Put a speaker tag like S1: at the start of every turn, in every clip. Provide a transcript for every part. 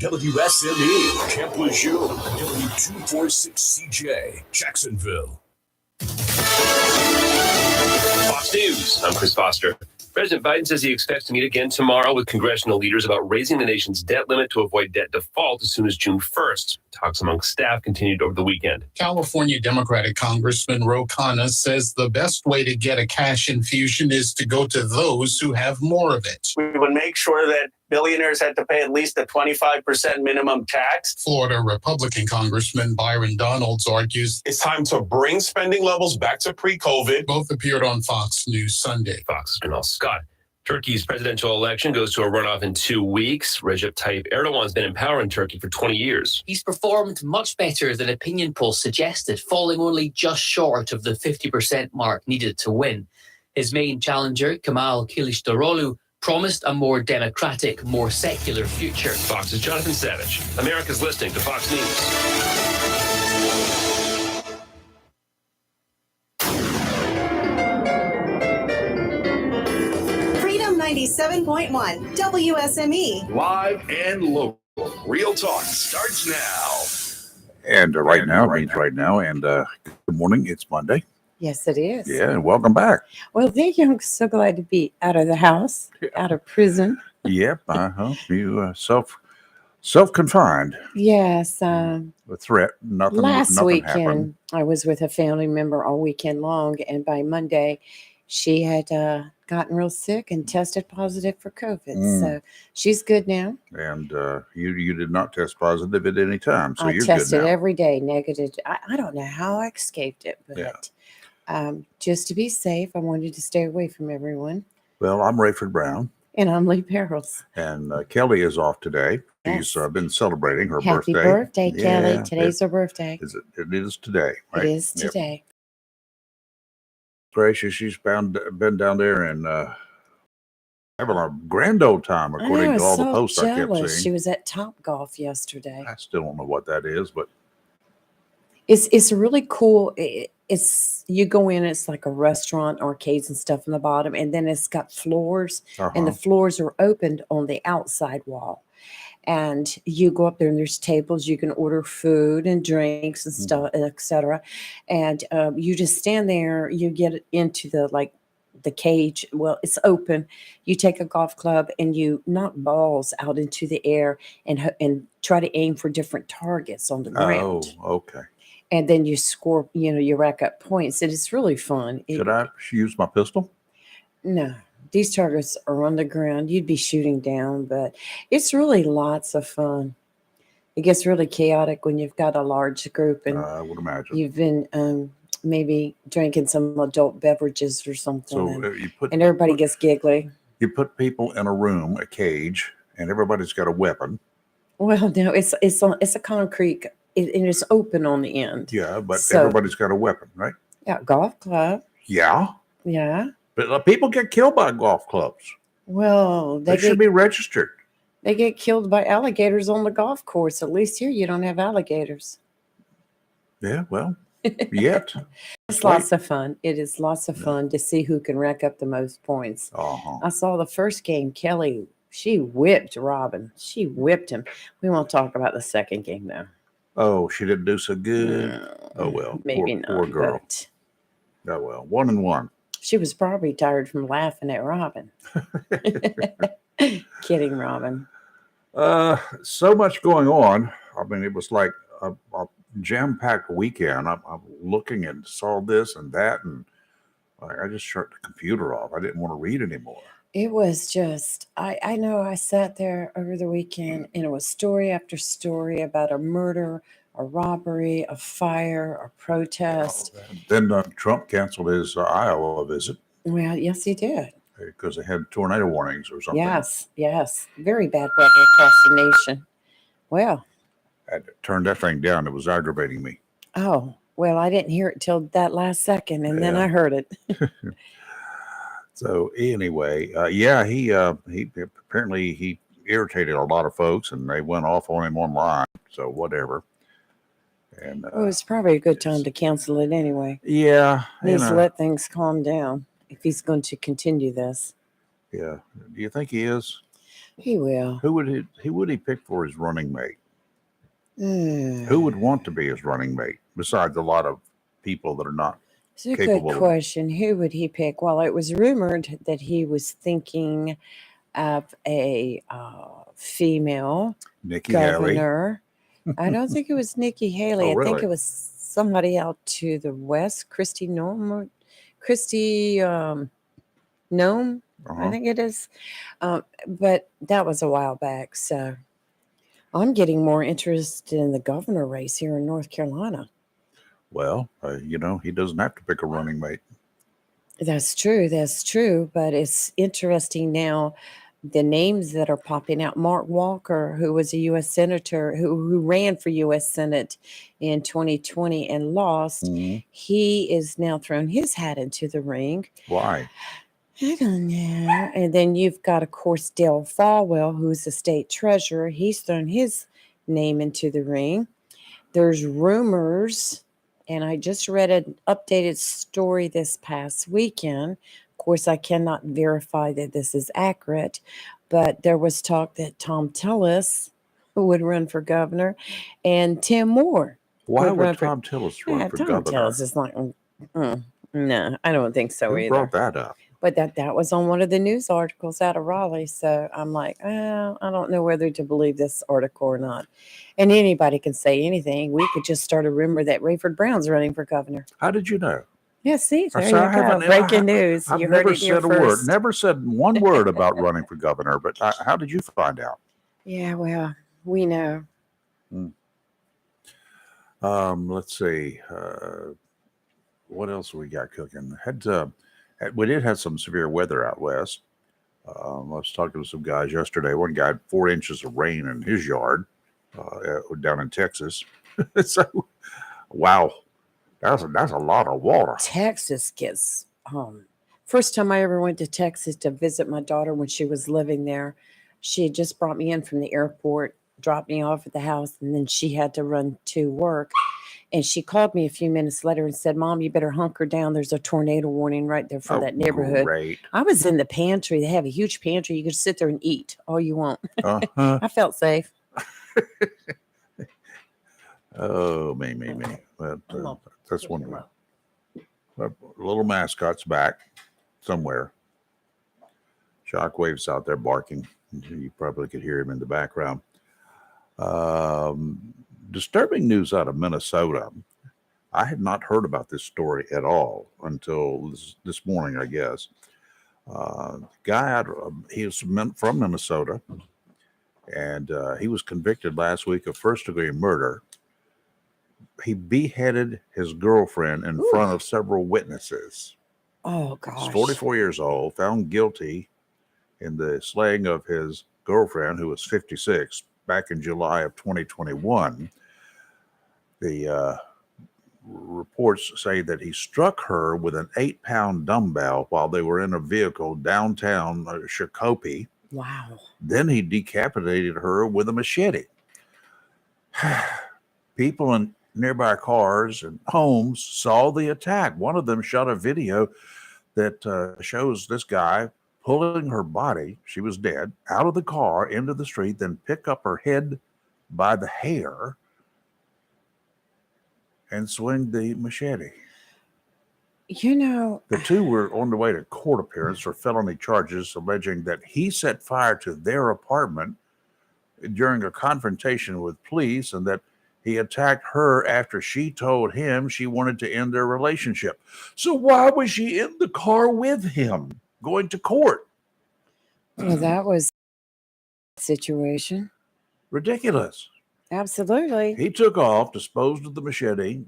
S1: WSME, Camp Lejeune, W246CJ, Jacksonville.
S2: Fox News, I'm Chris Foster. President Biden says he expects to meet again tomorrow with congressional leaders about raising the nation's debt limit to avoid debt default as soon as June 1st. Talks among staff continued over the weekend.
S3: California Democratic Congressman Ro Khanna says the best way to get a cash infusion is to go to those who have more of it.
S4: We would make sure that billionaires had to pay at least a 25% minimum tax.
S3: Florida Republican Congressman Byron Donalds argues
S5: it's time to bring spending levels back to pre-COVID.
S3: Both appeared on Fox News Sunday.
S2: Fox's Janelle Scott. Turkey's presidential election goes to a runoff in 2 weeks. Recep Tayyip Erdogan's been in power in Turkey for 20 years.
S6: He's performed much better than opinion polls suggested, falling only just short of the 50% mark needed to win. His main challenger, Kemal Kılıçdaroğlu, promised a more democratic, more secular future.
S2: Fox's Jonathan Savage. America's listening to Fox News.
S7: Freedom 97.1, WSME.
S1: Live and local. Real talk starts now.
S8: And right now, and good morning. It's Monday.
S9: Yes, it is.
S8: Yeah, and welcome back.
S9: Well, thank you. I'm so glad to be out of the house, out of prison.
S8: Yep, you self-confined.
S9: Yes.
S8: A threat. Nothing
S9: weekend,
S8: happened.
S9: I was with a family member all weekend long, and by Monday, she had gotten real sick and tested positive for COVID. So she's good now.
S8: And you did not test positive at any time, so
S9: I
S8: you're good now.
S9: tested every day negative. I don't know how I escaped it, but just to be safe, I wanted to stay away from everyone.
S8: Well, I'm Rayford Brown.
S9: And I'm Lee Perils.
S8: And Kelly is off today. She's been celebrating her birthday.
S9: Happy birthday, Kelly. Today's her birthday.
S8: It is today, right?
S9: It is today.
S8: Gracious, she's been down there and having a grand old time, according to all the posts I kept seeing.
S9: She was at Topgolf yesterday.
S8: I still don't know what that is, but
S9: it's really cool. It's you go in, it's like a restaurant, arcades and stuff on the bottom, and then it's got floors, and the floors are opened on the outside wall. And you go up there and there's tables, you can order food and drinks and stuff, etc. And you just stand there, you get into the cage. Well, it's open. You take a golf club and you knock balls out into the air and try to aim for different targets on the ground.
S8: Oh, okay.
S9: and then you score, you rack up points. And it's really fun.
S8: Should I use my pistol?
S9: No, these targets are on the ground. You'd be shooting down, but it's really lots of fun. It gets really chaotic when you've got a large group and
S8: I would imagine.
S9: you've been maybe drinking some adult beverages or something,
S8: So
S9: and everybody gets giggly.
S8: you put people in a room, a cage, and everybody's got a weapon.
S9: Well, no, it's a concrete, and it's open on the end.
S8: Yeah, but
S9: So-
S8: everybody's got a weapon, right?
S9: Yeah, golf club.
S8: Yeah,
S9: Yeah.
S8: but people get killed by golf clubs.
S9: Well,
S8: They should be registered.
S9: they get killed by alligators on the golf course. At least here you don't have alligators.
S8: Yeah, well, yet.
S9: It's lots of fun. It is lots of fun to see who can rack up the most points.
S8: Uh-huh.
S9: I saw the first game, Kelly, she whipped Robin. She whipped him. We won't talk about the second game, though.
S8: Oh, she didn't do so good. Oh, well.
S9: Maybe
S8: poor,
S9: not.
S8: Poor girl.
S9: but
S8: Oh, well. 1-1.
S9: she was probably tired from laughing at Robin. Kidding, Robin.
S8: So much going on. I mean, it was like a jam-packed weekend. I'm looking and saw this and that, and I just shut the computer off. I didn't want to read anymore.
S9: It was just, I know I sat there over the weekend and it was story after story about a murder, a robbery, a fire, a protest.
S8: Then Trump canceled his Iowa visit
S9: Well, yes, he did.
S8: because they had tornado warnings or something.
S9: Yes. Very bad weather across the nation. Well,
S8: I had to turn that thing down. It was aggravating me.
S9: oh, well, I didn't hear it till that last second, and then
S8: Yeah.
S9: I heard it.
S8: So anyway, he apparently he irritated a lot of folks, and they went off on him online. So whatever. And
S9: Well, it was probably a good time to cancel it anyway.
S8: yeah,
S9: Needs to let things calm down if he's going to continue this.
S8: yeah. Do you think he is?
S9: He will.
S8: Who would he pick for his running mate?
S9: Mm.
S8: Who would want to be his running mate besides a lot of people that are not?
S9: It's a
S8: capable
S9: good
S8: of-
S9: question. Who would he pick? Well, it was rumored that he was thinking of a female
S8: Nikki Haley.
S9: governor. I don't think it was Nikki Haley.
S8: Oh,
S9: I think
S8: really?
S9: it was somebody out to the west, Christy Nome. Nome, I
S8: Uh-huh.
S9: think it is. But that was a while back. So I'm getting more interested in the governor race here in North Carolina.
S8: Well, he doesn't have to pick a running mate.
S9: That's true. That's true. But it's interesting now, the names that are popping out. Mark Walker, who was a U.S. Senator, who ran for U.S. Senate in 2020 and lost,
S8: Mhm.
S9: he is now thrown his hat into the ring.
S8: Why?
S9: I don't know. And then you've got, of course, Dale Falwell, who's the state treasurer. He's thrown his name into the ring. There's rumors, and I just read an updated story this past weekend. Of course, I cannot verify that this is accurate, but there was talk that Tom Tillis would run for governor and Tim Moore.
S8: Why
S9: Would run
S8: would
S9: for-
S8: Tom Tillis run for
S9: Tom
S8: governor?
S9: Tillis is not. No, I don't think so
S8: Who
S9: either.
S8: brought that up?
S9: But that was on one of the news articles out of Raleigh. So I'm like, I don't know whether to believe this article or not. And anybody can say anything. We could just start a rumor that Rayford Brown's running for governor.
S8: How did you know?
S9: Yeah, see, there you
S8: I haven't-
S9: go. Breaking news.
S8: I've
S9: You heard
S8: never
S9: it here
S8: said a word.
S9: first.
S8: Never said one word about running for governor. But how did you find out?
S9: Yeah, well, we know.
S8: Let's see. What else we got cooking? We did have some severe weather out west. I was talking to some guys yesterday. One guy had 4 inches of rain in his yard down in Texas. So, wow, that's a lot of water.
S9: Texas gets first time I ever went to Texas to visit my daughter when she was living there. She had just brought me in from the airport, dropped me off at the house, and then she had to run to work. And she called me a few minutes later and said, "Mom, you better hunker down. There's a tornado warning right there for that neighborhood."
S8: Great.
S9: I was in the pantry. They have a huge pantry. You could sit there and eat all you want.
S8: Uh-huh.
S9: I felt safe.
S8: Oh, me. But, that's wonderful. Little mascot's back somewhere. Shockwave's out there barking. You probably could hear him in the background. Disturbing news out of Minnesota. I had not heard about this story at all until this morning, I guess. Guy, he was from Minnesota, and he was convicted last week of first-degree murder. He beheaded his girlfriend in front of several witnesses.
S9: Oh,
S8: He's
S9: gosh.
S8: 44 years old, found guilty in the slaying of his girlfriend, who was 56, back in July of 2021. The reports say that he struck her with an 8-pound dumbbell while they were in a vehicle downtown Shakopee.
S9: Wow.
S8: Then he decapitated her with a machete. People in nearby cars and homes saw the attack. One of them shot a video that shows this guy pulling her body, she was dead, out of the car into the street, then pick up her head by the hair and swing the machete.
S9: You know,
S8: The two were on the way to court appearance for felony charges, alleging that he set fire to their apartment during a confrontation with police and that he attacked her after she told him she wanted to end their relationship. So why was she in the car with him going to court?
S9: well, that was a situation.
S8: Ridiculous.
S9: Absolutely.
S8: He took off, disposed of the machete,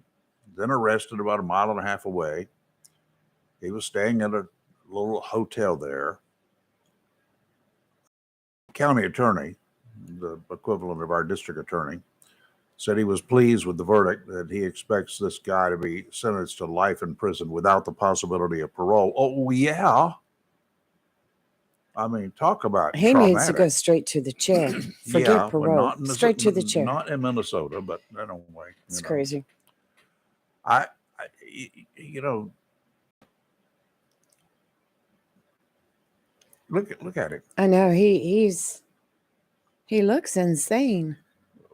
S8: then arrested about a mile and a half away. He was staying at a little hotel there. County attorney, the equivalent of our district attorney, said he was pleased with the verdict, that he expects this guy to be sentenced to life in prison without the possibility of parole. Oh, yeah. I mean, talk about
S9: He
S8: traumatic.
S9: needs to go straight to the chair. Forget
S8: Yeah, but
S9: parole.
S8: not in
S9: Straight to the chair.
S8: Not in Minnesota, but anyway.
S9: It's crazy.
S8: You know, look at it.
S9: I know he looks insane.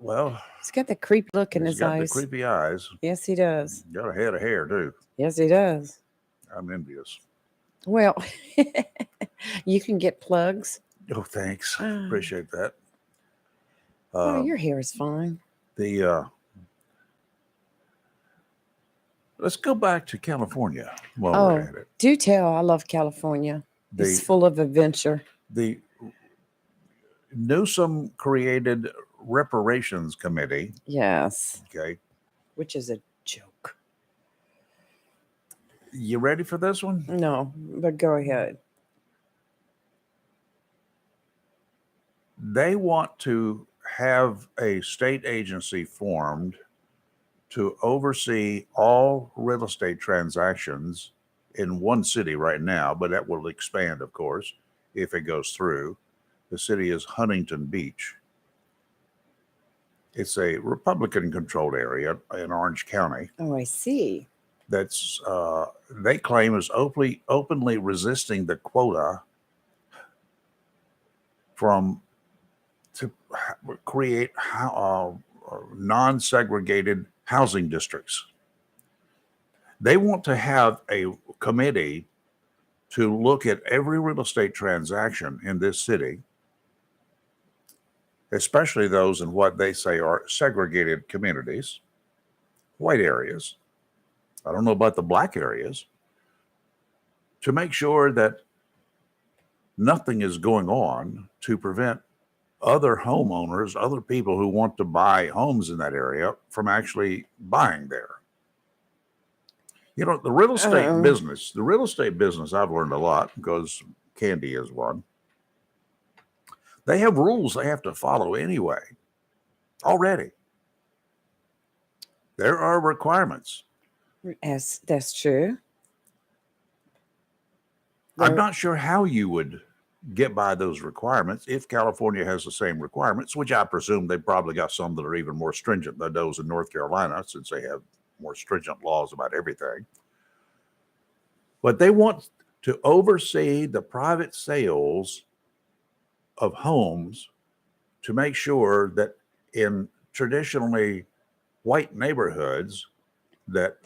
S8: Well,
S9: He's got the creepy look in
S8: he's
S9: his
S8: got
S9: eyes.
S8: the creepy eyes.
S9: Yes, he does.
S8: Got a head of hair too.
S9: Yes, he does.
S8: I'm envious.
S9: Well, you can get plugs.
S8: Oh, thanks.
S9: Ah.
S8: Appreciate that.
S9: Oh, your hair is fine.
S8: Let's go back to California while we're
S9: Oh,
S8: at it.
S9: do tell. I love California. It's
S8: The
S9: full of adventure.
S8: the Newsom created reparations committee.
S9: Yes,
S8: Okay,
S9: which is a joke.
S8: you ready for this one?
S9: No, but go ahead.
S8: They want to have a state agency formed to oversee all real estate transactions in one city right now, but that will expand, of course, if it goes through. The city is Huntington Beach. It's a Republican-controlled area in Orange County
S9: Oh, I see.
S8: that's they claim is openly resisting the quota to create non-segregated housing districts. They want to have a committee to look at every real estate transaction in this city, especially those in what they say are segregated communities, white areas. I don't know about the black areas, to make sure that nothing is going on to prevent other homeowners, other people who want to buy homes in that area from actually buying there. You know, the real estate business, I've learned a lot because Candy is one. They have rules they have to follow anyway. Already. There are requirements.
S9: Yes, that's true.
S8: I'm
S9: There-
S8: not sure how you would get by those requirements if California has the same requirements, which I presume they probably got some that are even more stringent than those in North Carolina, since they have more stringent laws about everything. But they want to oversee the private sales of homes to make sure that in traditionally white neighborhoods that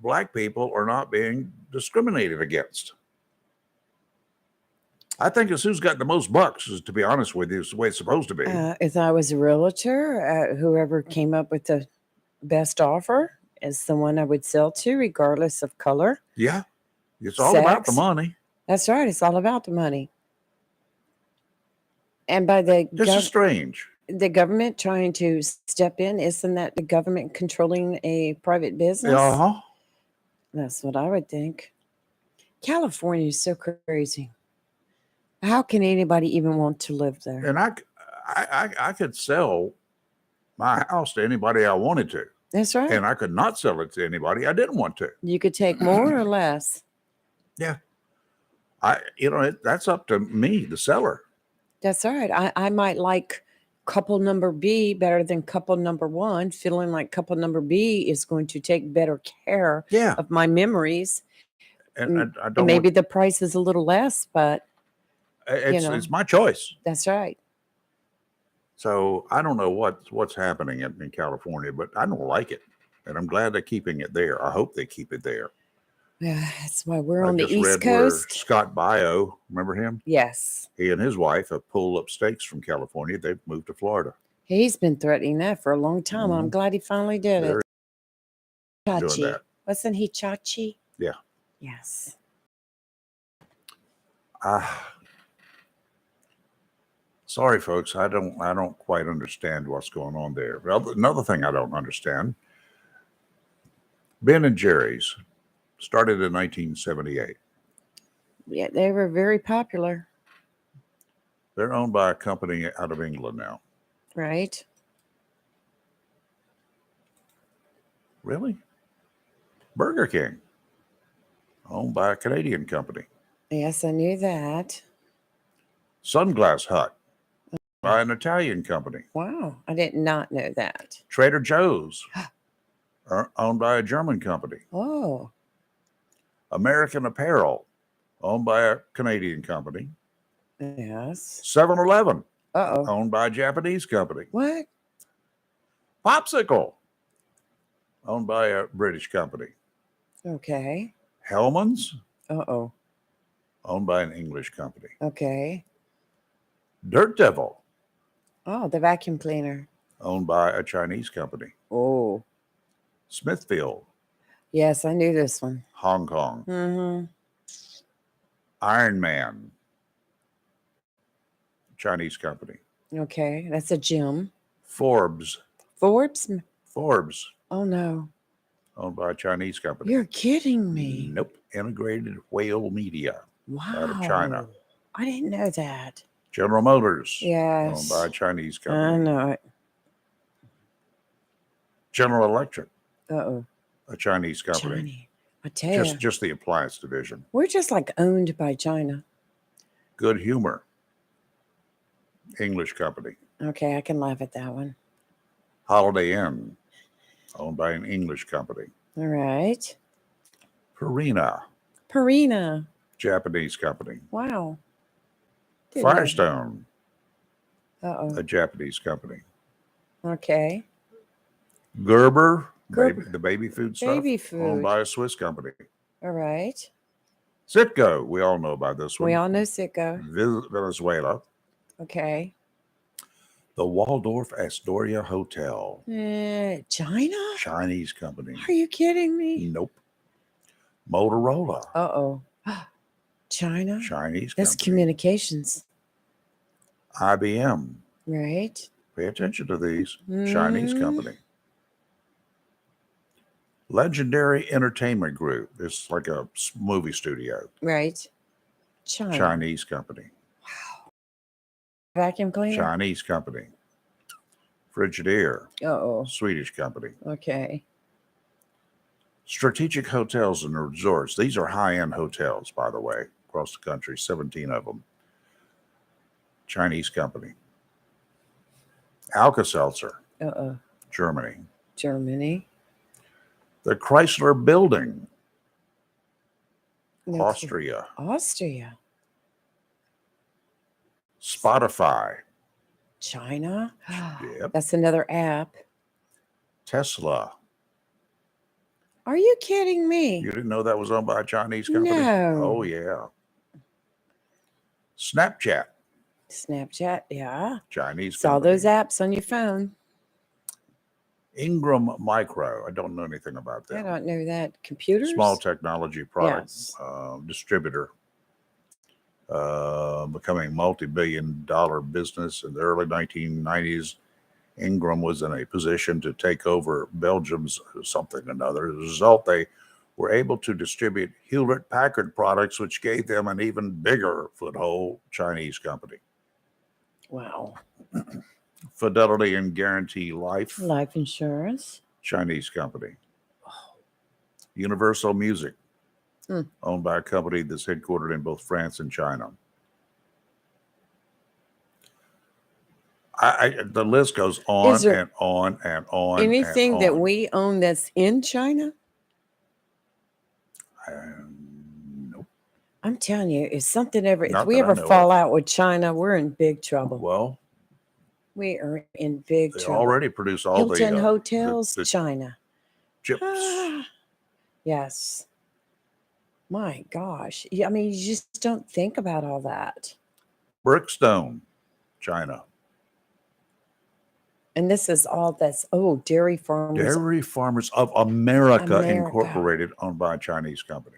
S8: black people are not being discriminated against. I think it's who's got the most bucks, is, to be honest with you, is the way it's supposed to be.
S9: If I was a realtor, whoever came up with the best offer, is the one I would sell to, regardless of color.
S8: Yeah. It's all about the
S9: Sex.
S8: money.
S9: That's right. It's all about the money. And by the
S8: This is strange.
S9: the government trying to step in, isn't that the government controlling a private business?
S8: Uh-huh.
S9: That's what I would think. California is so crazy. How can anybody even want to live there?
S8: And I could sell my house to anybody I wanted to.
S9: That's right.
S8: And I could not sell it to anybody I didn't want to.
S9: You could take more or less.
S8: That's up to me, the seller.
S9: That's right. I might like couple number B better than couple number one, feeling like couple number B is going to take better care
S8: Yeah.
S9: of my memories.
S8: And I
S9: And
S8: don't
S9: maybe
S8: want,
S9: the price is a little less, but know.
S8: it's my choice.
S9: that's right.
S8: So I don't know what's happening in California, but I don't like it. And I'm glad they're keeping it there. I hope they keep it there.
S9: Yeah, that's why we're
S8: I
S9: on the
S8: just
S9: East
S8: read where
S9: Coast.
S8: Scott Baio, remember him?
S9: Yes.
S8: He and his wife have pulled up stakes from California. They've moved to Florida.
S9: He's been threatening that for a long time. I'm
S8: Mhm.
S9: glad he finally did
S8: They're
S9: it.
S8: doing
S9: Chachi.
S8: that.
S9: Wasn't he Chachi?
S8: Yeah.
S9: Yes.
S8: Sorry, folks. I don't quite understand what's going on there. Well, another thing I don't understand. Ben and Jerry's started in 1978.
S9: Yeah, they were very popular,
S8: They're owned by a company out of England now.
S9: right?
S8: Really? Burger King, owned by a Canadian company.
S9: Yes, I knew that.
S8: Sunglass Hut, by an Italian company.
S9: Wow, I did not know that.
S8: Trader Joe's, owned by a German company.
S9: Oh,
S8: American Apparel, owned by a Canadian company.
S9: yes.
S8: 7-Eleven,
S9: Uh-oh.
S8: owned by a Japanese company.
S9: What?
S8: Popsicle, owned by a British company.
S9: Okay.
S8: Hellman's,
S9: Uh-oh.
S8: owned by an English company.
S9: Okay.
S8: Dirt Devil,
S9: Oh, the vacuum cleaner.
S8: owned by a Chinese company.
S9: Oh,
S8: Smithfield,
S9: yes, I knew this one.
S8: Hong Kong.
S9: Mm-hmm.
S8: Iron Man, Chinese company.
S9: Okay, that's a gym.
S8: Forbes,
S9: Forbes?
S8: Oh
S9: no.
S8: owned by a Chinese company.
S9: You're kidding me.
S8: Nope. Integrated Whale Media,
S9: Wow.
S8: out of China.
S9: I didn't know that.
S8: General Motors,
S9: Yes.
S8: owned by a Chinese
S9: I
S8: company.
S9: know it.
S8: General Electric,
S9: Uh-oh.
S8: a Chinese company.
S9: China. I tell you,
S8: Just the appliance division.
S9: we're just like owned by China.
S8: Good Humor, English company.
S9: Okay, I can laugh at that one.
S8: Holiday Inn, owned by an English company.
S9: All right.
S8: Purina,
S9: Purina.
S8: Japanese company.
S9: Wow. Didn't know.
S8: Firestone,
S9: Uh-oh.
S8: a Japanese company.
S9: Okay.
S8: Gerber,
S9: Gerber.
S8: the baby food stuff,
S9: Baby
S8: owned
S9: food.
S8: by a Swiss company.
S9: All right.
S8: Citgo, we all know about this one.
S9: We all know Sitco.
S8: Venezuela.
S9: Okay.
S8: The Waldorf Astoria Hotel,
S9: China?
S8: Chinese company.
S9: Are you kidding me?
S8: Nope. Motorola,
S9: Uh-oh. China?
S8: Chinese
S9: That's
S8: company.
S9: communications,
S8: IBM,
S9: right?
S8: pay attention to these. Chinese
S9: Mhm.
S8: company. Legendary Entertainment Group, it's like a movie studio.
S9: Right. China.
S8: Chinese company.
S9: Vacuum cleaner?
S8: Chinese company. Frigidaire,
S9: Uh-oh.
S8: Swedish company.
S9: Okay.
S8: Strategic Hotels and Resorts. These are high-end hotels, by the way, across the country, 17 of them. Chinese company. Alka-Seltzer,
S9: Uh-oh.
S8: Germany.
S9: Germany.
S8: The Chrysler Building,
S9: No,
S8: Austria.
S9: Austria.
S8: Spotify,
S9: China.
S8: Yep.
S9: That's another app.
S8: Tesla.
S9: Are you kidding me?
S8: You didn't know that was owned by a Chinese company?
S9: No.
S8: Oh, yeah. Snapchat,
S9: Snapchat, yeah.
S8: Chinese
S9: Saw
S8: company.
S9: those apps on your phone.
S8: Ingram Micro. I don't know anything about
S9: I
S8: that.
S9: don't know that. Computers?
S8: Small technology product
S9: Yes.
S8: distributor, becoming multi-billion-dollar business in the early 1990s. Ingram was in a position to take over Belgium's something or another. As a result, they were able to distribute Hewlett-Packard products, which gave them an even bigger foothold. Chinese company.
S9: Wow.
S8: Fidelity and Guarantee Life,
S9: Life insurance.
S8: Chinese company. Universal Music, owned by a company that's headquartered in both France and China. The list goes on
S9: Is there
S8: and on and on.
S9: Anything
S8: and
S9: that
S8: on.
S9: we own that's in China?
S8: Nope.
S9: I'm telling you, if something ever, if
S8: Not
S9: we
S8: that I
S9: ever
S8: know
S9: fall
S8: of.
S9: out with China, we're in big trouble.
S8: Well,
S9: We are in big
S8: they
S9: trouble.
S8: already produce all
S9: Hilton
S8: the
S9: Hotels,
S8: the
S9: China.
S8: chips.
S9: Yes. My gosh. Yeah, I mean, you just don't think about all that.
S8: Brookstone, China.
S9: And this is all that's, dairy farmers.
S8: Dairy Farmers of America,
S9: America.
S8: Incorporated, owned by a Chinese company.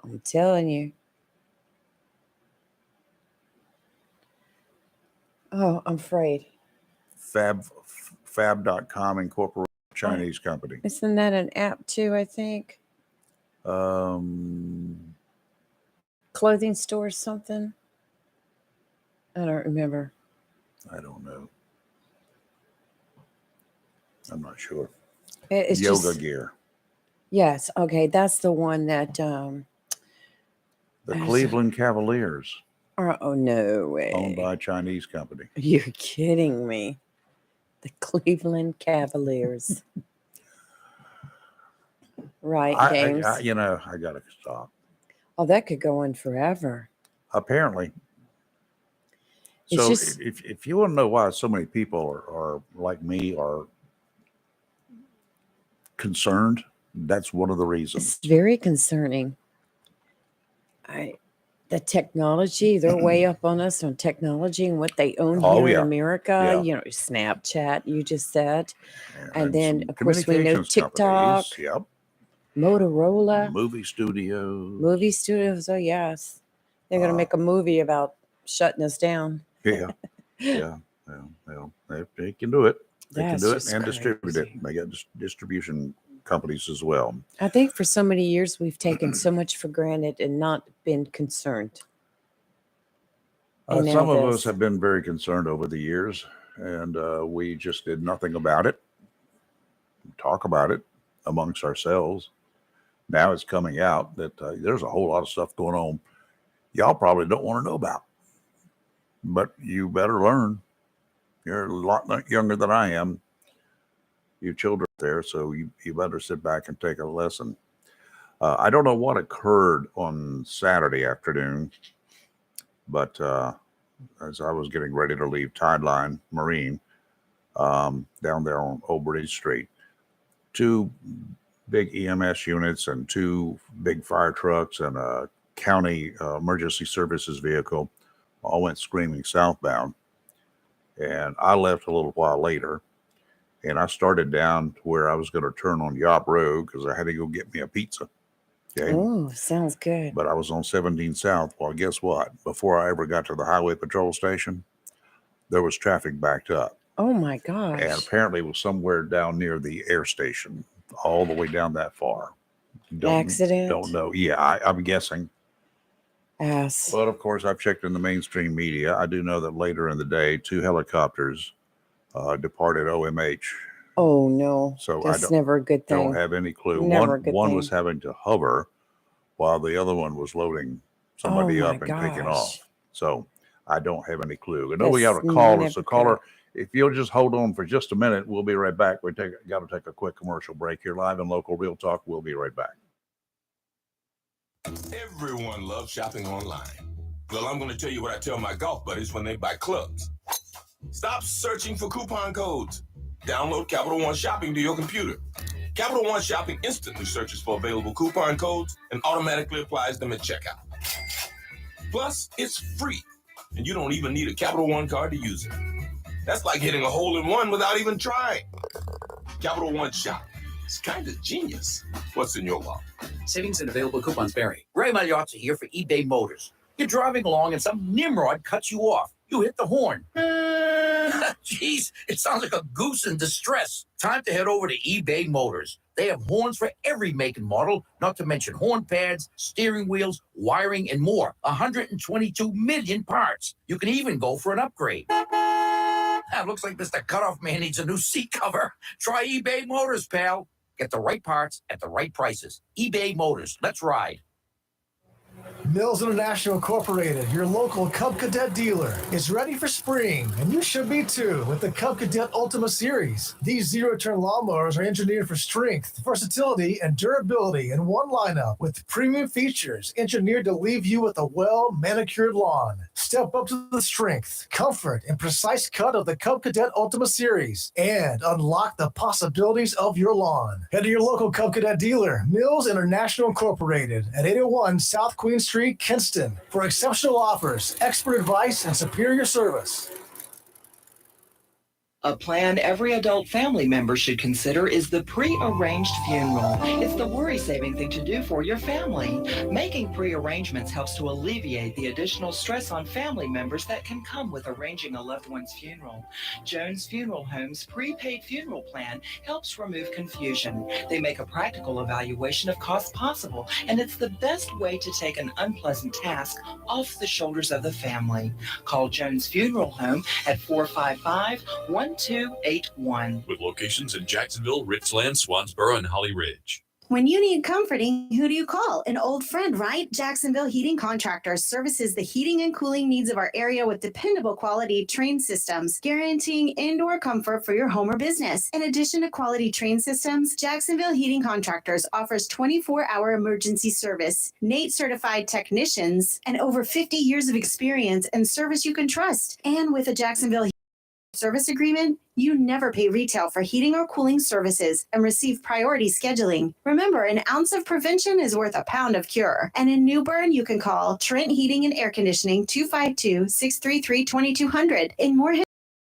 S9: I'm telling you. Oh, I'm afraid.
S8: Fab.com, Incorporated, Chinese company.
S9: Isn't that an app too, I think? Clothing store or something? I don't remember.
S8: I don't know. I'm not sure.
S9: It's
S8: Yoga
S9: just,
S8: gear.
S9: yes. Okay. That's the one that,
S8: The
S9: There's-
S8: Cleveland Cavaliers,
S9: oh, no way.
S8: owned by a Chinese company.
S9: You're kidding me. The Cleveland Cavaliers. Right, James.
S8: I got to stop.
S9: Oh, that could go on forever.
S8: Apparently.
S9: It's
S8: So
S9: just-
S8: if you want to know why so many people are like me are concerned, that's one of the reasons.
S9: It's very concerning. The technology, they're way up on us on technology and what they own
S8: Oh,
S9: here
S8: yeah.
S9: in America.
S8: Yeah.
S9: You know, Snapchat, you just said, and
S8: some
S9: then, of course, we know
S8: communications
S9: TikTok,
S8: companies, Yep.
S9: Motorola,
S8: Movie studios.
S9: movie studios. Oh, yes. They're going to make a movie about shutting us down.
S8: Yeah. Yeah. Well, they can do it. They
S9: That's
S8: can do it
S9: just
S8: and distribute it.
S9: crazy.
S8: They got distribution companies as well.
S9: I think for so many years, we've taken so much for granted and not been concerned. And
S8: Some
S9: now
S8: of
S9: this.
S8: us have been very concerned over the years, and we just did nothing about it. Talk about it amongst ourselves. Now it's coming out that there's a whole lot of stuff going on y'all probably don't want to know about. But you better learn. You're a lot younger than I am. You children there, so you better sit back and take a lesson. I don't know what occurred on Saturday afternoon, but as I was getting ready to leave Tideline Marine down there on Old Bridge Street, 2 big EMS units and 2 big fire trucks and a county emergency services vehicle all went screaming southbound. And I left a little while later, and I started down to where I was going to turn on Yop Road because I had to go get me a pizza. Okay.
S9: Oh, sounds good.
S8: But I was on 17 South. Well, guess what? Before I ever got to the highway patrol station, there was traffic backed up.
S9: Oh my gosh.
S8: And apparently it was somewhere down near the air station, all the way down that far.
S9: Accident?
S8: Don't know. Yeah, I'm guessing.
S9: Ass.
S8: But of course, I've checked in the mainstream media. I do know that later in the day, 2 helicopters departed OMH.
S9: Oh no.
S8: So
S9: that's never a good thing.
S8: Don't have any clue.
S9: Never a good
S8: one
S9: thing.
S8: was having to hover while the other one was loading somebody
S9: Oh,
S8: up
S9: my
S8: and taking
S9: gosh.
S8: off. So I don't have any clue. I know we have a
S9: That's
S8: caller.
S9: never
S8: So caller,
S9: good.
S8: if you'll just hold on for just a minute, we'll be right back. Got to take a quick commercial break here live in local Real Talk. We'll be right back.
S10: Everyone loves shopping online. Well, I'm going to tell you what I tell my golf buddies when they buy clubs. Stop searching for coupon codes. Download Capital One Shopping to your computer. Capital One Shopping instantly searches for available coupon codes and automatically applies them at checkout. Plus, it's free, and you don't even need a Capital One card to use it. That's like hitting a hole in one without even trying. Capital One Shop. It's kind of genius. What's in your wallet?
S11: Savings and available coupons vary. Ray Magliozzi here for eBay Motors. You're driving along and some nimrod cuts you off. You hit the horn. Jeez, it sounds like a goose in distress. Time to head over to eBay Motors. They have horns for every make and model, not to mention horn pads, steering wheels, wiring, and more. 122 million parts. You can even go for an upgrade. Looks like Mr. Cutoff Man needs a new seat cover. Try eBay Motors, pal. Get the right parts at the right prices. eBay Motors. Let's ride.
S12: Mills International Incorporated, your local Cub Cadet dealer, is ready for spring, and you should be too with the Cub Cadet Ultima Series. These zero-turn lawnmowers are engineered for strength, versatility, and durability in one lineup with premium features engineered to leave you with a well-manicured lawn. Step up to the strength, comfort, and precise cut of the Cub Cadet Ultima Series and unlock the possibilities of your lawn. Head to your local Cub Cadet dealer, Mills International Incorporated, at 801 South Queen Street, Kinston, for exceptional offers, expert advice, and superior service.
S13: A plan every adult family member should consider is the pre-arranged funeral. It's the worry-saving thing to do for your family. Making pre-arrangements helps to alleviate the additional stress on family members that can come with arranging a loved one's funeral. Jones Funeral Home's prepaid funeral plan helps remove confusion. They make a practical evaluation of costs possible, and it's the best way to take an unpleasant task off the shoulders of the family. Call Jones Funeral Home at 455-1281.
S14: With locations in Jacksonville, Richland, Swansboro, and Holly Ridge.
S7: When you need comforting, who do you call? An old friend, right? Jacksonville Heating Contractors services the heating and cooling needs of our area with dependable quality train systems, guaranteeing indoor comfort for your home or business. In addition to quality train systems, Jacksonville Heating Contractors offers 24-hour emergency service, NATE certified technicians, and over 50 years of experience and service you can trust. And with a Jacksonville service agreement, you never pay retail for heating or cooling services and receive priority scheduling. Remember, an ounce of prevention is worth a pound of cure. And in New Bern, you can call Trent Heating and Air Conditioning 252-633-2200. In Moorhead,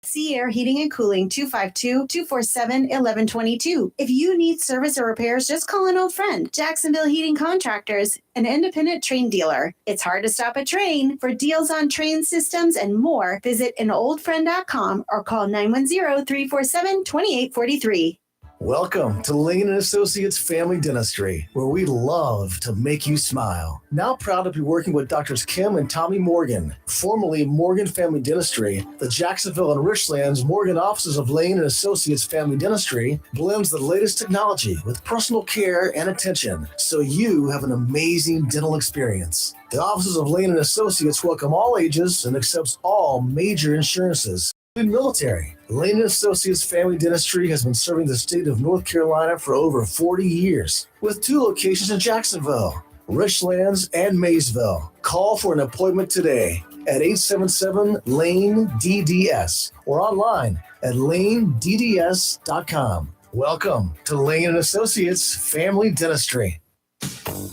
S7: Sea Air Heating and Cooling 252-247-1122. If you need service or repairs, just call an old friend. Jacksonville Heating Contractors, an independent train dealer. It's hard to stop a train. For deals on train systems and more, visit anoldfriend.com or call 910-347-2843.
S12: Welcome to Lane & Associates Family Dentistry, where we love to make you smile. Now proud to be working with Drs. Kim and Tommy Morgan, formerly Morgan Family Dentistry. The Jacksonville and Richlands Morgan offices of Lane & Associates Family Dentistry blends the latest technology with personal care and attention, so you have an amazing dental experience. The offices of Lane & Associates welcome all ages and accepts all major insurances. Military. Lane & Associates Family Dentistry has been serving the state of North Carolina for over 40 years, with 2 locations in Jacksonville, Richlands, and Maysville. Call for an appointment today at 877-LANE-DDS or online at lanedds.com. Welcome to Lane & Associates Family Dentistry.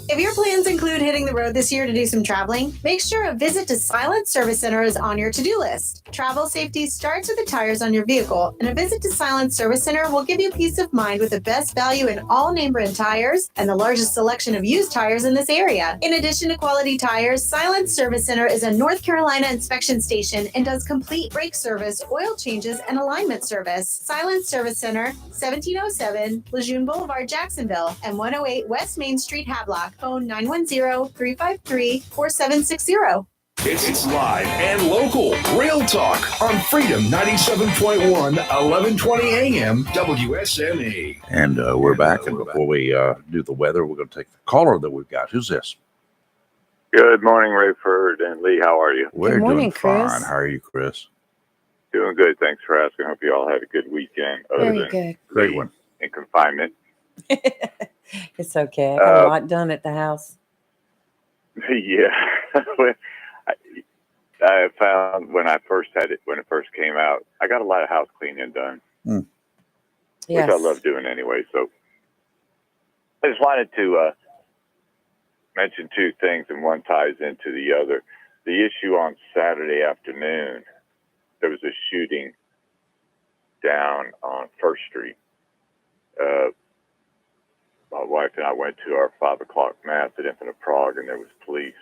S7: If your plans include hitting the road this year to do some traveling, make sure a visit to Silent Service Center is on your to-do list. Travel safety starts with the tires on your vehicle, and a visit to Silent Service Center will give you peace of mind with the best value in all name brand tires and the largest selection of used tires in this area. In addition to quality tires, Silent Service Center is a North Carolina inspection station and does complete brake service, oil changes, and alignment service. Silent Service Center, 1707 Lejeune Boulevard, Jacksonville, and 108 West Main Street, Havelock. Phone 910-353-4760.
S1: It's live and local. Real talk on Freedom 97.1, 1120 AM, WSME.
S8: And we're back. And before we do the weather, we're going to take the caller that we've got. Who's this?
S15: Good morning, Rayford and Lee. How are you?
S8: We're
S9: morning,
S8: doing fine.
S9: Chris.
S8: How are you, Chris?
S15: Doing good. Thanks for asking. Hope you all had a good weekend.
S9: Very good.
S8: Great one.
S15: In confinement.
S9: It's okay. I got a lot done at the house.
S15: Yeah. I found when it first came out, I got a lot of house cleaning done, which I love doing anyway. So I just wanted to mention 2 things, and one ties into the other. The issue on Saturday afternoon, there was a shooting down on First Street, my wife and I went to our 5 o'clock mass at Infinite Prague, and there was police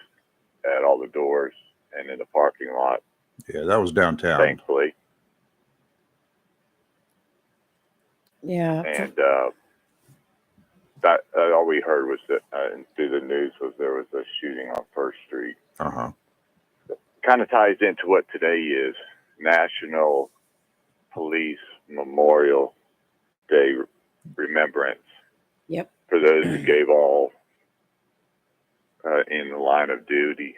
S15: at all the doors and in the parking lot.
S8: Yeah, that was downtown.
S15: Thankfully.
S9: Yeah.
S15: And that all we heard was that through the news was there was a shooting on First Street. Kind of ties into what today is National Police Memorial Day Remembrance.
S9: Yep.
S15: For those who gave all in the line of duty,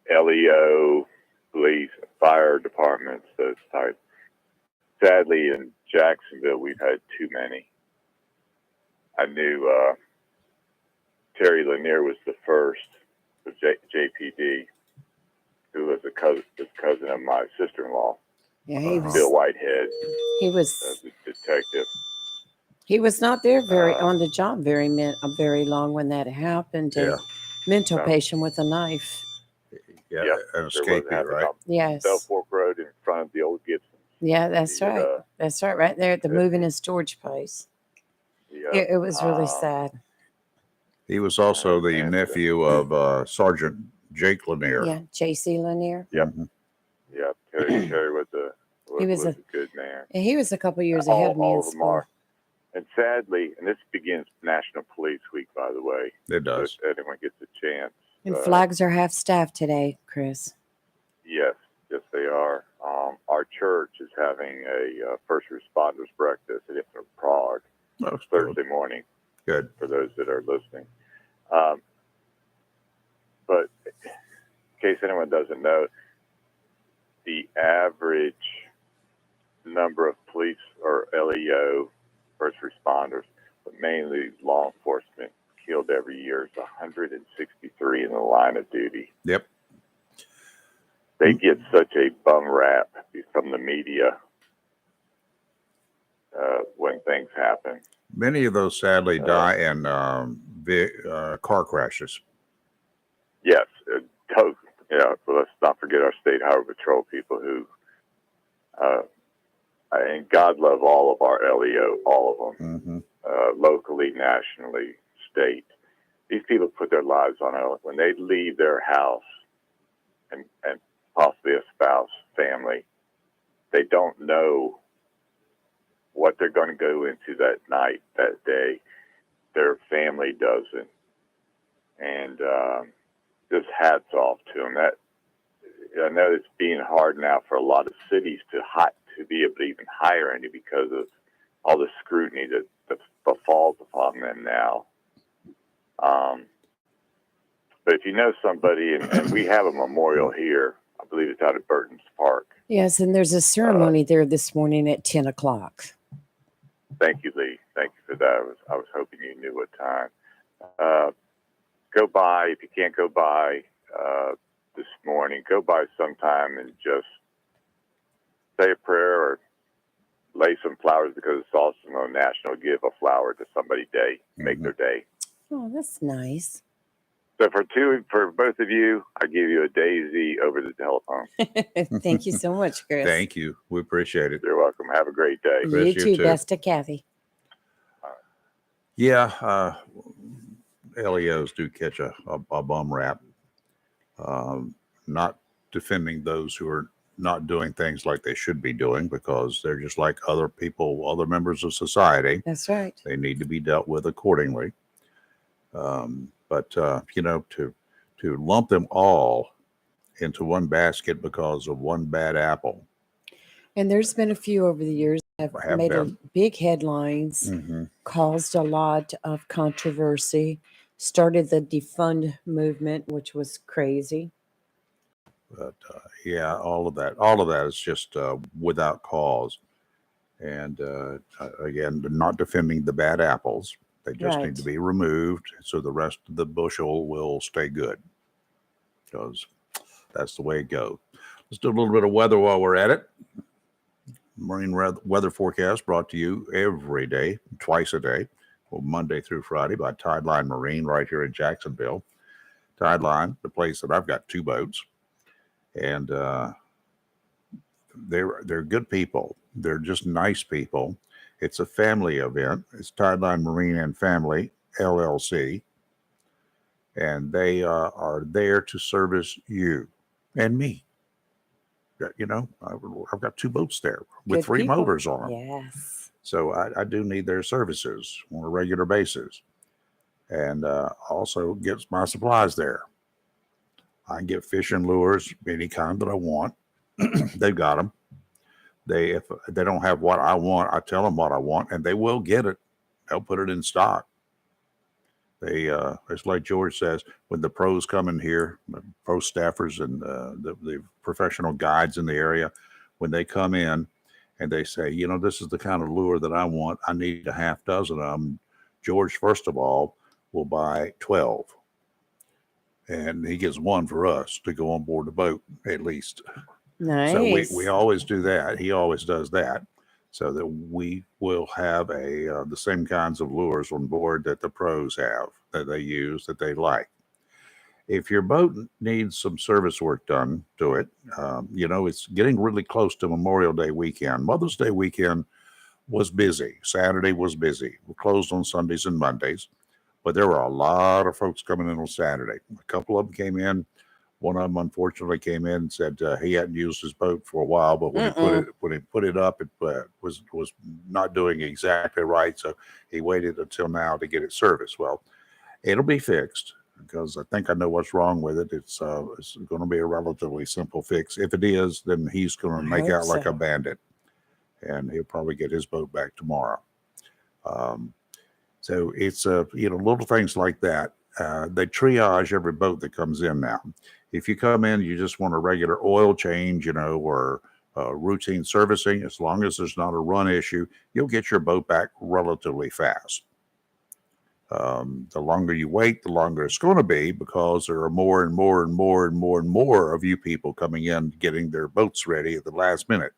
S15: LEO, police, fire departments, those types. Sadly, in Jacksonville, we've had too many. I knew Terry Lanier was the first of JPD, who was a cousin of my sister-in-law.
S9: Yeah, he was.
S15: Bill Whitehead.
S9: He was.
S15: The detective.
S9: He was not there on the job very long when that happened.
S8: Yeah.
S9: Mental patient with a knife.
S8: Yeah,
S15: Yep,
S8: an escapee, right?
S9: Yes.
S15: Bell Fork Road in front of the old Gibson.
S9: Yeah, that's right. That's right. Right there at the moving and storage place. It was really sad.
S8: He was also the nephew of Sergeant Jake Lanier.
S9: Yeah, J.C. Lanier.
S15: Yep. Yep. Terry was a good man.
S9: And he was a couple years ahead of me in
S15: of them
S9: school.
S15: are. And sadly, and this begins National Police Week, by the way.
S8: It does.
S15: So if anyone gets a chance.
S9: And flags are half staff today, Chris.
S15: Yes, they are. Our church is having a first responders breakfast at Infinite Prague Thursday morning.
S8: Good.
S15: For those that are listening. But in case anyone doesn't know, the average number of police or LEO first responders, but mainly law enforcement, killed every year is 163 in the line of duty.
S8: Yep.
S15: They get such a bum rap from the media when things happen.
S8: Many of those sadly die in car crashes.
S15: Yes. Yeah. So let's not forget our state highway patrol people who, and God love all of our LEO, all of them, locally, nationally, state. These people put their lives on it. When they leave their house and possibly a spouse, family, they don't know what they're going to go into that night, that day. Their family doesn't. And just hats off to them. That, I know it's being hard now for a lot of cities to be able to even hire any because of all the scrutiny that falls upon them now. But if you know somebody, and we have a memorial here, I believe it's out at Burton's Park.
S9: Yes, and there's a ceremony there this morning at 10 o'clock.
S15: Thank you, Lee. Thank you for that. I was hoping you knew what time. Go by, if you can't go by this morning, go by sometime and just say a prayer or lay some flowers because it's awesome on National Give a Flower to Somebody Day, make their day.
S9: Oh, that's nice.
S15: So for both of you, I give you a daisy over the telephone.
S9: Thank you so much, Chris.
S8: Thank you. We appreciate it.
S15: You're welcome. Have a great day.
S9: You too. Best to Kathy.
S8: Yeah, LEOs do catch a bum rap. Not defending those who are not doing things like they should be doing because they're just like other people, other members of society.
S9: That's right.
S8: They need to be dealt with accordingly. But to lump them all into one basket because of one bad apple.
S9: And there's been a few over the years that have made big headlines, caused a lot of controversy, started the defund movement, which was crazy.
S8: But yeah, all of that is just without cause. And again, not defending the bad apples. They just need to be removed so the rest of the bushel will stay good. Because that's the way it goes. Let's do a little bit of weather while we're at it. Marine weather forecast brought to you every day, twice a day, Monday through Friday by Tideline Marine right here in Jacksonville. Tideline, the place that I've got 2 boats. And they're good people. They're just nice people. It's a family event. It's Tideline Marine and Family LLC, and they are there to service you and me. You know, I've got 2 boats there with
S9: Good
S8: 3
S9: people.
S8: motors on them.
S9: Yes.
S8: So I do need their services on a regular basis, and also gets my supplies there. I can get fishing lures, any kind that I want. They've got them. If they don't have what I want, I tell them what I want, and they will get it. They'll put it in stock. They, it's like George says, when the pros come in here, the pro staffers and the professional guides in the area, when they come in and they say, you know, this is the kind of lure that I want, I need a half dozen of them. George, first of all, will buy 12. And he gets 1 for us to go on board the boat, at least.
S9: Nice.
S8: So we always do that. He always does that, so that we will have the same kinds of lures on board that the pros have, that they use, that they like. If your boat needs some service work done to it, you know, it's getting really close to Memorial Day weekend. Mother's Day weekend was busy. Saturday was busy. We're closed on Sundays and Mondays, but there were a lot of folks coming in on Saturday. A couple of them came in. One of them, unfortunately, came in and said he hadn't used his boat for a while, but when he put it up, it was not doing exactly right. So he waited until now to get it serviced. Well, it'll be fixed, because I think I know what's wrong with it. It's going to be a relatively simple fix. If it is, then he's going to make out like a bandit, and he'll probably get his boat back tomorrow. So it's you know, little things like that. They triage every boat that comes in now. If you come in, you just want a regular oil change, you know, or routine servicing, as long as there's not a run issue, you'll get your boat back relatively fast. The longer you wait, the longer it's going to be, because there are more and more and more and more and more of you people coming in getting their boats ready at the last minute.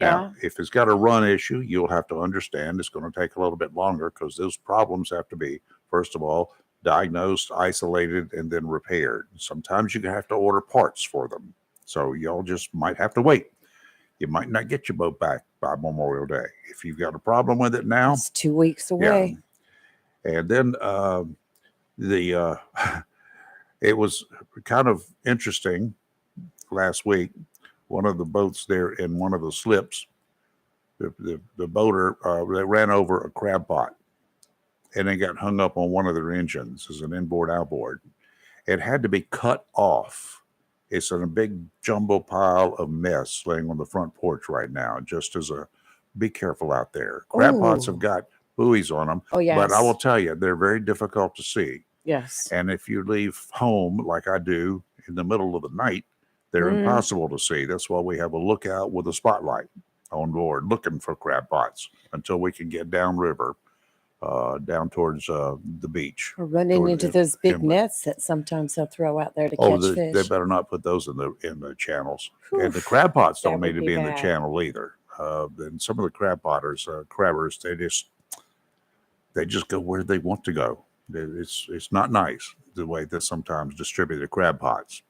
S8: Now, if it's got a run issue, you'll have to understand it's going to take a little bit longer, because those problems have to be, first of all, diagnosed, isolated, and then repaired. Sometimes you have to order parts for them. So y'all just might have to wait. You might not get your boat back by Memorial Day. If you've got a problem with it now,
S9: it's 2 weeks away.
S8: Yeah. And then it was kind of interesting last week. One of the boats there in one of the slips, the boater they ran over a crab pot, and it got hung up on one of their engines as an inboard outboard. It had to be cut off. It's in a big jumbo pile of mess laying on the front porch right now, just as a be careful out there. Crab pots have got buoys on them.
S9: Oh, yes.
S8: But I will tell you, they're very difficult to see.
S9: Yes.
S8: And if you leave home like I do in the middle of the night, they're impossible to see. That's why we have a lookout with a spotlight on board looking for crab pots until we can get downriver. Down towards the beach.
S9: Or running into those big nets that sometimes they'll throw out there to catch fish.
S8: They better not put those in the channels. And the crab pots don't need to be in the channel either. And some of the crab potters, crabbers, they just go where they want to go. It's not nice the way they sometimes distribute the crab pots.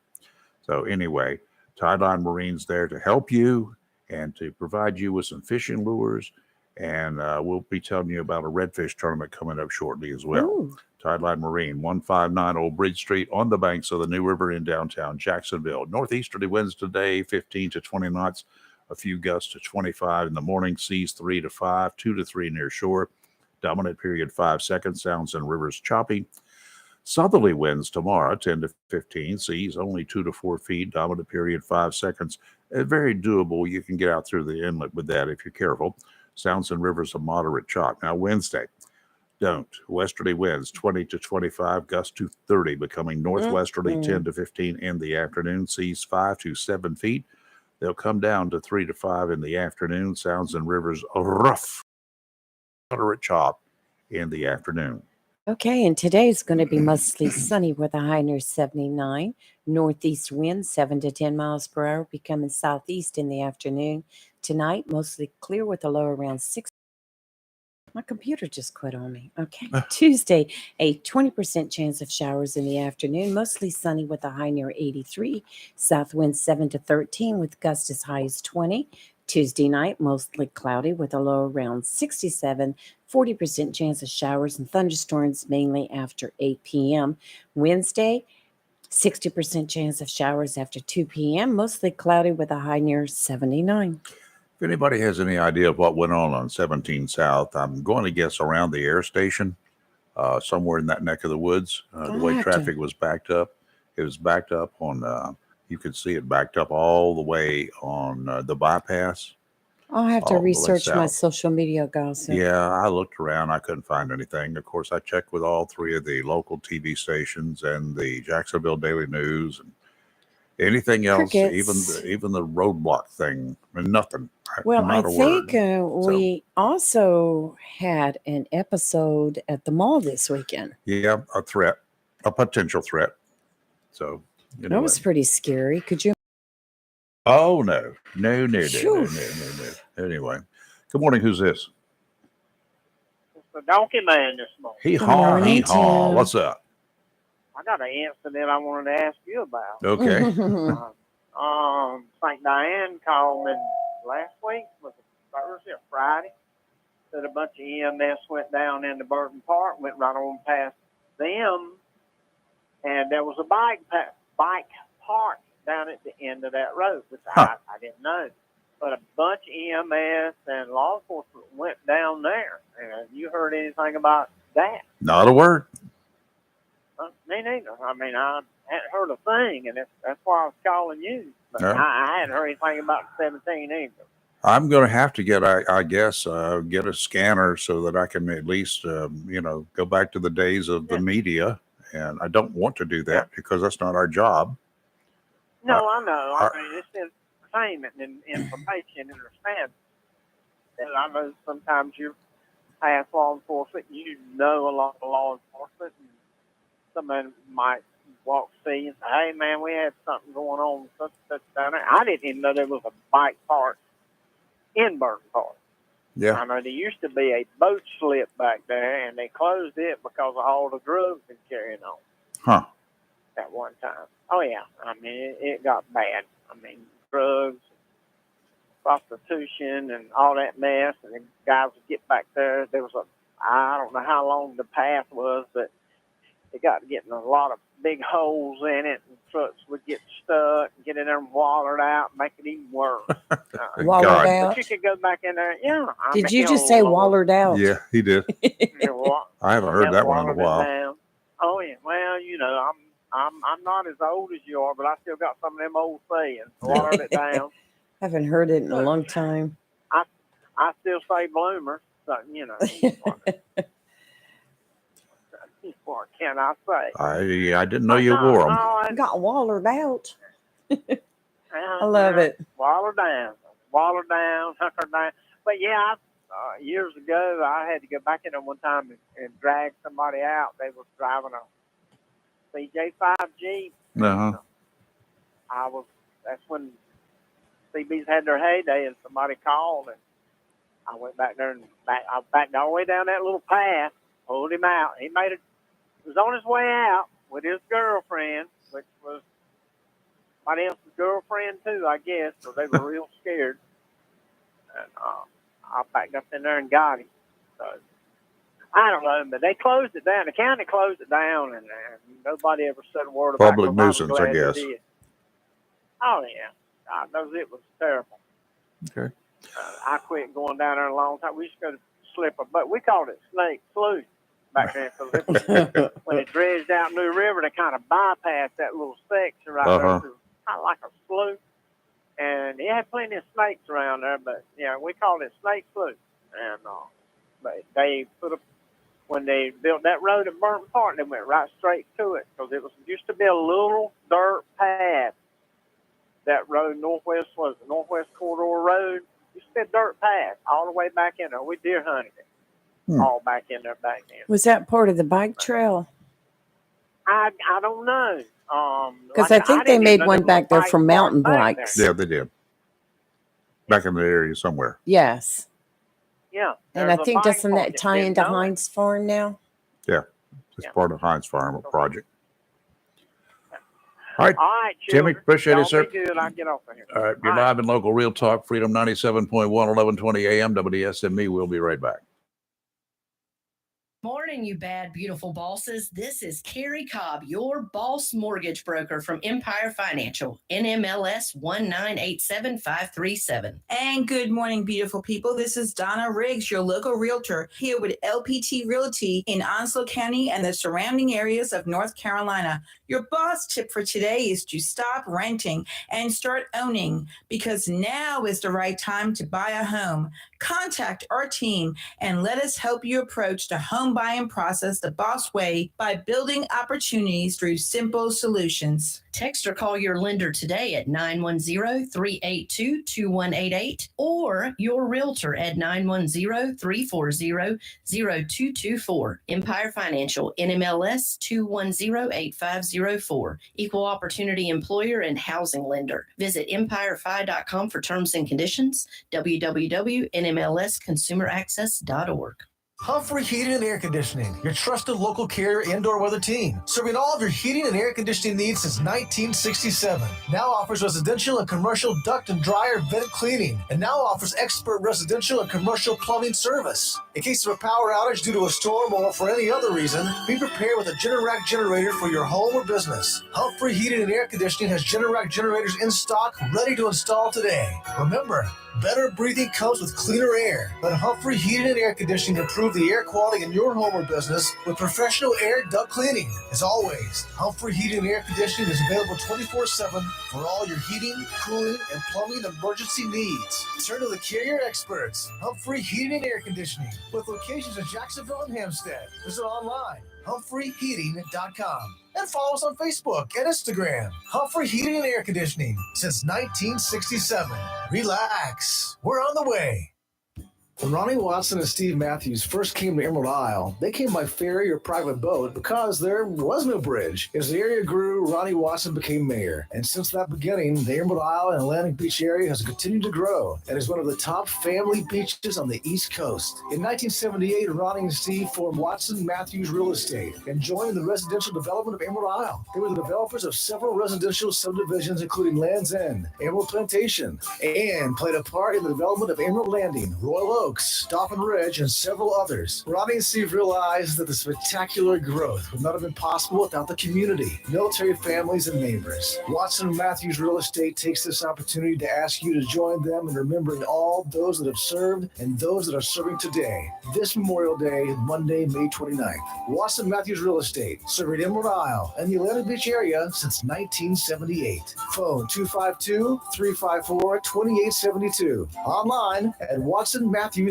S8: So anyway, Tideline Marine's there to help you and to provide you with some fishing lures. And we'll be telling you about a redfish tournament coming up shortly as well.
S9: Ooh.
S8: Tideline Marine, 159 Old Bridge Street on the banks of the New River in downtown Jacksonville. Northeasterly winds today, 15 to 20 knots, a few gusts to 25 in the morning, seas 3 to 5, 2 to 3 near shore. Dominant period 5 seconds, sounds and rivers choppy. Southerly winds tomorrow, 10 to 15, seas only 2 to 4 feet, dominant period 5 seconds. Very doable. You can get out through the inlet with that if you're careful. Sounds and rivers of moderate chop. Now, Wednesday, don't. Westerly winds 20 to 25, gusts to 30, becoming northwesterly 10 to 15 in the afternoon. Seas 5 to 7 feet. They'll come down to 3 to 5 in the afternoon. Sounds and rivers rough, moderate chop in the afternoon.
S9: Okay, and today is going to be mostly sunny with a high near 79. Northeast wind 7 to 10 miles per hour, becoming southeast in the afternoon. Tonight, mostly clear with a low around 6. My computer just quit on me. Okay. Tuesday, a 20% chance of showers in the afternoon, mostly sunny with a high near 83. South wind 7 to 13 with gusts as high as 20. Tuesday night, mostly cloudy with a low around 67, 40% chance of showers and thunderstorms mainly after 8 p.m. Wednesday, 60% chance of showers after 2 p.m., mostly cloudy with a high near 79.
S8: If anybody has any idea of what went on 17 South, I'm going to guess around the air station, somewhere in that neck of the woods. The way traffic was backed up, it was backed up on, you could see it backed up all the way on the bypass.
S9: I'll have to
S8: all the way
S9: research my
S8: south.
S9: social media gossip.
S8: Yeah, I looked around. I couldn't find anything. Of course, I checked with all three of the local TV stations and the Jacksonville Daily News and anything else,
S9: Crickets.
S8: even the roadblock thing, nothing.
S9: Well, I
S8: not a
S9: think
S8: word.
S9: we also had an episode at the mall this weekend.
S8: Yeah, a threat, a potential threat. So
S9: That was pretty scary. Could you?
S8: Oh no.
S9: Phew.
S8: Anyway, good morning. Who's this?
S16: It's the Donkey Man this morning.
S8: Hee haw. What's up?
S16: I got an incident I wanted to ask you about.
S8: Okay.
S16: St. Diane called me last week, was it Thursday or Friday? Said a bunch of EMS went down into Burton Park, went right on past them, and there was a bike park down at the end of that road, which I didn't know. But a bunch of EMS and law enforcement went down there. And have you heard anything about that?
S8: Not a word.
S16: Me neither. I mean, I hadn't heard a thing, and that's why I was calling you. But
S8: Yeah.
S16: I hadn't heard anything about 17 either.
S8: I'm going to have to get, I guess, get a scanner so that I can at least, go back to the days of the media. And I don't want to do that because that's not our job.
S16: No, I know. I mean, it's entertainment and information and understanding. And I know sometimes you're past law enforcement, you know a lot of law enforcement, and somebody might walk see and say, hey, man, we had something going on such down there. I didn't even know there was a bike park in Burton Park.
S8: Yeah.
S16: I know there used to be a boat slip back there, and they closed it because of all the drugs been carrying on.
S8: Huh.
S16: At one time. Oh, yeah. I mean, it got bad. I mean, drugs, prostitution, and all that mess. And the guys would get back there. There was I don't know how long the path was, but it got getting a lot of big holes in it, and trucks would get stuck, get in there and wallered out, make it even worse.
S9: Wallered out?
S16: But you could go back in there. Yeah.
S9: Did you just say wallered out?
S8: Yeah, he did. I haven't heard that one in a while.
S16: Down. Oh, yeah. Well, I'm not as old as you are, but I still got some of them old sayings. Watered it down.
S9: Haven't heard it in a long time.
S16: I still say bloomer. So, what can I say?
S8: I didn't know you wore them.
S9: Got wallered out. I love it.
S16: Waller down, hunker down. But yeah, years ago, I had to go back in there one time and drag somebody out. They was driving a CJ5 Jeep.
S8: Uh-huh.
S16: That's when CBs had their heyday, and somebody called, and I went back there I backed all the way down that little path, pulled him out. He was on his way out with his girlfriend, which was somebody else's girlfriend too, I guess, so they were real scared. And I backed up in there and got him. So I don't know, but they closed it down. The county closed it down, and nobody ever said a word about it.
S8: Public nuisance, I guess.
S16: Oh, yeah. God knows it was terrible.
S8: Okay.
S16: I quit going down there a long time. We used to go to Slipper, but we called it Snake Slough back then. Because when it dredged out New River, they kind of bypassed that little section right there. It was kind of like a slough. And it had plenty of snakes around there, but, we called it Snake Slough. And but they when they built that road at Burton Park, they went right straight to it because it used to be a little dirt path. That road, Northwest Corridor Road, used to be a dirt path all the way back in there. We deer hunted it all back in there back then.
S9: Was that part of the bike trail?
S16: I don't know.
S9: Because I think they made one back there for mountain bikes.
S8: Yeah, they did. Back in the area somewhere.
S9: Yes.
S16: Yeah.
S9: And I think doesn't that tie into Heinz Farm now?
S8: Yeah. It's part of Heinz Farm project. All right,
S16: All right,
S8: Jimmy, appreciate it,
S16: Y'all
S8: sir.
S16: be good. I'll get off of here.
S8: All right, you're live and local, Real Talk, Freedom 97.1, 1120 AM, WSME. We'll be right back.
S17: Morning, you bad, beautiful bosses. This is Carrie Cobb, your boss mortgage broker from Empire Financial, NMLS 1987537.
S18: And good morning, beautiful people. This is Donna Riggs, your local realtor, here with LPT Realty in Onslow County and the surrounding areas of North Carolina. Your boss tip for today is to stop renting and start owning, because now is the right time to buy a home. Contact our team and let us help you approach the home buying process the boss way by building opportunities through simple solutions.
S17: Text or call your lender today at 910-382-2188 or your realtor at 910-340-0224. Empire Financial, NMLS 2108504. Equal Opportunity Employer and Housing Lender. Visit empirefi.com for terms and conditions. www.nmlsconsumeraccess.org.
S12: Humphrey Heating and Air Conditioning, your trusted local carrier indoor weather team, serving all of your heating and air conditioning needs since 1967. Now offers residential and commercial duct and dryer vent cleaning, and now offers expert residential and commercial plumbing service. In case of a power outage due to a storm or for any other reason, be prepared with a Generac generator for your home or business. Humphrey Heating and Air Conditioning has Generac generators in stock, ready to install today. Remember, better breathing comes with cleaner air. Let Humphrey Heating and Air Conditioning improve the air quality in your home or business with professional air duct cleaning. As always, Humphrey Heating and Air Conditioning is available 24/7 for all your heating, cooling, and plumbing emergency needs. Turn to the carrier experts, Humphrey Heating and Air Conditioning, with locations in Jacksonville and Hampstead. Visit online, humphreyheating.com. And follow us on Facebook and Instagram. Humphrey Heating and Air Conditioning since 1967. Relax, we're on the way. When Ronnie Watson and Steve Matthews first came to Emerald Isle, they came by ferry or private boat because there was no bridge. As the area grew, Ronnie Watson became mayor. And since that beginning, the Emerald Isle and Atlantic Beach area has continued to grow and is one of the top family beaches on the East Coast. In 1978, Ronnie and Steve formed Watson Matthews Real Estate and joined the residential development of Emerald Isle. They were the developers of several residential subdivisions, including Land's End, Emerald Plantation, and played a part in the development of Emerald Landing, Royal Oaks, Stoppin Ridge, and several others. Ronnie and Steve realized that the spectacular growth would not have been possible without the community, military families, and neighbors. Watson Matthews Real Estate takes this opportunity to ask you to join them in remembering all those that have served and those that are serving today. This Memorial Day, Monday, May 29th. Watson Matthews Real Estate, serving Emerald Isle and the Atlantic Beach area since 1978. Phone 252-354-2872. Online at watsonmatthews.com.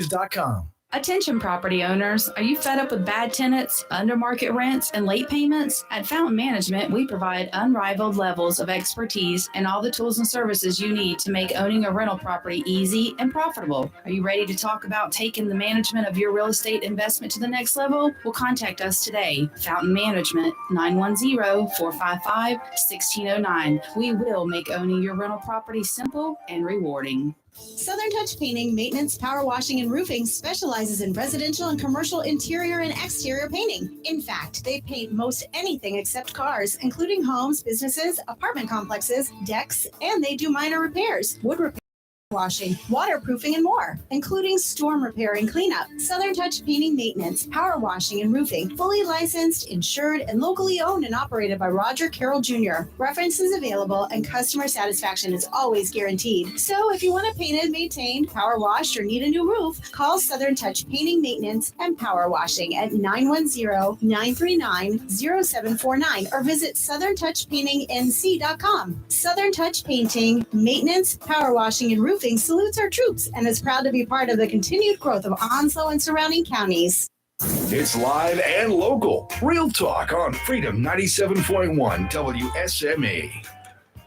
S19: Attention property owners, are you fed up with bad tenants, under market rents, and late payments? At Fountain Management, we provide unrivaled levels of expertise and all the tools and services you need to make owning a rental property easy and profitable. Are you ready to talk about taking the management of your real estate investment to the next level? Well, contact us today. Fountain Management, 910-455-1609. We will make owning your rental property simple and rewarding.
S7: Southern Touch Painting, Maintenance, Power Washing, and Roofing specializes in residential and commercial interior and exterior painting. In fact, they paint most anything except cars, including homes, businesses, apartment complexes, decks, and they do minor repairs, wood repair, washing, waterproofing, and more, including storm repair and cleanup. Southern Touch Painting, Maintenance, Power Washing, and Roofing, fully licensed, insured, and locally owned and operated by Roger Carroll Jr. References available and customer satisfaction is always guaranteed. So if you want it painted, maintained, power washed, or need a new roof, call Southern Touch Painting, Maintenance, and Power Washing at 910-939-0749 or visit southerntouchpaintingnc.com. Southern Touch Painting, Maintenance, Power Washing, and Roofing salutes our troops and is proud to be part of the continued growth of Onslow and surrounding counties.
S1: It's live and local. Real Talk on Freedom 97.1 WSME.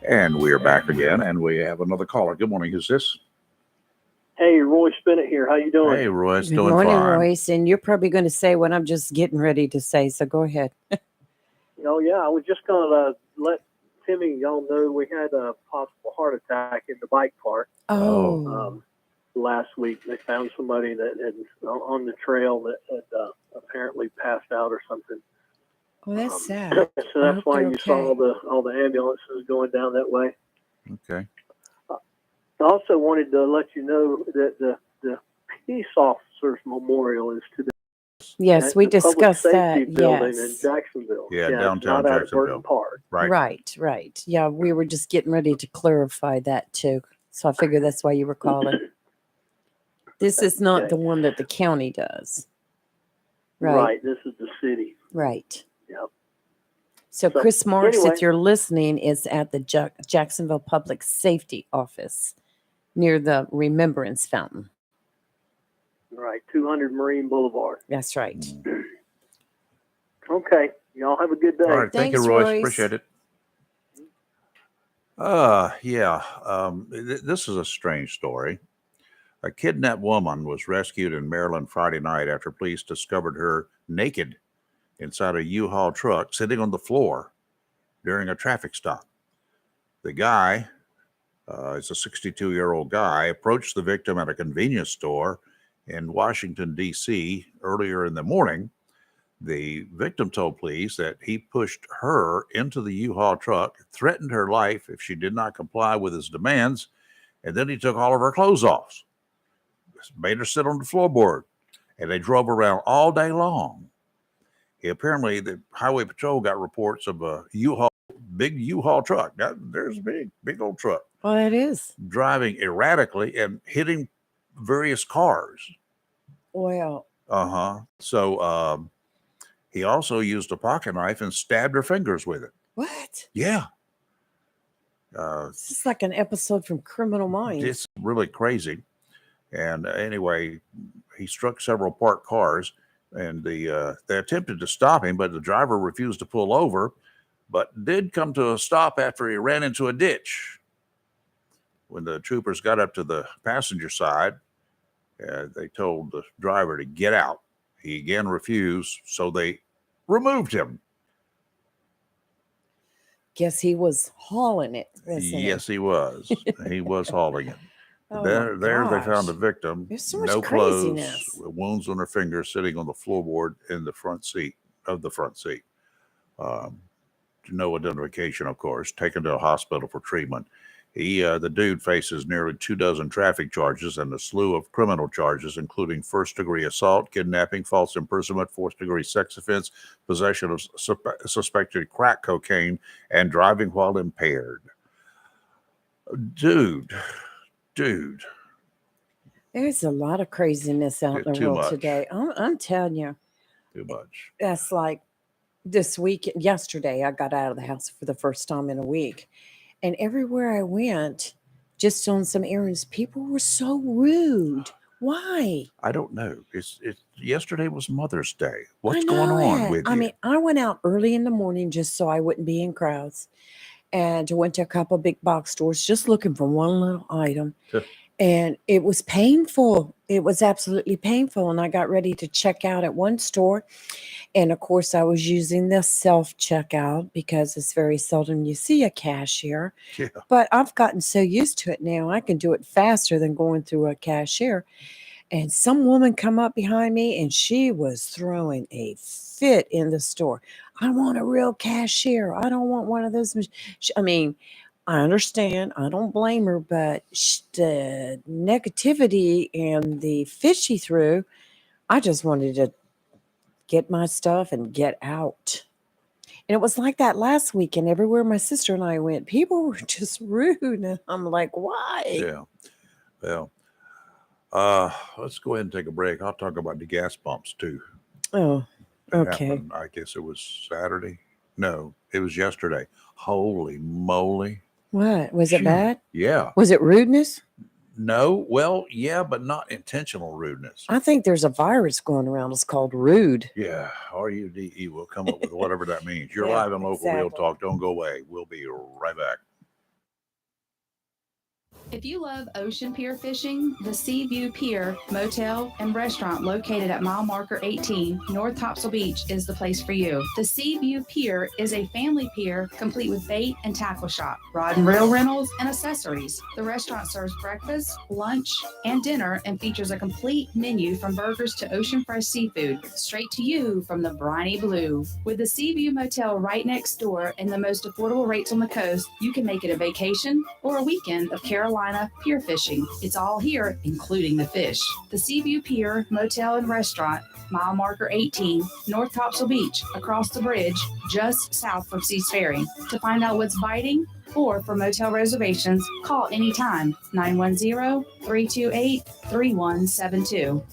S8: And we are back again, and we have another caller. Good morning. Who's this?
S20: Hey, Roy Spinnett here. How you doing?
S8: Hey, Royce.
S9: Good
S8: Doing
S9: morning,
S8: fine.
S9: Royce. And you're probably going to say what I'm just getting ready to say, so go ahead.
S20: Oh, yeah. I was just going to let Timmy, y'all know we had a possible heart attack in the bike park. Last week. They found somebody that had on the trail that had apparently passed out or something.
S9: Oh, that's sad.
S20: So that's why you saw all the ambulances going down that way.
S8: Okay.
S20: I also wanted to let you know that the Peace Officers Memorial is today.
S9: Yes,
S20: at
S9: we
S20: the Public
S9: discussed
S20: Safety
S9: that.
S20: Building in
S9: Yes.
S20: Jacksonville.
S8: Yeah,
S20: it's
S8: downtown
S20: not out at
S8: Jacksonville.
S20: Burton Park.
S9: Right. Yeah, we were just getting ready to clarify that too. So I figured that's why you were calling. This is not the one that the county does. Right.
S20: This is the city.
S9: Right.
S20: Yep.
S9: So Chris Marks,
S20: anyway.
S9: if you're listening, is at the Jacksonville Public Safety Office near the Remembrance Fountain.
S20: Right, 200 Marine Boulevard.
S9: That's right.
S20: Okay, y'all have a good day.
S8: All right, thank you, Royce. Appreciate it. This is a strange story. A kidnapped woman was rescued in Maryland Friday night after police discovered her naked inside a U-Haul truck sitting on the floor during a traffic stop. The guy, is a 62-year-old guy, approached the victim at a convenience store in Washington, D.C. earlier in the morning. The victim told police that he pushed her into the U-Haul truck, threatened her life if she did not comply with his demands, and then he took all of her clothes off, made her sit on the floorboard, and they drove around all day long. Apparently, the Highway Patrol got reports of a big U-Haul truck. There's a big old truck.
S9: Well, it is.
S8: Driving erratically and hitting various cars.
S9: Well.
S8: So he also used a pocket knife and stabbed her fingers with it.
S9: What?
S8: Yeah.
S9: This is like an episode from Criminal Minds.
S8: It's really crazy. And anyway, he struck several parked cars, and they attempted to stop him, but the driver refused to pull over, but did come to a stop after he ran into a ditch. When the troopers got up to the passenger side, they told the driver to get out. He again refused, so they removed him.
S9: Guess he was hauling it.
S8: Yes, he was. He was hauling it.
S9: Oh
S8: There they found the victim.
S9: There's so much
S8: no clothes,
S9: craziness.
S8: with wounds on her fingers, sitting on the floorboard in the front seat. No identification, of course. Taken to a hospital for treatment. The dude faces nearly 24 traffic charges and a slew of criminal charges, including first-degree assault, kidnapping, false imprisonment, fourth-degree sex offense, possession of suspected crack cocaine, and driving while impaired. Dude.
S9: There's a lot of craziness out in the
S8: Too
S9: world
S8: much.
S9: today. I'm telling you.
S8: Too much.
S9: That's like this week. Yesterday, I got out of the house for the first time in a week. And everywhere I went, just on some errands, people were so rude. Why?
S8: I don't know. Yesterday was Mother's Day.
S9: I
S8: What's
S9: know
S8: going on
S9: it.
S8: with you?
S9: I mean, I went out early in the morning just so I wouldn't be in crowds. And I went to a couple of big box stores just looking for one little item. And it was painful. It was absolutely painful. And I got ready to check out at one store. And of course, I was using the self-checkout because it's very seldom you see a cashier.
S8: Yeah.
S9: But I've gotten so used to it now. I can do it faster than going through a cashier. And some woman come up behind me and she was throwing a fit in the store. I want a real cashier. I don't want one of those. I mean, I understand. I don't blame her, but the negativity and the fit she threw, I just wanted to get my stuff and get out. And it was like that last week. And everywhere my sister and I went, people were just rude. And I'm like, why?
S8: Yeah. Well, let's go ahead and take a break. I'll talk about the gas pumps too.
S9: Oh,
S8: It
S9: okay.
S8: happened, I guess it was Saturday. No, it was yesterday. Holy moly.
S9: What? Was it
S8: Phew.
S9: bad?
S8: Yeah.
S9: Was it rudeness?
S8: No, well, yeah, but not intentional rudeness.
S9: I think there's a virus going around. It's called rude.
S8: Yeah, RUDE will come up with whatever that means. You're
S9: Yeah,
S8: live on Local Real
S9: exactly.
S8: Talk. Don't go away. We'll be right back.
S19: If you love ocean pier fishing, the Seaview Pier Motel and Restaurant located at mile marker 18, North Topsail Beach is the place for you. The Seaview Pier is a family pier complete with bait and tackle shop, rod and reel rentals, and accessories. The restaurant serves breakfast, lunch, and dinner and features a complete menu from burgers to ocean fresh seafood, straight to you from the briny blue. With the Seaview Motel right next door and the most affordable rates on the coast, you can make it a vacation or a weekend of Carolina pier fishing. It's all here, including the fish. The Seaview Pier Motel and Restaurant, mile marker 18, North Topsail Beach, across the bridge, just south from Seas Ferry. To find out what's biting or for motel reservations, call anytime 910-328-3172.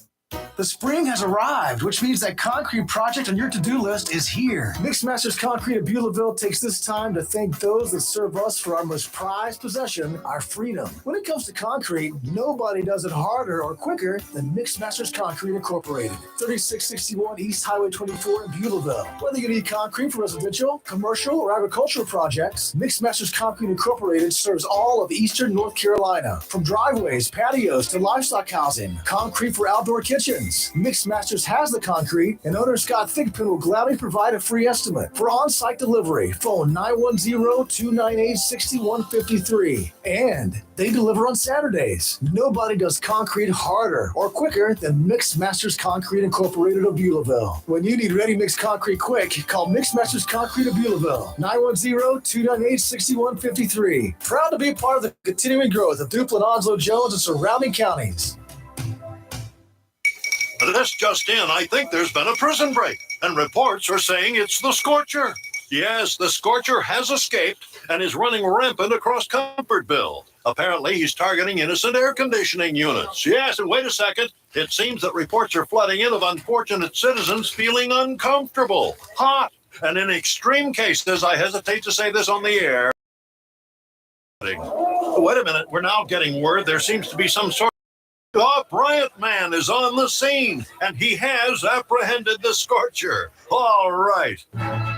S12: The spring has arrived, which means that concrete project on your to-do list is here. Mixed Masters Concrete of Beulahville takes this time to thank those that serve us for our most prized possession, our freedom. When it comes to concrete, nobody does it harder or quicker than Mixed Masters Concrete Incorporated, 3661 East Highway 24 in Beulahville. Whether you need concrete for residential, commercial, or agricultural projects, Mixed Masters Concrete Incorporated serves all of eastern North Carolina. From driveways, patios, to livestock housing, concrete for outdoor kitchens. Mixed Masters has the concrete, and owner Scott Thigpen will gladly provide a free estimate. For on-site delivery, phone 910-298-6153. And they deliver on Saturdays. Nobody does concrete harder or quicker than Mixed Masters Concrete Incorporated of Beulahville. When you need ready-mix concrete quick, call Mixed Masters Concrete of Beulahville, 910-298-6153. Proud to be part of the continuing growth of Duplin, Onslow, Jones, and surrounding counties.
S21: This just in, I think there's been a prison break, and reports are saying it's the Scorcher. Yes, the Scorcher has escaped and is running rampant across Comfortville. Apparently, he's targeting innocent air conditioning units. Yes, and wait a second. It seems that reports are flooding in of unfortunate citizens feeling uncomfortable, hot, and in extreme cases, I hesitate to say this on the air. Wait a minute, we're now getting word there seems to be some sort of Bryant Man is on the scene, and he has apprehended the Scorcher. All right.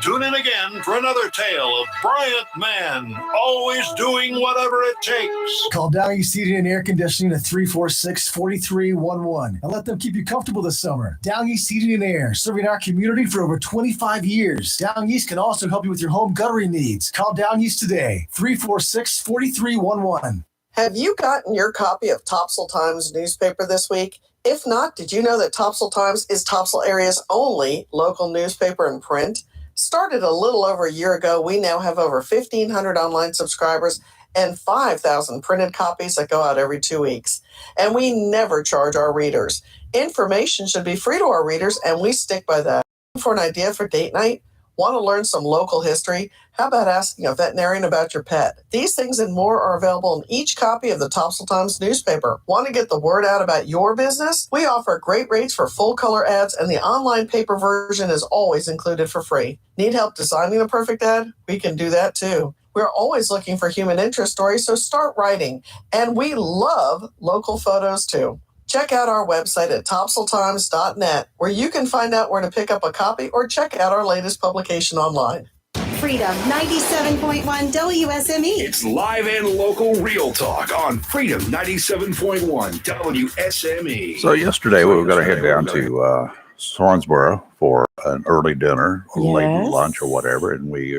S21: Tune in again for another tale of Bryant Man, always doing whatever it takes.
S12: Call Down East Heating and Air Conditioning at 346-4311 and let them keep you comfortable this summer. Down East Heating and Air, serving our community for over 25 years. Down East can also help you with your home guttering needs. Call Down East today, 346-4311.
S22: Have you gotten your copy of Topsail Times newspaper this week? If not, did you know that Topsail Times is Topsail area's only local newspaper in print? Started a little over a year ago, we now have over 1,500 online subscribers and 5,000 printed copies that go out every 2 weeks. And we never charge our readers. Information should be free to our readers, and we stick by that. For an idea for date night? Want to learn some local history? How about asking a veterinarian about your pet? These things and more are available in each copy of the Topsail Times newspaper. Want to get the word out about your business? We offer great rates for full color ads, and the online paper version is always included for free. Need help designing the perfect ad? We can do that too. We're always looking for human interest stories, so start writing. And we love local photos too. Check out our website at topsailtimes.net, where you can find out where to pick up a copy or check out our latest publication online.
S7: Freedom 97.1 WSME.
S1: It's live and local real talk on Freedom 97.1 WSME.
S8: So yesterday we were going to head down to Swansboro for an early dinner or late lunch or whatever, and we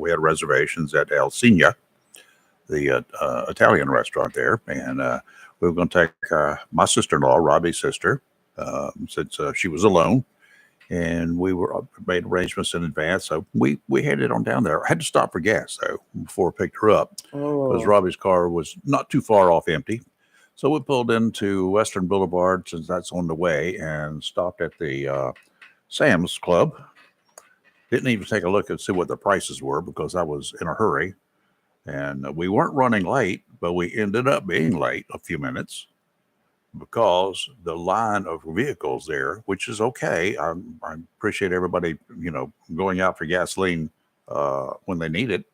S8: had reservations at El Cigna, the Italian restaurant there, and we were going to take my sister-in-law, Robbie's sister, since she was alone, and we made arrangements in advance. So we headed on down there. I had to stop for gas though before I picked her up because Robbie's car was not too far off empty. So we pulled into Western Boulevard, since that's on the way, and stopped at the Sam's Club. Didn't even take a look and see what the prices were because I was in a hurry. And we weren't running late, but we ended up being late a few minutes because the line of vehicles there, which is okay. I appreciate everybody, going out for gasoline when they need it.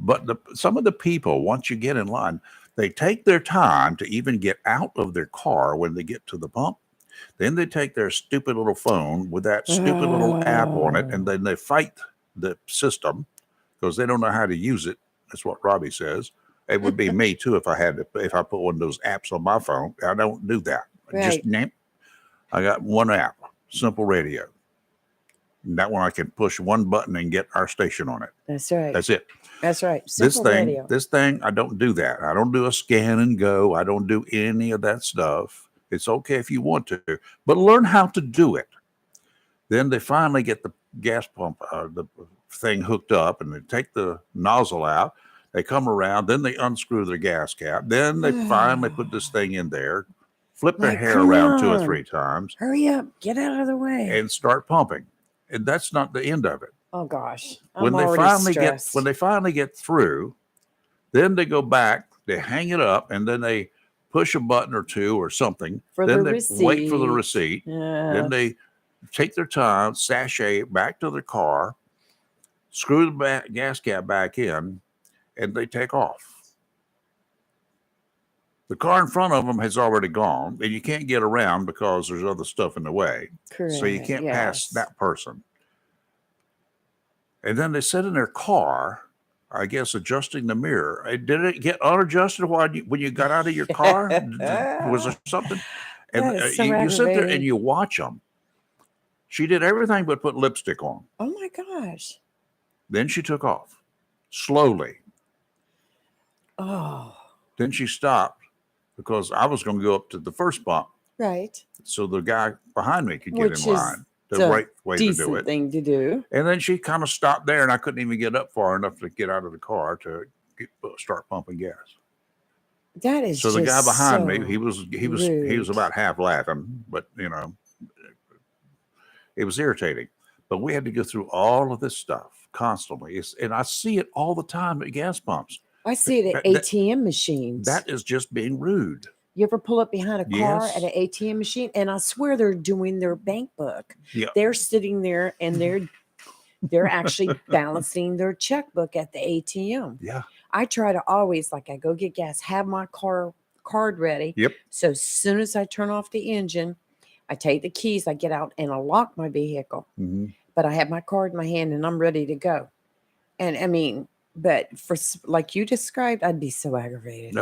S8: But some of the people, once you get in line, they take their time to even get out of their car when they get to the pump. Then they take their stupid little phone with that stupid little app on it, and then they fight the system because they don't know how to use it. That's what Robbie says. It would be me too if I put one of those apps on my phone. I don't do that.
S9: Right.
S8: I got one app, Simple Radio. And that one I can push one button and get our station on it.
S9: That's right.
S8: That's it.
S9: That's right. Simple Radio.
S8: This thing, I don't do that. I don't do a scan and go. I don't do any of that stuff. It's okay if you want to, but learn how to do it. Then they finally get the gas pump, the thing hooked up, and they take the nozzle out. They come around, then they unscrew their gas cap. Then they finally put this thing in there, flip their hair around 2 or 3 times.
S9: Hurry up, get out of the way.
S8: And start pumping. And that's not the end of it.
S9: Oh gosh.
S8: When they finally get through, then they go back, they hang it up, and then they push a button or two or something. Then they wait for the receipt. Then they take their time, sashay it back to their car, screw the gas cap back in, and they take off. The car in front of them has already gone, and you can't get around because there's other stuff in the way.
S9: Correct.
S8: So you can't pass that person. And then they sit in their car, I guess, adjusting the mirror. Did it get unadjusted when you got out of your car? Was there something? And
S9: so
S8: you sit there
S9: aggravating.
S8: and you watch them. She did everything but put lipstick on.
S9: Oh my gosh.
S8: Then she took off slowly.
S9: Oh.
S8: Then she stopped because I was going to go up to the first bump
S9: Right.
S8: so the guy behind me could get
S9: Which
S8: in
S9: is
S8: line. The
S9: the
S8: right way to do
S9: decent
S8: it.
S9: thing to do.
S8: And then she kind of stopped there, and I couldn't even get up far enough to get out of the car to start pumping gas.
S9: That is
S8: So the guy
S9: just
S8: behind
S9: so
S8: me, he was
S9: rude.
S8: about half laughing, but it was irritating. But we had to go through all of this stuff constantly, and I see it all the time at gas pumps.
S9: I see it at ATM machines.
S8: That is just being rude.
S9: You ever pull up behind a car
S8: Yes.
S9: at an ATM machine? And I swear they're doing their bank book.
S8: Yeah.
S9: They're sitting there and they're actually balancing their checkbook at the ATM.
S8: Yeah.
S9: I try to always, like, I go get gas, have my card ready.
S8: Yep.
S9: So as soon as I turn off the engine, I take the keys, I get out and I lock my vehicle.
S8: Mm-hmm.
S9: But I have my card in my hand and I'm ready to go. And I mean, but for like you described, I'd be so aggravated.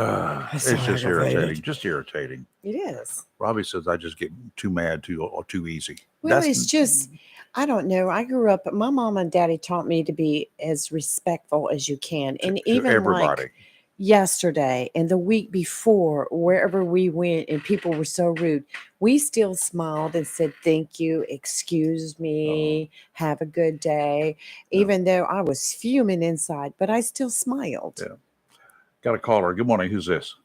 S8: It's
S9: So
S8: just
S9: aggravated.
S8: irritating. Just irritating.
S9: It is.
S8: Robbie says I just get too mad too easy.
S9: Well, it's just, I don't know. I grew up, my mom and daddy taught me to be as respectful as you can. And even
S8: everybody.
S9: like yesterday and the week before, wherever we went and people were so rude, we still smiled and said, thank you, excuse me, have a good day. Even though I was fuming inside, but I still smiled.
S8: Yeah. Got a caller. Good morning. Who's this?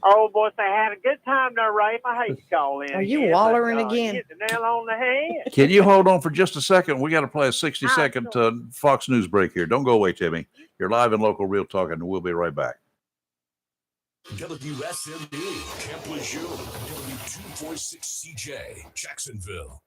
S16: Oh, boy, they had a good time there, Rafe. I hate to call in.
S9: Are you
S16: again,
S9: wallering
S16: but,
S9: again?
S16: You hit the nail on the head.
S8: Can you hold on for just a second? We got to play a 60-second Fox News break here. Don't go away, Timmy. You're live and local, Real Talk, and we'll be right back.
S14: WSMB, Camp Lejeune, W246 CJ, Jacksonville.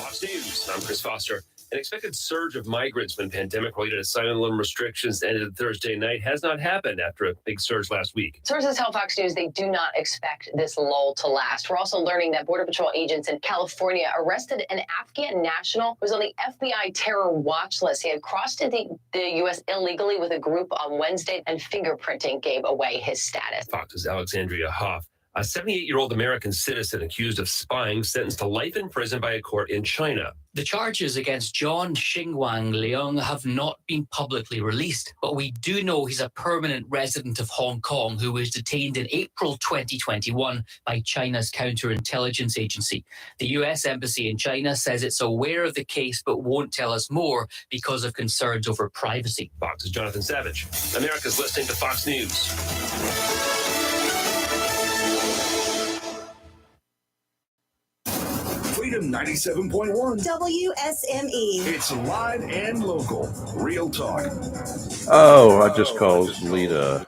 S2: Fox News. I'm Chris Foster. An expected surge of migrants when pandemic-related asylum restrictions ended Thursday night has not happened after a big surge last week.
S4: Sources tell Fox News they do not expect this lull to last. We're also learning that Border Patrol agents in California arrested an Afghan national who was on the FBI terror watch list. He had crossed into the U.S. illegally with a group on Wednesday, and fingerprinting gave away his status.
S2: Fox's Alexandria Hoff. A 78-year-old American citizen accused of spying sentenced to life in prison by a court in China.
S6: The charges against John Xingwang Leong have not been publicly released, but we do know he's a permanent resident of Hong Kong who was detained in April 2021 by China's counterintelligence agency. The U.S. Embassy in China says it's aware of the case but won't tell us more because of concerns over privacy.
S2: Fox's Jonathan Savage. America's listening to Fox News.
S1: Freedom 97.1
S7: WSME.
S1: It's live and local. Real Talk.
S8: Oh, I just caused Lita,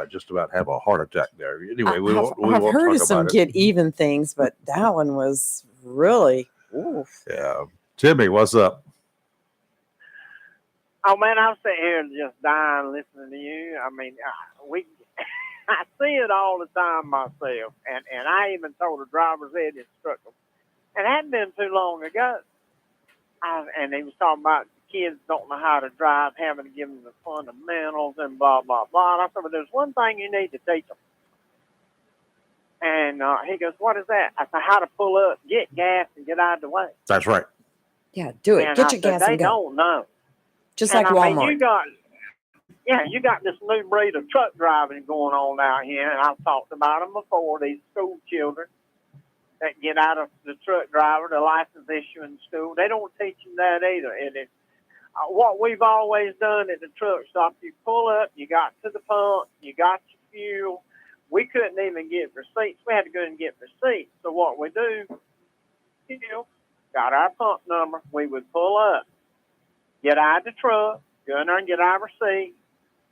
S8: just about have a heart attack there. Anyway, we won't
S9: I've heard of
S8: talk
S9: some
S8: about it.
S9: get even things, but that one was really, oof.
S8: Yeah. Timmy, what's up?
S16: Oh, man, I'm sitting here just dying listening to you. I mean, I see it all the time myself, and I even told the driver's ed instructor, and it hadn't been too long ago. And he was talking about kids don't know how to drive, having to give them the fundamentals and blah, blah, blah. And I said, well, there's one thing you need to teach them. And he goes, what is that? I said, how to pull up, get gas, and get out of the way.
S8: That's right.
S9: Yeah, do it.
S16: And
S9: Get
S16: I
S9: your
S16: said,
S9: gas
S16: they
S9: and go.
S16: don't know.
S9: Just
S16: And
S9: like
S16: I mean,
S9: Walmart.
S16: you got this new breed of truck driving going on out here, and I've talked about them before, these school children that get out of the truck driver, the license issue in school. They don't teach them that either. And it's what we've always done at the truck stop, you pull up, you got to the pump, you got your fuel. We couldn't even get receipts. We had to go and get receipts. So what we do, got our pump number, we would pull up, get out of the truck, go in there and get our receipt,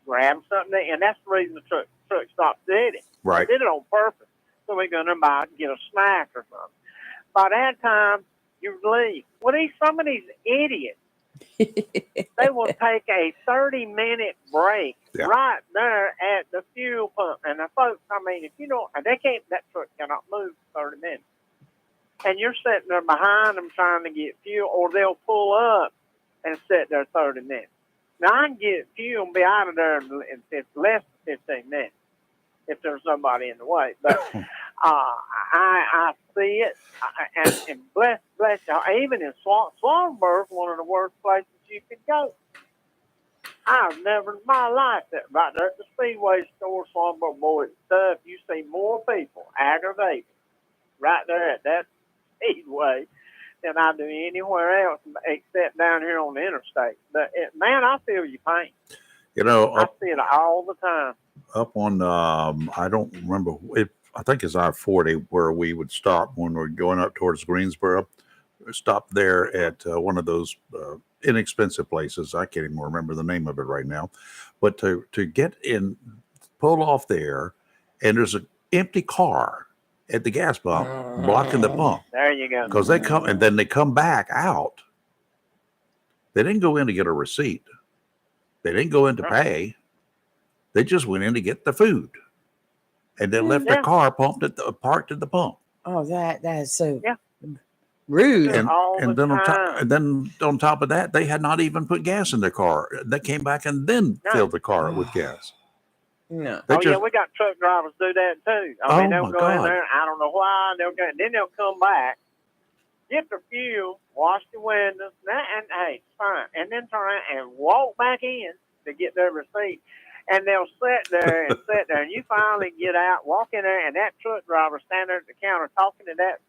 S16: grab something, and that's the reason the truck stop did it.
S8: Right.
S16: They did it on purpose. So we go in there and buy, get a snack or something. By that time, you leave. Well, some of these idiots, they will take a 30-minute break right there at the fuel pump. And the folks, I mean, if you don't, that truck cannot move for 30 minutes. And you're sitting there behind them trying to get fuel, or they'll pull up and sit there 30 minutes. Now, I can get fuel and be out of there in less than 15 minutes if there's somebody in the way. But I see it, and bless y'all. Even in Swanberg, one of the worst places you could go. I've never in my life, right there at the Speedway store, Swanberg, boy, it's tough. You see more people aggravated right there at that Speedway than I do anywhere else except down here on the interstate. But, man, I feel your pain.
S8: You know,
S16: I see it all the time.
S8: Up on, I don't remember, I think it's I-40 where we would stop when we're going up towards Greensboro. Stop there at one of those inexpensive places. I can't even remember the name of it right now. But to get in, pull off there, and there's an empty car at the gas pump blocking the pump.
S16: There you go.
S8: Because they come, and then they come back out. They didn't go in to get a receipt. They didn't go in to pay. They just went in to get the food, and then left their car parked at the pump.
S9: Oh, that is so rude.
S8: And then on top of that, they had not even put gas in their car. They came back and then filled the car with gas.
S9: No.
S16: Yeah, we got truck drivers do that too. I mean, they'll go in there. I don't know why. Then they'll come back, get their fuel, wash the windows, and hey, it's fine. And then turn around and walk back in to get their receipt. And they'll sit there, and you finally get out, walk in there, and that truck driver standing there at the counter talking to that,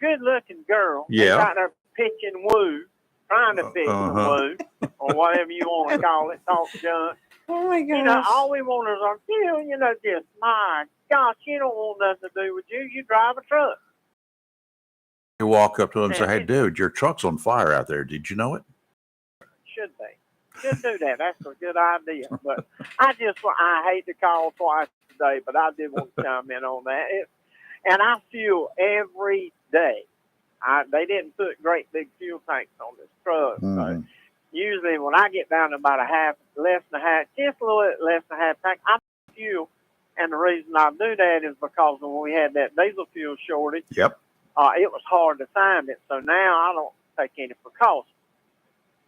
S16: good-looking girl.
S8: Yeah.
S16: Right there pitching woo, trying to pitch the woo, or whatever you want to call it, talk junk.
S9: Oh, my gosh.
S16: All we want is our fuel, just, my gosh, you don't want nothing to do with you. You drive a truck.
S8: You walk up to them and say, hey, dude, your truck's on fire out there. Did you know it?
S16: Should be. Should do that. That's a good idea. But I hate to call twice today, but I did want to chime in on that. And I fuel every day. They didn't put great big fuel tanks on this truck. So usually when I get down to about just a little bit less than a half tank, I fuel. And the reason I do that is because when we had that diesel fuel shortage, it was hard to find it. So now I don't take any precautions.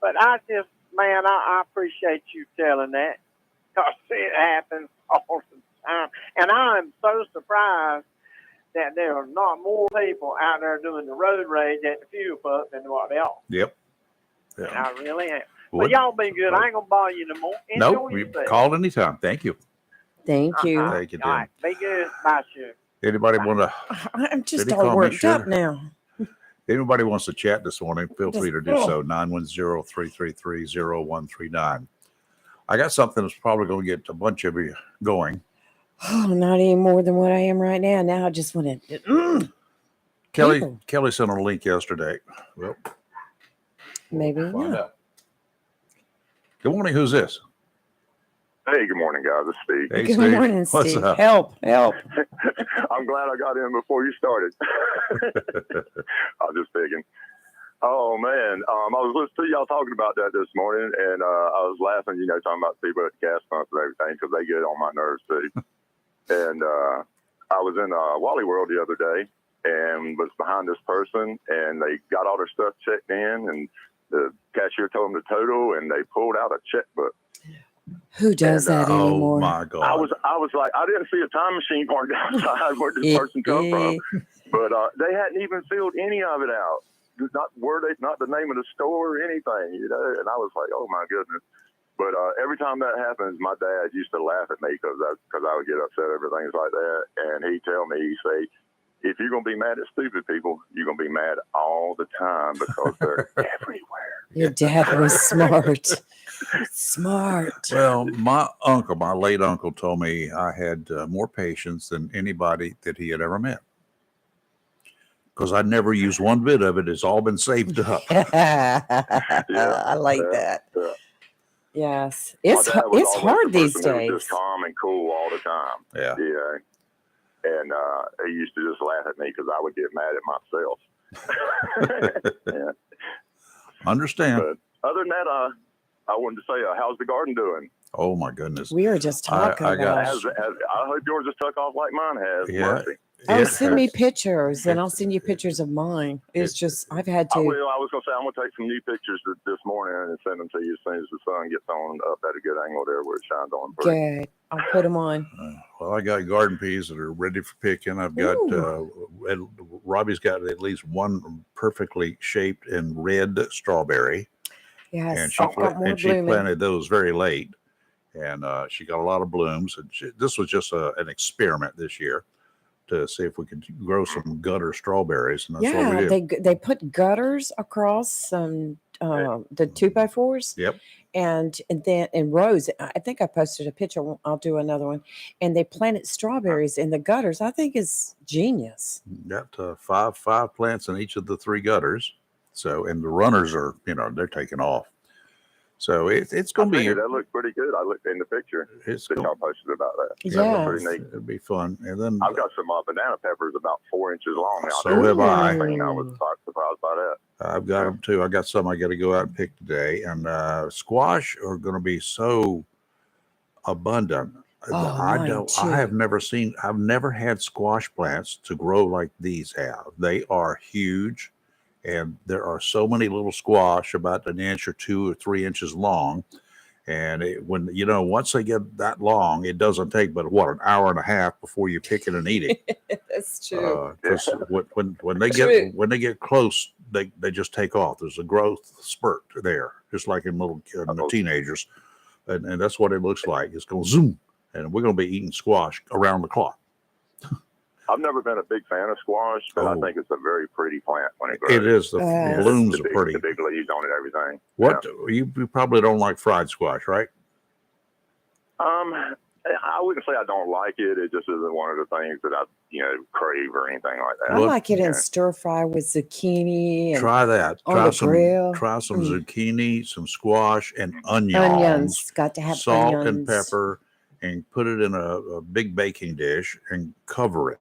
S16: But I appreciate you telling that, because it happens all the time. And I'm so surprised that there are not more people out there doing the road rage at the fuel pump than what else.
S8: Yep.
S16: And I really am. But y'all be good. I ain't going to bother you no more.
S8: Nope. Call anytime. Thank you.
S9: Thank you.
S8: Thank you, Dan.
S16: All right. Be good. Bye, Sugar.
S8: Anybody want to?
S9: I'm just all worked up now.
S8: Anybody wants to chat this morning, feel free to do so. 910-333-0139. I got something that's probably going to get a bunch of you going.
S9: Oh, not any more than what I am right now. Now I just want to.
S8: Kelly sent a link yesterday. Well,
S9: maybe
S8: find out. Good morning. Who's this?
S3: Hey, good morning, guys. It's Steve.
S8: Hey,
S9: Good
S8: Steve.
S9: morning,
S8: What's
S9: Steve.
S8: up?
S9: Help.
S3: I'm glad I got in before you started. I was just thinking. Oh, man. I was listening to y'all talking about that this morning, and I was laughing, talking about people at the gas pumps and everything, because they get on my nerves, too. And I was in Wally World the other day and was behind this person, and they got all their stuff checked in, and the cashier told them the total, and they pulled out a checkbook.
S9: Who does that anymore?
S8: Oh my God!
S3: I was like, I didn't see a time machine parked outside where this person come from, but they hadn't even filled any of it out. Not the name of the store or anything, you know. And I was like, oh my goodness. But every time that happens, my dad used to laugh at me because I would get upset over things like that. And he'd tell me, he'd say, if you're going to be mad at stupid people, you're going to be mad all the time because they're everywhere.
S9: Your dad was smart. Smart.
S8: Well, my late uncle told me I had more patience than anybody that he had ever met. Because I never used one bit of it. It's all been saved up.
S9: I like that.
S3: Yeah.
S9: Yes. It's hard these days.
S3: Just calm and cool all the time.
S8: Yeah.
S3: Yeah. And he used to just laugh at me because I would get mad at myself. Yeah.
S8: Understand.
S3: But other than that, I wanted to say, how's the garden doing?
S8: Oh my goodness.
S9: We were just talking about
S3: I hope yours just took off like mine has.
S8: Yeah.
S3: Mercy.
S9: Oh, send me pictures, and I'll send you pictures of mine. It's just I've had to.
S3: I was going to say I'm going to take some new pictures this morning and send them to you as soon as the sun gets on up at a good angle there where it shines on.
S9: Good. I'll put them on.
S8: Well, I got garden peas that are ready for picking. I've got Robbie's got at least one perfectly shaped and red strawberry.
S9: Yes,
S8: and she planted those very late, and she got a lot of blooms. And this was just an experiment this year to see if we could grow some gutter strawberries, and that's what we did.
S9: They put gutters across some the 2x4s.
S8: Yep.
S9: And then in rows, I think I posted a picture. I'll do another one. And they planted strawberries in the gutters. I think is genius.
S8: Got five plants in each of the 3 gutters. So, and the runners are, they're taking off. So it's going to be.
S3: That looks pretty good. I looked in the picture.
S8: It's
S3: that y'all posted about that.
S9: Yeah,
S3: pretty neat.
S8: It'll be fun. And then
S3: I've got some banana peppers about 4 inches long now.
S8: So have I.
S3: I was surprised by that.
S8: I've got them too. I got some I got to go out and pick today. And squash are going to be so abundant. I've never had squash plants to grow like these have. They are huge. And there are so many little squash about an inch or 2 or 3 inches long. And once they get that long, it doesn't take but an hour and a half before you pick it and eat it.
S9: That's true.
S8: When they get close, they just take off. There's a growth spurt there, just like in little teenagers. And that's what it looks like. It's going zoom. And we're going to be eating squash around the clock.
S3: I've never been a big fan of squash, but I think it's a very pretty plant when it grows.
S8: It is. The blooms are pretty.
S3: The big leaves on it, everything.
S8: What you probably don't like fried squash, right?
S3: I wouldn't say I don't like it. It just isn't one of the things that I, crave or anything like that.
S9: I like it in stir fry with zucchini. And
S8: try that.
S9: On the grill.
S8: Try some zucchini, some squash, and onions.
S9: Onions. Got to have
S8: salt
S9: onions.
S8: and pepper, and put it in a big baking dish and cover it.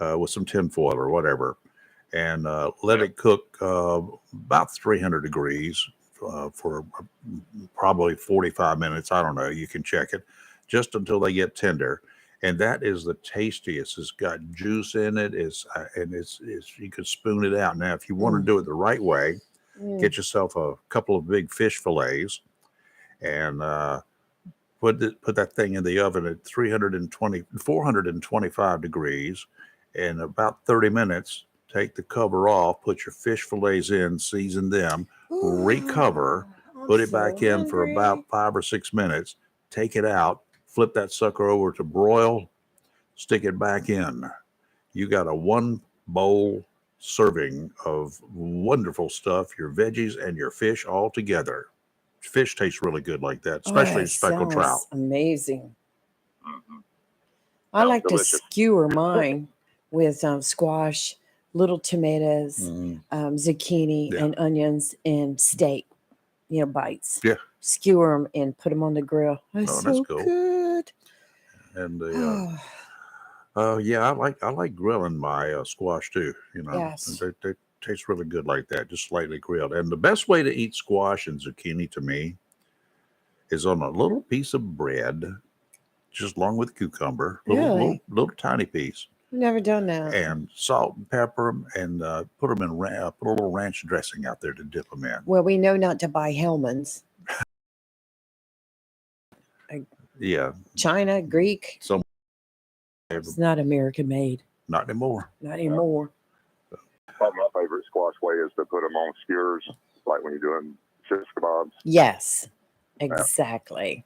S8: With some tin foil or whatever, and let it cook about 300 degrees for probably 45 minutes. I don't know. You can check it just until they get tender. And that is the tastiest. It's got juice in it. It's you can spoon it out. Now, if you want to do it the right way, get yourself a couple of big fish fillets and put that thing in the oven at 425 degrees. In about 30 minutes, take the cover off, put your fish fillets in, season them, recover, put it back in for about 5 or 6 minutes, take it out, flip that sucker over to broil, stick it back in. You got a 1 bowl serving of wonderful stuff, your veggies and your fish all together. Fish tastes really good like that, especially speckled trout.
S9: Amazing.
S3: Mm-hmm.
S9: I like to skewer mine with squash, little tomatoes, zucchini, and onions, and steak, bites.
S8: Yeah.
S9: Skewer them and put them on the grill. That's so
S8: cool.
S9: Good.
S8: And I like grilling my squash too.
S9: Yes.
S8: They taste really good like that, just slightly grilled. And the best way to eat squash and zucchini to me is on a little piece of bread, just along with cucumber, little tiny piece.
S9: Never done that.
S8: and salt and pepper them, and put them in put a little ranch dressing out there to dip them in.
S9: Well, we know not to buy Hellman's.
S8: Yeah,
S9: China, Greek.
S8: so
S9: It's not American made.
S8: not anymore.
S9: Not anymore.
S3: Probably my favorite squash way is to put them on skewers, like when you're doing shish kebabs.
S9: Yes, exactly.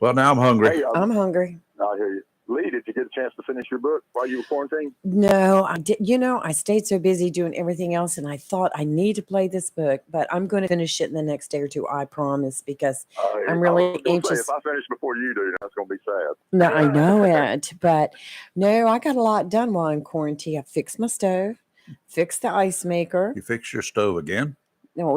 S8: Well, now I'm hungry.
S3: Hey,
S9: I'm hungry.
S3: I hear you. Lee, did you get a chance to finish your book while you were quarantined?
S9: No, I did. You know, I stayed so busy doing everything else, and I thought I need to play this book, but I'm going to finish it in the next day or two. I promise, because I'm really
S3: I was gonna
S9: anxious.
S3: Say, if I finish before you do, that's going to be sad.
S9: No, I know it, but no, I got a lot done while I'm quarantined. I fixed my stove, fixed the ice maker.
S8: You fixed your stove again?
S9: No,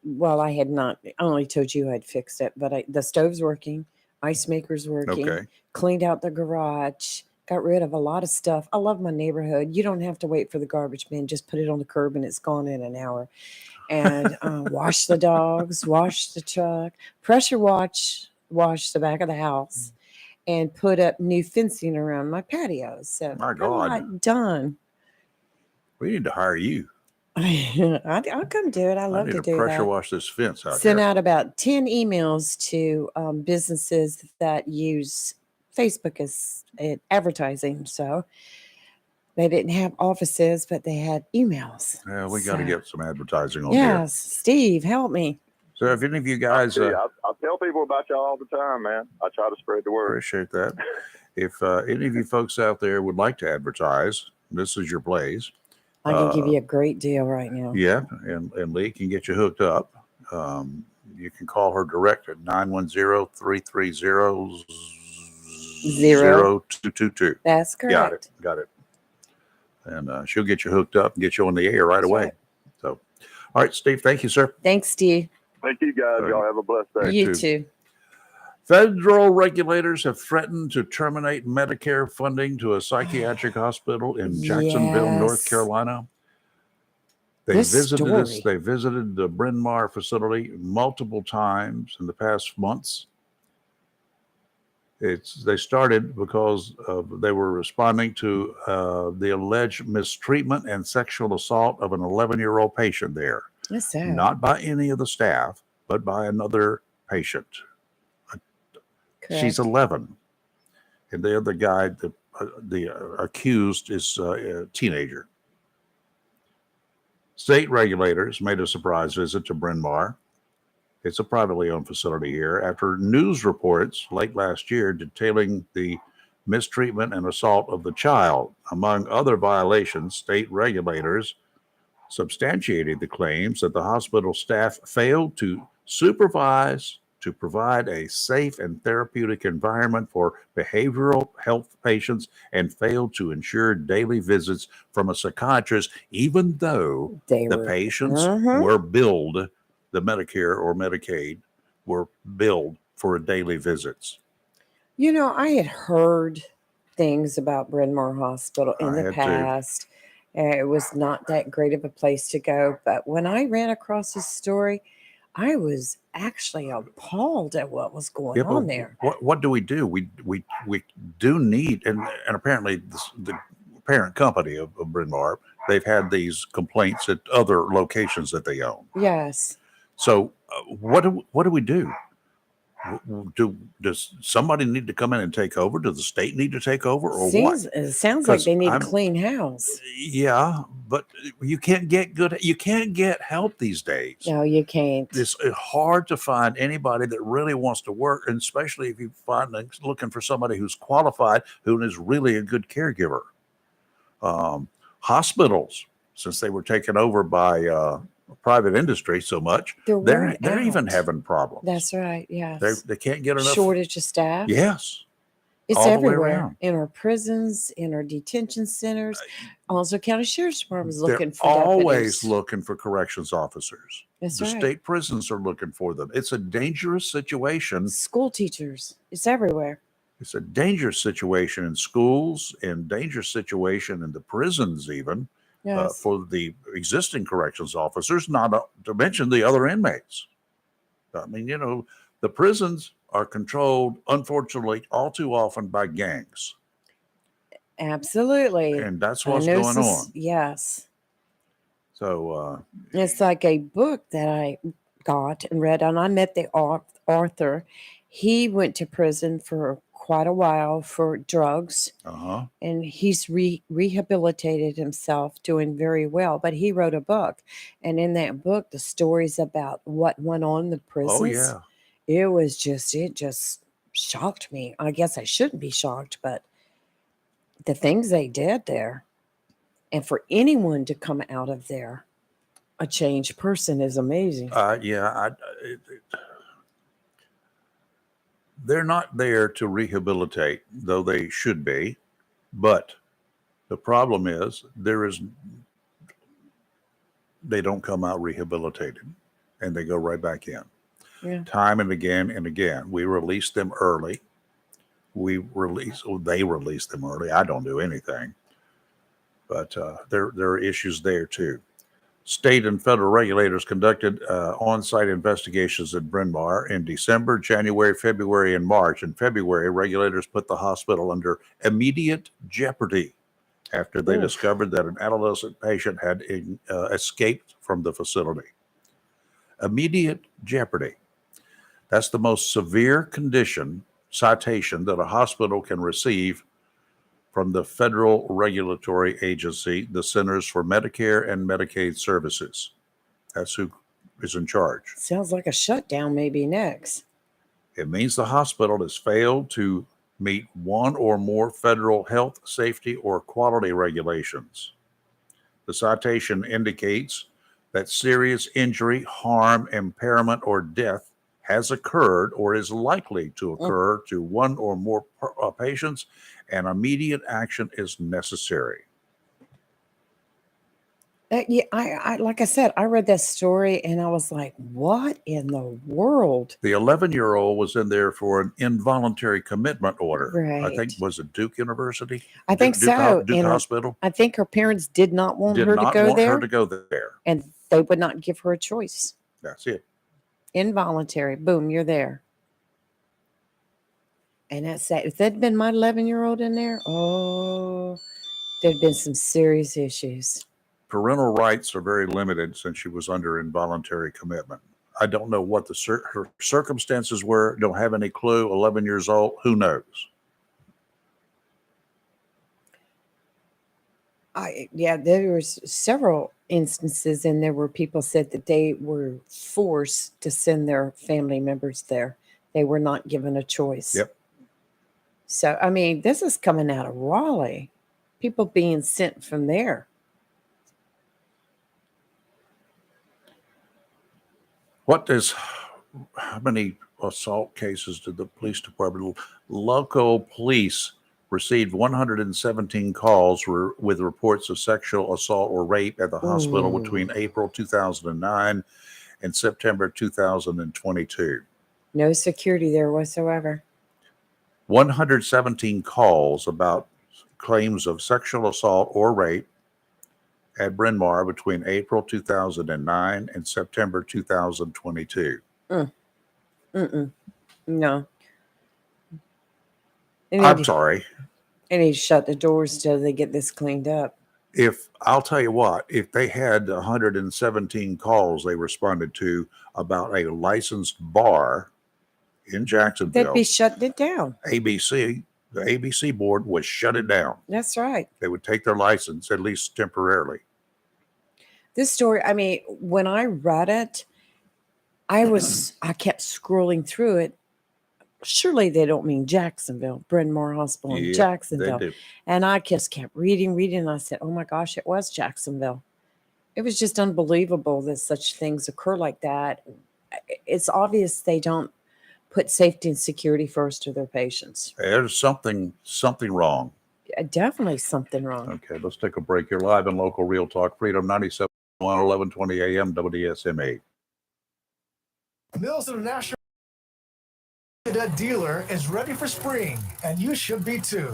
S9: well, I had not. I only told you I'd fixed it, but the stove's working, ice maker's working.
S8: Okay.
S9: Cleaned out the garage, got rid of a lot of stuff. I love my neighborhood. You don't have to wait for the garbage bin; just put it on the curb, and it's gone in an hour. And wash the dogs, wash the truck, pressure wash the back of the house, and put up new fencing around my patio. So
S8: My
S9: I'm
S8: God.
S9: not done.
S8: We need to hire you.
S9: I'll come do it. I love
S8: need
S9: to
S8: to
S9: do
S8: pressure
S9: that.
S8: wash this fence out
S9: Sent
S8: here.
S9: out about 10 emails to businesses that use Facebook as advertising. So they didn't have offices, but they had emails.
S8: Yeah, we got to
S9: So-
S8: get some advertising on here.
S9: Yes, Steve, help me.
S8: So if any of you guys
S3: I tell people about y'all all the time, man. I try to spread the word.
S8: appreciate that, if any of you folks out there would like to advertise, this is your place.
S9: I can give you a great deal right now.
S8: Yeah, and Lee can get you hooked up. You can call her direct at 910-330-0222.
S9: That's correct.
S8: Got it. And she'll get you hooked up and get you on the air right away.
S9: right.
S8: So, all right, Steve, thank you, sir.
S9: Thanks, Steve.
S3: Thank you, guys. Y'all have a blessed day.
S9: You too.
S8: Federal regulators have threatened to terminate Medicare funding to a psychiatric hospital in Jacksonville, North
S9: Yes.
S8: Carolina. They
S9: This
S8: visited
S9: story.
S8: They visited the Bryn Mawr facility multiple times in the past months. They started because they were responding to the alleged mistreatment and sexual assault of an 11-year-old patient there.
S9: That's sad.
S8: Not by any of the staff, but by another patient. She's
S9: Correct.
S8: 11, and the other guy, the accused, is a teenager. State regulators made a surprise visit to Bryn Mawr. It's a privately owned facility here after news reports late last year detailing the mistreatment and assault of the child. Among other violations, state regulators substantiated the claims that the hospital staff failed to supervise to provide a safe and therapeutic environment for behavioral health patients and failed to ensure daily visits from a psychiatrist, even though the patients were billed, the Medicare or Medicaid were billed for daily visits.
S9: You know, I had heard things about Bryn Mawr Hospital in
S8: I
S9: the
S8: had too.
S9: past. It was not that great of a place to go. But when I ran across this story, I was actually appalled at what was going
S8: Yeah, but
S9: on there.
S8: What do? We do need, and apparently the parent company of Bryn Mawr, they've had these complaints at other locations that they own.
S9: Yes.
S8: So what do we do? Does somebody need to come in and take over? Does the state need to take over, or what?
S9: It sounds like
S8: 'Cause
S9: they need
S8: I'm-
S9: a clean house.
S8: Yeah, but you can't get help these days.
S9: No, you can't.
S8: It's hard to find anybody that really wants to work, and especially if you find looking for somebody who's qualified, who is really a good caregiver. Hospitals, since they were taken over by private industry so much,
S9: They're worn
S8: they're even
S9: out.
S8: having problems.
S9: That's right. Yes.
S8: They can't get enough
S9: Shortage of staff.
S8: Yes,
S9: It's
S8: all the way
S9: everywhere
S8: around.
S9: in our prisons, in our detention centers. Also, County Sheriff's Department is
S8: They're
S9: looking for
S8: always
S9: deputies.
S8: looking for corrections officers.
S9: That's
S8: the
S9: right.
S8: state prisons are looking for them. It's a dangerous situation.
S9: School teachers. It's everywhere.
S8: It's a dangerous situation in schools and dangerous situation in the prisons even.
S9: Yes.
S8: For the existing corrections officers, not to mention the other inmates. I mean, the prisons are controlled, unfortunately, all too often by gangs.
S9: Absolutely.
S8: And that's
S9: I
S8: what's
S9: know
S8: going on.
S9: Yes.
S8: So
S9: It's like a book that I got and read, and I met the author. He went to prison for quite a while for drugs, and he's rehabilitated himself, doing very well. But he wrote a book, and in that book, the stories about what went on in the prisons. It just shocked me. I guess I shouldn't be shocked, but the things they did there, and for anyone to come out of there a changed person is amazing.
S8: They're not there to rehabilitate, though they should be. But the problem is they don't come out rehabilitated, and they go right back in.
S9: Yeah.
S8: Time and again and again. We release them early. They release them early. I don't do anything. But there are issues there too. State and federal regulators conducted on-site investigations at Bryn Mawr in December, January, February, and March. In February, regulators put the hospital under immediate jeopardy after they discovered that an adolescent patient had escaped from the facility. Immediate jeopardy. That's the most severe citation that a hospital can receive from the federal regulatory agency, the Centers for Medicare and Medicaid Services. That's who is in charge.
S9: Sounds like a shutdown maybe next.
S8: It means the hospital has failed to meet one or more federal health, safety, or quality regulations. The citation indicates that serious injury, harm, impairment, or death has occurred or is likely to occur to one or more patients, and immediate action is necessary.
S9: I like I said, I read that story and I was like, what in the world?
S8: The 11-year-old was in there for an involuntary commitment order. I
S9: Right.
S8: think, was it Duke University?
S9: I think so.
S8: Duke
S9: And
S8: Hospital?
S9: I think her parents did not want
S8: Did
S9: her to
S8: not
S9: go
S8: want
S9: there.
S8: her to go there.
S9: And they would not give her a choice.
S8: That's it.
S9: Involuntary. Boom, you're there. And that's that. If that'd been my 11-year-old in there, there'd been some serious issues.
S8: Parental rights are very limited since she was under involuntary commitment. I don't know what her circumstances were. Don't have any clue. 11 years old. Who knows?
S9: There was several instances, and there were people said that they were forced to send their family members there. They were not given a choice.
S8: Yep.
S9: So, I mean, this is coming out of Raleigh. People being sent from there.
S8: How many assault cases did the police department, local police received 117 calls with reports of sexual assault or rape at the hospital between April 2009 and September 2022.
S9: No security there whatsoever.
S8: 117 calls about claims of sexual assault or rape at Bryn Mawr between April 2009 and September 2022.
S9: No.
S8: I'm sorry.
S9: They need to shut the doors till they get this cleaned up.
S8: I'll tell you what, if they had 117 calls they responded to about a licensed bar in Jacksonville,
S9: They'd be shutting it down.
S8: the ABC board would shut it down.
S9: That's right.
S8: They would take their license, at least temporarily.
S9: This story, I mean, when I read it, I kept scrolling through it. Surely they don't mean Jacksonville, Bryn Mawr Hospital in Jacksonville.
S8: They do.
S9: And I just kept reading, and I said, oh my gosh, it was Jacksonville. It was just unbelievable that such things occur like that. It's obvious they don't put safety and security first to their patients.
S8: There's something wrong.
S9: Definitely something wrong.
S8: Okay, let's take a break here. Live and local Real Talk, Freedom 97.1, 1120 AM, WDSMA.
S12: Mills International dealer is ready for spring, and you should be too.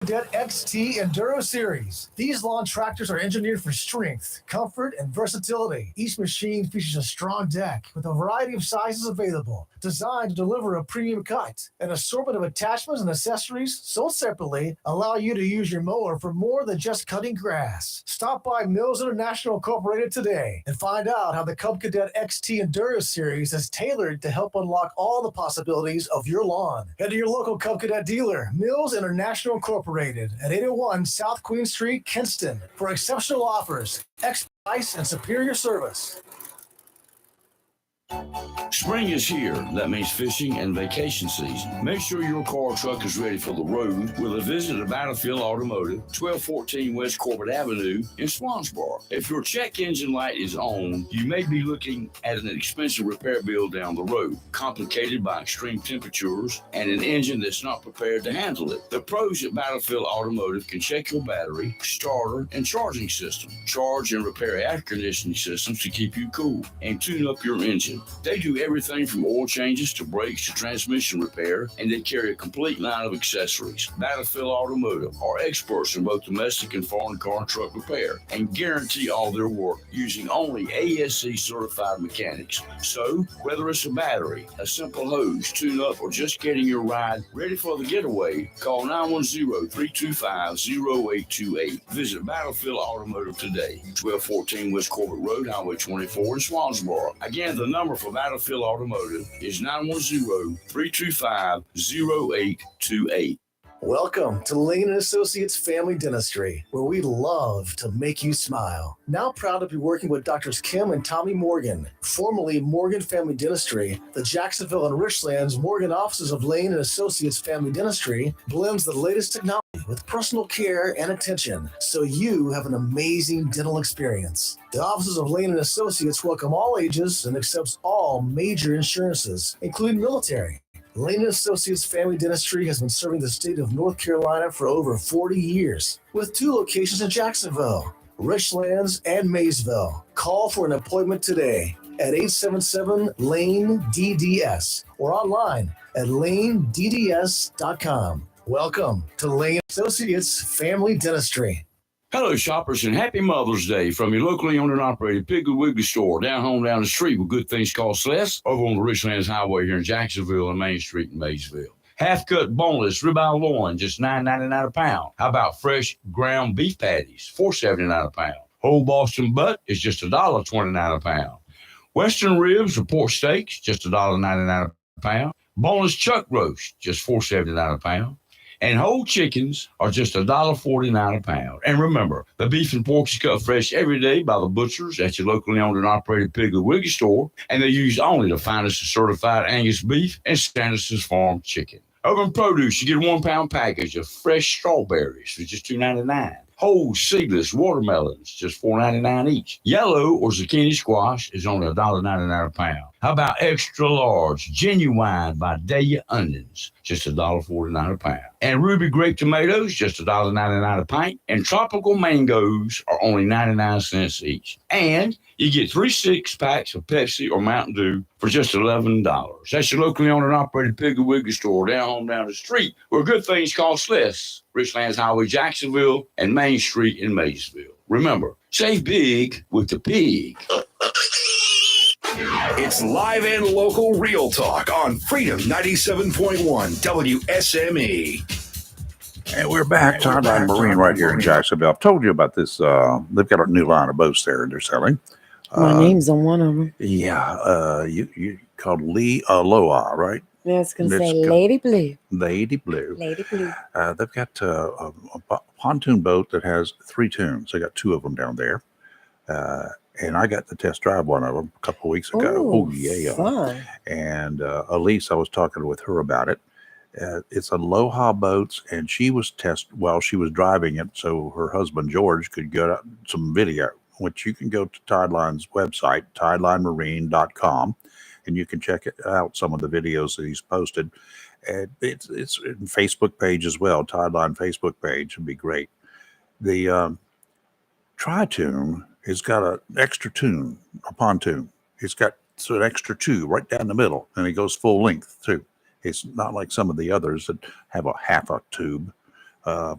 S12: Cadet XT Enduro Series. These lawn tractors are engineered for strength, comfort, and versatility. Each machine features a strong deck with a variety of sizes available, designed to deliver a premium cut. An assortment of attachments and accessories sold separately allow you to use your mower for more than just cutting grass. Stop by Mills International Incorporated today and find out how the Cub Cadet XT Enduro Series is tailored to help unlock all the possibilities of your lawn. Head to your local Cub Cadet dealer, Mills International Incorporated, at 801 South Queen Street, Kinston, for exceptional offers, X price, and superior service.
S5: Spring is here. That means fishing and vacation season. Make sure your car or truck is ready for the road with a visit to Battlefield Automotive, 1214 West Corbett Avenue in Swansboro. If your check engine light is on, you may be looking at an expensive repair bill down the road, complicated by extreme temperatures and an engine that's not prepared to handle it. The pros at Battlefield Automotive can check your battery, starter, and charging system, charge and repair air conditioning systems to keep you cool, and tune up your engine. They do everything from oil changes to brakes to transmission repair, and they carry a complete line of accessories. Battlefield Automotive are experts in both domestic and foreign car and truck repair and guarantee all their work using only ASC certified mechanics. So, whether it's a battery, a simple hose, tune-up, or just getting your ride ready for the getaway, call 910-325-0828. Visit Battlefield Automotive today, 1214 West Corbett Road, Highway 24 in Swansboro. Again, the number for Battlefield Automotive is 910-325-0828.
S12: Welcome to Lane & Associates Family Dentistry, where we love to make you smile. Now proud to be working with Doctors Kim and Tommy Morgan, formerly Morgan Family Dentistry. The Jacksonville and Richlands Morgan offices of Lane & Associates Family Dentistry blends the latest technology with personal care and attention, so you have an amazing dental experience. The offices of Lane & Associates welcome all ages and accepts all major insurances, including military. Lane & Associates Family Dentistry has been serving the state of North Carolina for over 40 years, with 2 locations in Jacksonville, Richlands, and Maysville. Call for an appointment today at 877-LANE-DDS or online at lanedds.com. Welcome to Lane & Associates Family Dentistry.
S5: Hello, shoppers, and happy Mother's Day from your locally owned and operated Piggly Wiggly store down home down the street with good things cost less over on the Richlands Highway here in Jacksonville and Main Street in Maysville. Half-cut boneless ribeye loin, just $9.99 a pound. How about fresh ground beef patties, $4.79 a pound. Whole Boston butt is just $1.29 a pound. Western ribs or pork steaks, just $1.99 a pound. Boneless chuck roast, just $4.79 a pound. And whole chickens are just $1.49 a pound. And remember, the beef and pork is cut fresh every day by the butchers at your locally owned and operated Piggly Wiggly store, and they use only the finest certified Angus beef and Stannis's Farm chicken. Over in produce, you get a 1 pound package of fresh strawberries for just $2.99. Whole seedless watermelons, just $4.99 each. Yellow or zucchini squash is only $1.99 a pound. How about extra large, genuine Vidalia onions, just $1.49 a pound. And ruby grape tomatoes, just $1.99 a pint. And tropical mangoes are only 99 cents each. And you get 3 6-packs of Pepsi or Mountain Dew for just $11. That's your locally owned and operated Piggly Wiggly store down the street, where good things cost less. Richlands Highway, Jacksonville, and Main Street in Maysville. Remember, save big with the pig.
S1: It's live and local real talk on Freedom 97.1 WSME.
S8: And we're back. Tideline Marine right here in Jacksonville. I've told you about this. They've got a new line of boats there they're selling.
S9: My name's on one of them.
S8: Yeah. You called Lee Aloha, right?
S9: Yeah, I was going to say Lady Blue.
S8: Lady Blue.
S9: Lady Blue.
S8: They've got a pontoon boat that has 3 tunes. They got 2 of them down there. And I got to test drive one of them a couple of weeks ago.
S9: Oh, yeah. Fun.
S8: And Elise, I was talking with her about it. It's Aloha Boats, and she was while she was driving it, so her husband George could get some video, which you can go to Tideline's website, tidelinemarine.com, and you can check it out, some of the videos that he's posted. And it's in Facebook page as well, Tideline Facebook page would be great. The Tri-Tune has got an extra tune, a pontoon. It's got an extra 2 right down the middle, and it goes full length too. It's not like some of the others that have a half a tube.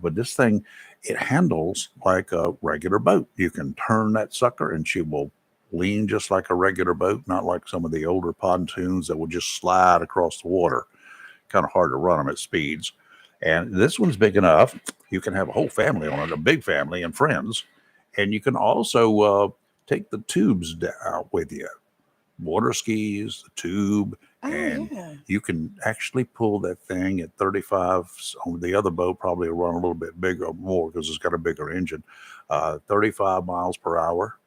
S8: But this thing, it handles like a regular boat. You can turn that sucker and she will lean just like a regular boat, not like some of the older pontoons that will just slide across the water. Kind of hard to run them at speeds. And this one's big enough. You can have a whole family on it, a big family and friends. And you can also take the tubes out with you. Water skis, the tube, and you can actually pull that thing at 35. On the other boat probably will run a little bit bigger or more because it's got a bigger engine. 35 miles per hour.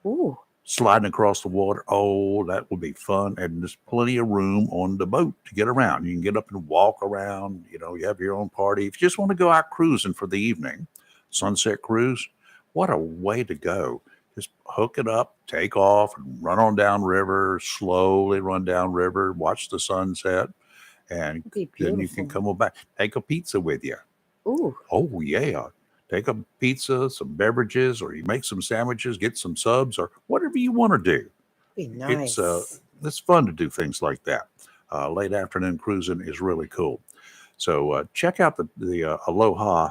S9: Ooh.
S8: Sliding across the water. Oh, that would be fun. And there's plenty of room on the boat to get around. You can get up and walk around. You know, you have your own party. If you just want to go out cruising for the evening, sunset cruise, what a way to go. Just hook it up, take off, and run on down river, slowly run down river, watch the sunset, and then you can come back. Take a pizza with you.
S9: Ooh.
S8: Oh, yeah. Take a pizza, some beverages, or you make some sandwiches, get some subs, or whatever you want to do.
S9: Be nice.
S8: It's fun to do things like that. Late afternoon cruising is really cool. So check out the Aloha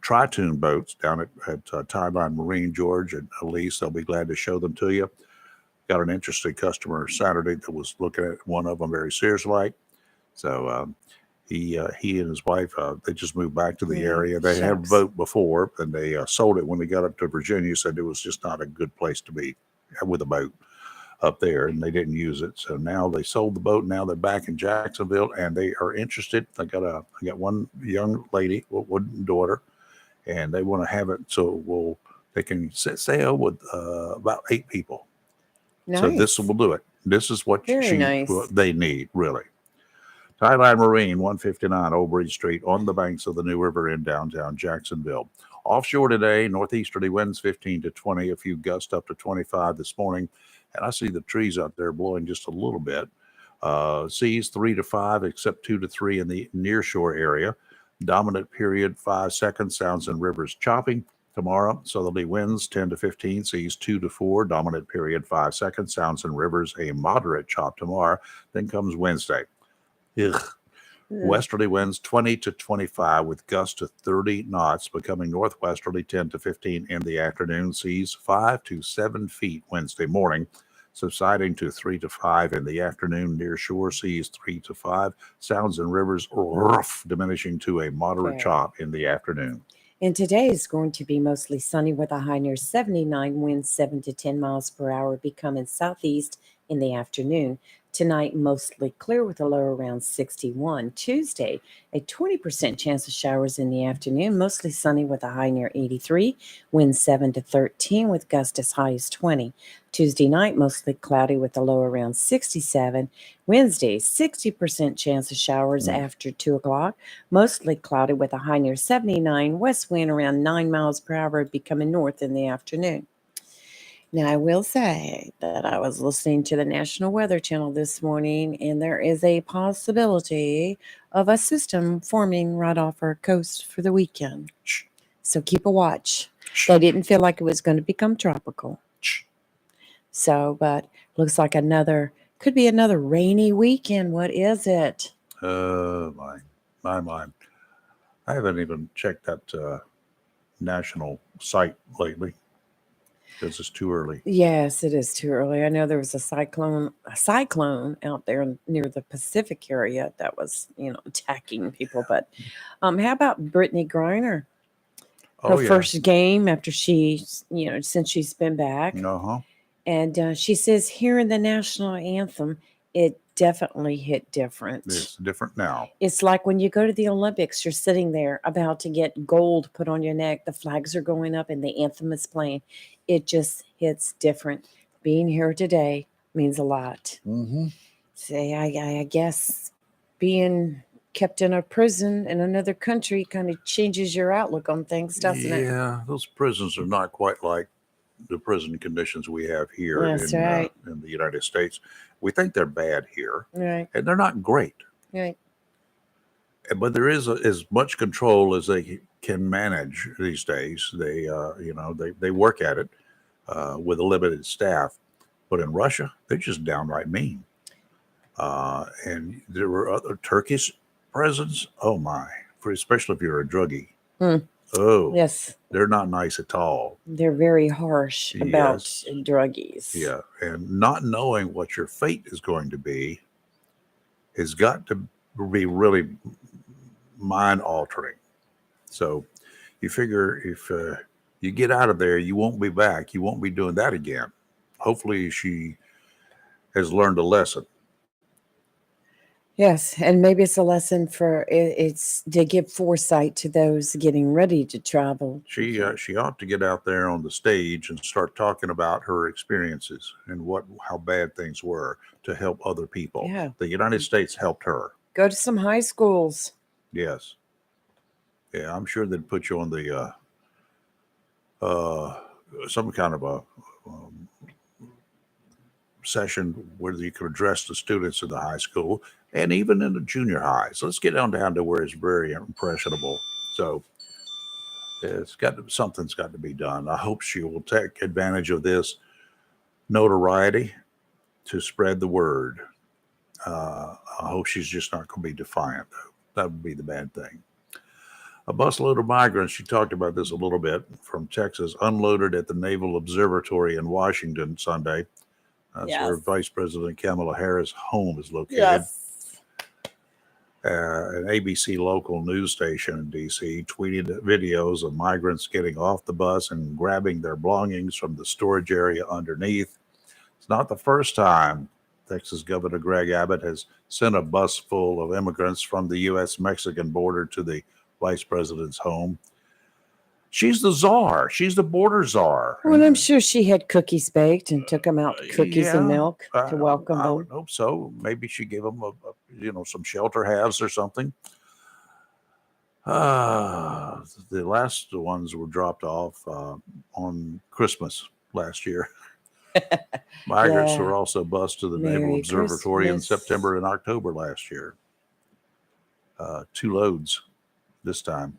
S8: Tri-Tune boats down at Tideline Marine. George and Elise, they'll be glad to show them to you. Got an interested customer Saturday that was looking at one of them very serious like. So he and his wife, they just moved back to the area. They had a boat before, and they sold it when they got up to Virginia. Said it was just not a good place to be with a boat up there, and they didn't use it. So now they sold the boat. Now they're back in Jacksonville, and they are interested. I got one young lady, one daughter, and they want to have it so they can sail with about 8 people.
S9: Nice.
S8: So this will do it. This is what
S9: nice.
S8: what they need, really. Tideline Marine, 159 Old Bridge Street, on the banks of the New River in downtown Jacksonville. Offshore today, northeasterly winds 15 to 20, a few gusts up to 25 this morning. And I see the trees out there blowing just a little bit. Seas 3 to 5, except 2 to 3 in the nearshore area. Dominant period 5 seconds, sounds and rivers chopping. Tomorrow, southerly winds 10 to 15, seas 2 to 4, dominant period 5 seconds, sounds and rivers a moderate chop tomorrow. Then comes Wednesday. Westerly winds 20 to 25 with gusts to 30 knots, becoming northwesterly 10 to 15 in the afternoon. Seas 5 to 7 feet Wednesday morning, subsiding to 3 to 5 in the afternoon. Near shore seas 3 to 5, sounds and rivers rough, diminishing to a moderate chop in the afternoon.
S9: And today is going to be mostly sunny with a high near 79, winds 7 to 10 miles per hour, becoming southeast in the afternoon. Tonight, mostly clear with a low around 61. Tuesday, a 20% chance of showers in the afternoon, mostly sunny with a high near 83, winds 7 to 13 with gusts as high as 20. Tuesday night, mostly cloudy with a low around 67. Wednesday, 60% chance of showers after 2 o'clock, mostly cloudy with a high near 79, west wind around 9 miles per hour, becoming north in the afternoon. Now, I will say that I was listening to the National Weather Channel this morning, and there is a possibility of a system forming right off our coast for the weekend. So keep a watch. They didn't feel like it was going to become tropical. So, but looks like could be another rainy weekend. What is it?
S8: My. I haven't even checked that national site lately. Because it's too early.
S9: Yes, it is too early. I know there was a cyclone out there near the Pacific area that was, attacking people. But how about Brittany Griner? Her first game after since she's been back.
S8: Uh-huh.
S9: And she says hearing the national anthem, it definitely hit different.
S8: It's different now.
S9: It's like when you go to the Olympics, you're sitting there about to get gold put on your neck. The flags are going up and the anthem is playing. It just hits different. Being here today means a lot.
S8: Mm-hmm.
S9: Say, I guess being kept in a prison in another country kind of changes your outlook on things, doesn't it?
S8: Yeah, those prisons are not quite like the prison conditions we have here in the United States. We think they're bad here,
S9: right?
S8: And they're not great,
S9: right?
S8: But there is as much control as they can manage these days. They, they work at it with a limited staff. But in Russia, they're just downright mean. And there were other Turkish prisons. Oh my! especially if you're a druggie.
S9: Hmm.
S8: Oh,
S9: Yes,
S8: they're not nice at all.
S9: they're very harsh about
S8: Yes.
S9: druggies.
S8: Yeah, and not knowing what your fate is going to be has got to be really mind altering. So you figure if you get out of there, you won't be back. You won't be doing that again. Hopefully, she has learned a lesson.
S9: Yes, and maybe it's a lesson for it's to give foresight to those getting ready to travel.
S8: She ought to get out there on the stage and start talking about her experiences and how bad things were to help other people.
S9: Yeah.
S8: The United States helped her.
S9: Go to some high schools.
S8: Yes. Yeah, I'm sure they'd put you on the some kind of a session where you could address the students in the high school and even in the junior high. So let's get down to where it's very impressionable. So something's got to be done. I hope she will take advantage of this notoriety to spread the word. I hope she's just not going to be defiant, though. That would be the bad thing. A busload of migrants, she talked about this a little bit, from Texas, unloaded at the Naval Observatory in Washington Sunday. That's where Vice President Kamala Harris' home is located.
S9: Yes.
S8: An ABC local news station in D.C. tweeted videos of migrants getting off the bus and grabbing their belongings from the storage area underneath. It's not the first time Texas Governor Greg Abbott has sent a bus full of immigrants from the U.S.-Mexican border to the vice president's home. She's the czar. She's the border czar.
S9: Well, I'm sure she had cookies baked and took them out, cookies and
S8: Yeah,
S9: milk to welcome
S8: I
S9: them.
S8: would hope so. Maybe she gave them some shelter halves or something. The last ones were dropped off on Christmas last year. Migrants
S9: Yeah.
S8: were also bused to the Naval
S9: Merry
S8: Observatory in
S9: Christmas.
S8: September and October last year. 2 loads this time.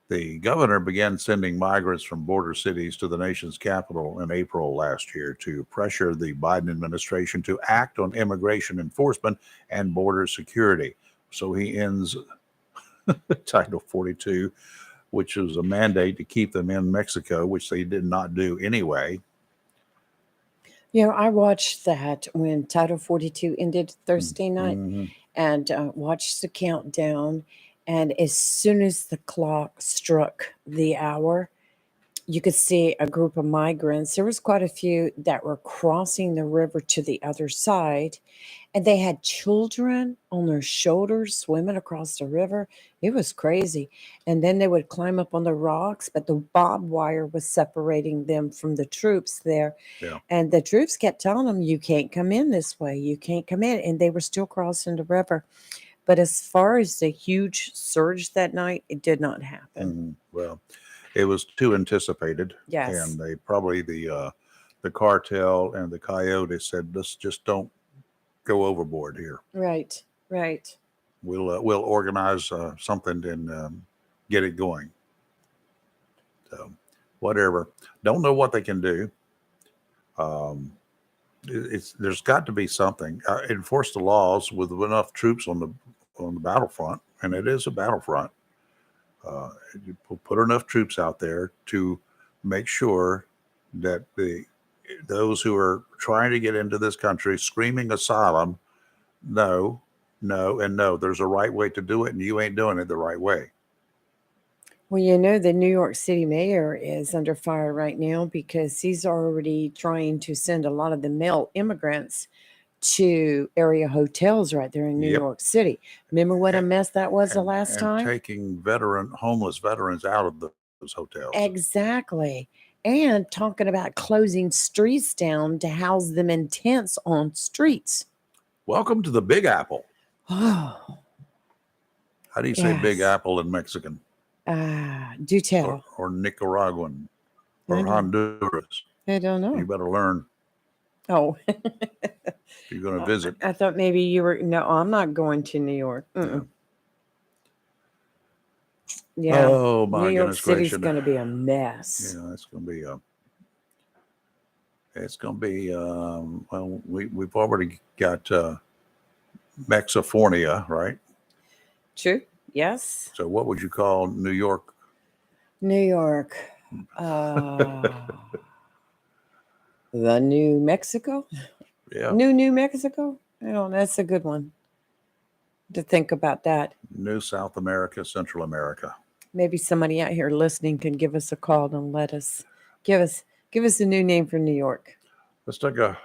S8: The governor began sending migrants from border cities to the nation's capital in April last year to pressure the Biden administration to act on immigration enforcement and border security. So he ends Title 42, which was a mandate to keep them in Mexico, which they did not do anyway.
S9: You know, I watched that when Title 42 ended Thursday night
S8: Mhm.
S9: and watched the countdown. And as soon as the clock struck the hour, you could see a group of migrants. There was quite a few that were crossing the river to the other side, and they had children on their shoulders swimming across the river. It was crazy. And then they would climb up on the rocks, but the barbed wire was separating them from the troops there.
S8: Yeah.
S9: And the troops kept telling them, you can't come in this way. You can't come in. And they were still crossing the river. But as far as the huge surge that night, it did not happen.
S8: Mhm. Well, it was too anticipated.
S9: Yes.
S8: And they probably, the cartel and the coyote said, let's just don't go overboard here.
S9: Right, right.
S8: We'll organize something and get it going. So whatever. Don't know what they can do. There's got to be something. Enforce the laws with enough troops on the battlefront, and it is a battlefront. You put enough troops out there to make sure that those who are trying to get into this country screaming asylum, no, and no. There's a right way to do it, and you ain't doing it the right way.
S9: Well, you know, the New York City mayor is under fire right now because he's already trying to send a lot of the male immigrants to area hotels right there in New
S8: Yep.
S9: York City. Remember what a mess that was the last
S8: And
S9: time?
S8: taking homeless veterans out of those hotels.
S9: Exactly. And talking about closing streets down to house them in tents on streets.
S8: Welcome to the Big Apple.
S9: Oh,
S8: How do you say Big
S9: Yes.
S8: Apple in Mexican
S9: do tell.
S8: or Nicaraguan
S9: I
S8: or
S9: don't-
S8: Honduras?
S9: I don't know.
S8: You better learn
S9: Oh,
S8: if you're going to visit.
S9: I thought maybe you were. No, I'm not going to New York. Mm-mm. Yeah.
S8: Oh, my
S9: New York
S8: goodness
S9: City's
S8: gracious.
S9: going to be a mess.
S8: Yeah, it's going to be well, we've already got Mexifornia, right?
S9: True. Yes.
S8: So what would you call New York?
S9: New York. The New Mexico?
S8: Yeah.
S9: New Mexico? That's a good one to think about that.
S8: New South America, Central America.
S9: Maybe somebody out here listening can give us a call and give us a new name for New York.
S8: Let's take a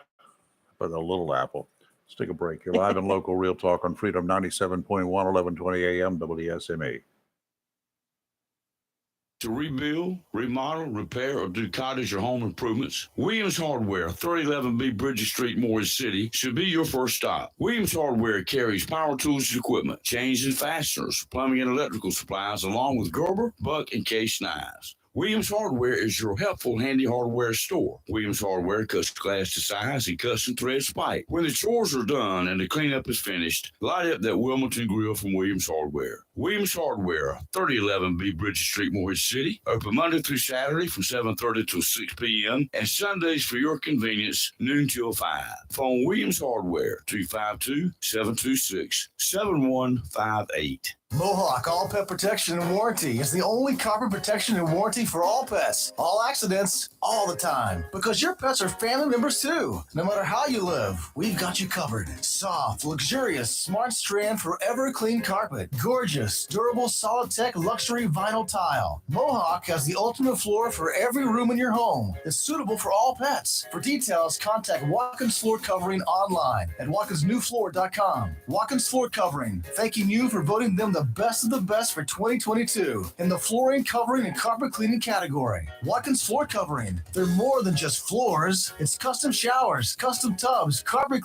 S8: little apple. Let's take a break. You're live and local Real Talk on Freedom 97.1, 1120 AM, WSME.
S5: To rebuild, remodel, repair, or do cottage or home improvements, Williams Hardware, 3011B Bridges Street, Morris City, should be your first stop. Williams Hardware carries power tools and equipment, chains and fasteners, plumbing and electrical supplies, along with Gerber, Buck, and Case knives. Williams Hardware is your helpful, handy hardware store. Williams Hardware cuts glass to size and custom threads pipe. When the chores are done and the cleanup is finished, light up that Wilmington grill from Williams Hardware. Williams Hardware, 3011B Bridges Street, Morris City. Open Monday through Saturday from 7:30 till 6 p.m. and Sundays for your convenience, noon till 5. Phone Williams Hardware, 252-726-7158.
S12: Mohawk All Pet Protection and Warranty is the only carpet protection and warranty for all pets, all accidents, all the time. Because your pets are family members too. No matter how you live, we've got you covered. Soft, luxurious, smart strand, forever clean carpet. Gorgeous, durable, solid tech, luxury vinyl tile. Mohawk has the ultimate floor for every room in your home. It's suitable for all pets. For details, contact Watkins Floor Covering online at watkinsnewfloor.com. Watkins Floor Covering, thanking you for voting them the best of the best for 2022 in the flooring, covering, and carpet cleaning category. Watkins Floor Covering. They're more than just floors. It's custom showers, custom tubs, carpet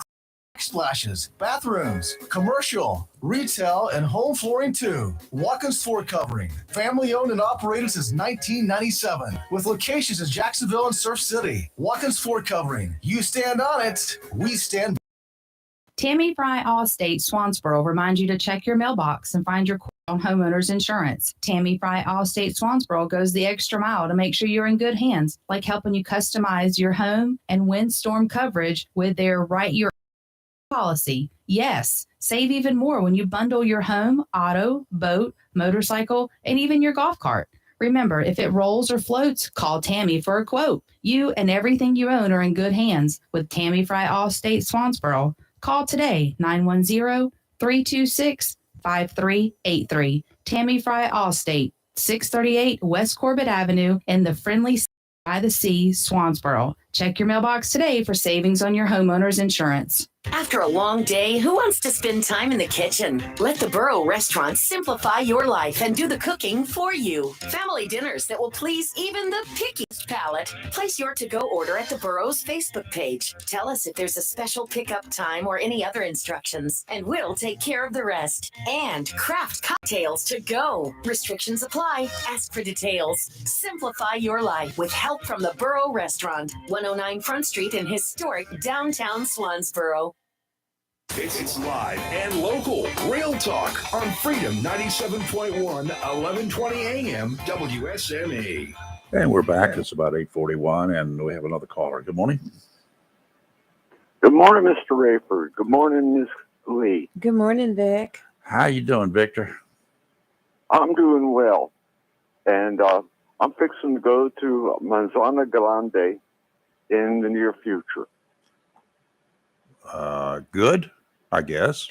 S12: splashes, bathrooms, commercial, retail, and home flooring too. Watkins Floor Covering. Family owned and operated since 1997 with locations in Jacksonville and Surf City. Watkins Floor Covering. You stand on it, we stand.
S19: Tammy Fry Allstate Swansboro reminds you to check your mailbox and find your quote on homeowners insurance. Tammy Fry Allstate Swansboro goes the extra mile to make sure you're in good hands, like helping you customize your home and windstorm coverage with their Write Your policy. Yes, save even more when you bundle your home, auto, boat, motorcycle, and even your golf cart. Remember, if it rolls or floats, call Tammy for a quote. You and everything you own are in good hands with Tammy Fry Allstate Swansboro. Call today, 910-326-5383. Tammy Fry Allstate, 638 West Corbett Avenue in the friendly by the sea, Swansboro. Check your mailbox today for savings on your homeowner's insurance.
S10: After a long day, who wants to spend time in the kitchen? Let the Burrow Restaurant simplify your life and do the cooking for you. Family dinners that will please even the pickiest palate. Place your to-go order at the Burrow's Facebook page. Tell us if there's a special pickup time or any other instructions, and we'll take care of the rest. And craft cocktails to go. Restrictions apply. Ask for details. Simplify your life with help from the Burrow Restaurant, 109 Front Street in historic downtown Swansboro.
S1: It's live and local. Real Talk on Freedom 97.1, 1120 AM, WSME.
S8: And we're back. It's about 8:41, and we have another caller. Good morning.
S11: Good morning, Mr. Rayford. Good morning, Ms. Lee.
S9: Good morning, Vic.
S8: How you doing, Victor?
S11: I'm doing well. And I'm fixing to go to Manzana Grande in the near future.
S8: Good, I guess.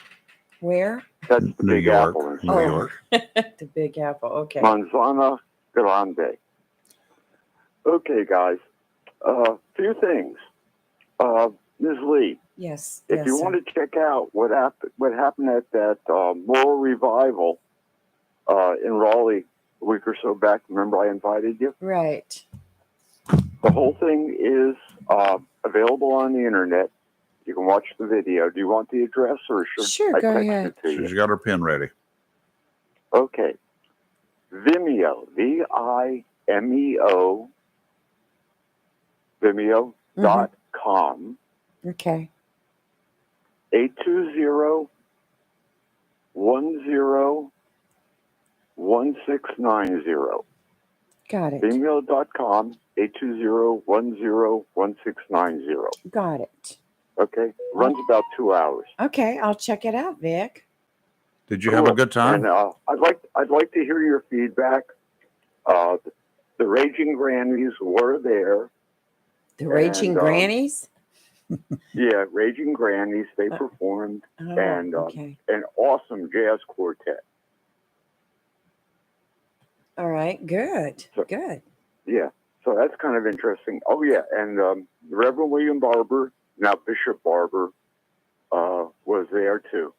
S9: Where?
S11: That's the
S8: New
S11: Big
S8: York.
S11: Apple.
S8: New York.
S9: The Big Apple. Okay.
S11: Manzana Grande. Okay, guys. Few things. Ms. Lee,
S9: Yes.
S11: if
S9: yes,
S11: you
S9: sir.
S11: want to check out what happened at that Moral Revival in Raleigh a week or so back, remember I invited you?
S9: Right.
S11: The whole thing is available on the internet. You can watch the video. Do you want the address, or should
S9: Sure,
S11: I
S9: go
S11: text
S9: ahead.
S11: it to you?
S8: She's got her pen ready.
S11: Okay. Vimeo, Vimeo, Vimeo.com,
S9: Okay.
S11: 820-10-1690.
S9: Got it.
S11: Vimeo.com, 820-10-1690.
S9: Got it.
S11: Okay. Runs about 2 hours.
S9: Okay. I'll check it out, Vic.
S8: Did you have a good time?
S11: And I'd like to hear your feedback. The Raging Grannies were there.
S9: The Raging Grannies?
S11: Yeah, Raging Grannies. They performed, and an awesome jazz quartet.
S9: All right, good, good.
S11: Yeah, so that's kind of interesting. Oh yeah, and Reverend William Barber, now Bishop Barber, was there too.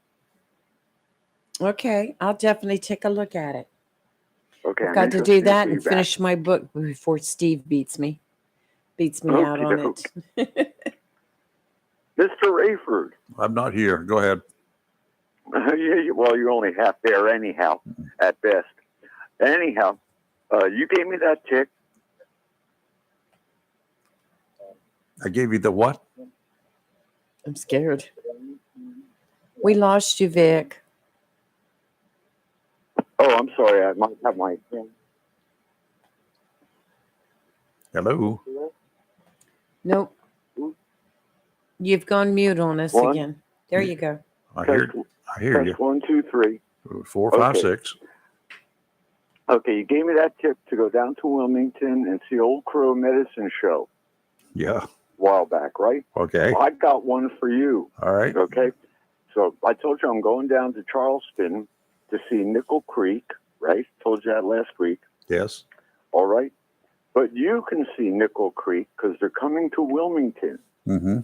S9: Okay, I'll definitely take a look at it.
S11: Okay,
S9: I've got to do that and finish my book before Steve beats me out on it.
S11: Mr. Rayford.
S8: I'm not here. Go ahead.
S11: Yeah, well, you're only half there anyhow, at best. Anyhow, you gave me that tick.
S8: I gave you the what?
S9: I'm scared. We lost you, Vic.
S11: Oh, I'm sorry. I might have my.
S8: Hello.
S9: Nope. You've gone mute on us again. There you go.
S8: I hear you.
S11: 1, 2, 3.
S8: 4, 5,
S11: Okay.
S8: 6.
S11: Okay, you gave me that tip to go down to Wilmington and see Old Crow Medicine Show
S8: Yeah.
S11: a while back, right?
S8: Okay.
S11: Well, I've got one for you.
S8: All right.
S11: Okay. So I told you I'm going down to Charleston to see Nickel Creek, right? Told you that last week.
S8: Yes.
S11: All right. But you can see Nickel Creek because they're coming to Wilmington
S8: Mm-hmm.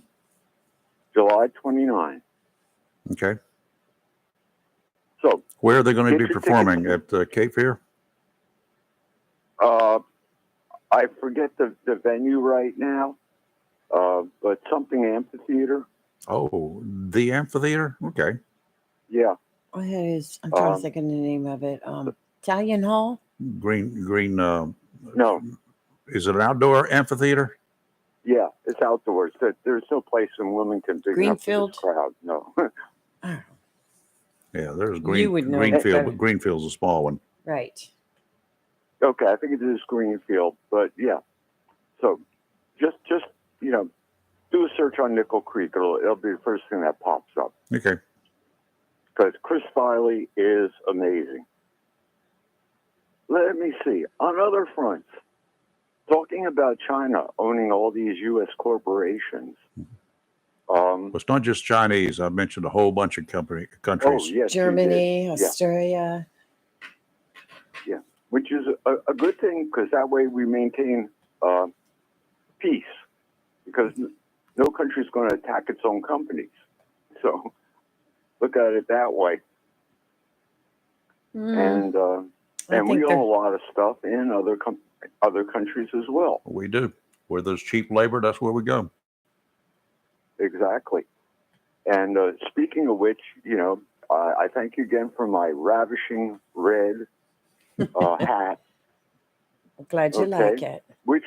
S11: July 29.
S8: Okay.
S11: So
S8: where are they going to
S11: get
S8: be
S11: your
S8: performing? At Cape Fear?
S11: I forget the venue right now, but something amphitheater.
S8: Oh, the amphitheater? Okay.
S11: Yeah.
S9: Oh, it is. I'm trying to think of the name of it. Italian Hall?
S8: Green.
S11: No.
S8: Is it an outdoor amphitheater?
S11: Yeah, it's outdoors. There's no place in Wilmington big enough for
S9: Greenfield?
S11: this crowd. No.
S8: Yeah, there's
S9: You would know
S8: Greenfield,
S9: that.
S8: but Greenfield's a small one.
S9: Right.
S11: Okay, I think it is Greenfield, but yeah. So just do a search on Nickel Creek. It'll be the first thing that pops up.
S8: Okay.
S11: Because Chris Filey is amazing. Let me see. On other fronts, talking about China owning all these U.S. corporations.
S8: Well, it's not just Chinese. I mentioned a whole bunch of countries.
S11: Oh, yes, you
S9: Germany,
S11: did. Yeah.
S9: Australia.
S11: Yeah, which is a good thing because that way we maintain peace because no country is going to attack its own companies. So look at it that way. And we own a lot of stuff in other countries as well.
S8: We do. Where there's cheap labor, that's where we go.
S11: Exactly. And speaking of which, I thank you again for my ravishing red hat.
S9: I'm glad you like it.
S11: Which,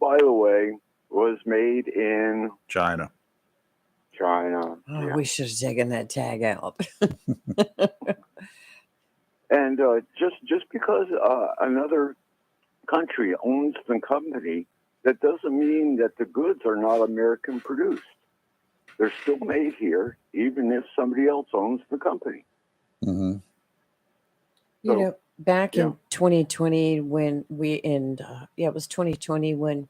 S11: by the way, was made in
S8: China.
S11: China.
S9: Oh, we should have taken that tag out.
S11: And just because another country owns the company, that doesn't mean that the goods are not American produced. They're still made here, even if somebody else owns the company.
S8: Mm-hmm.
S9: You know, back in 2020 when it was 2020 when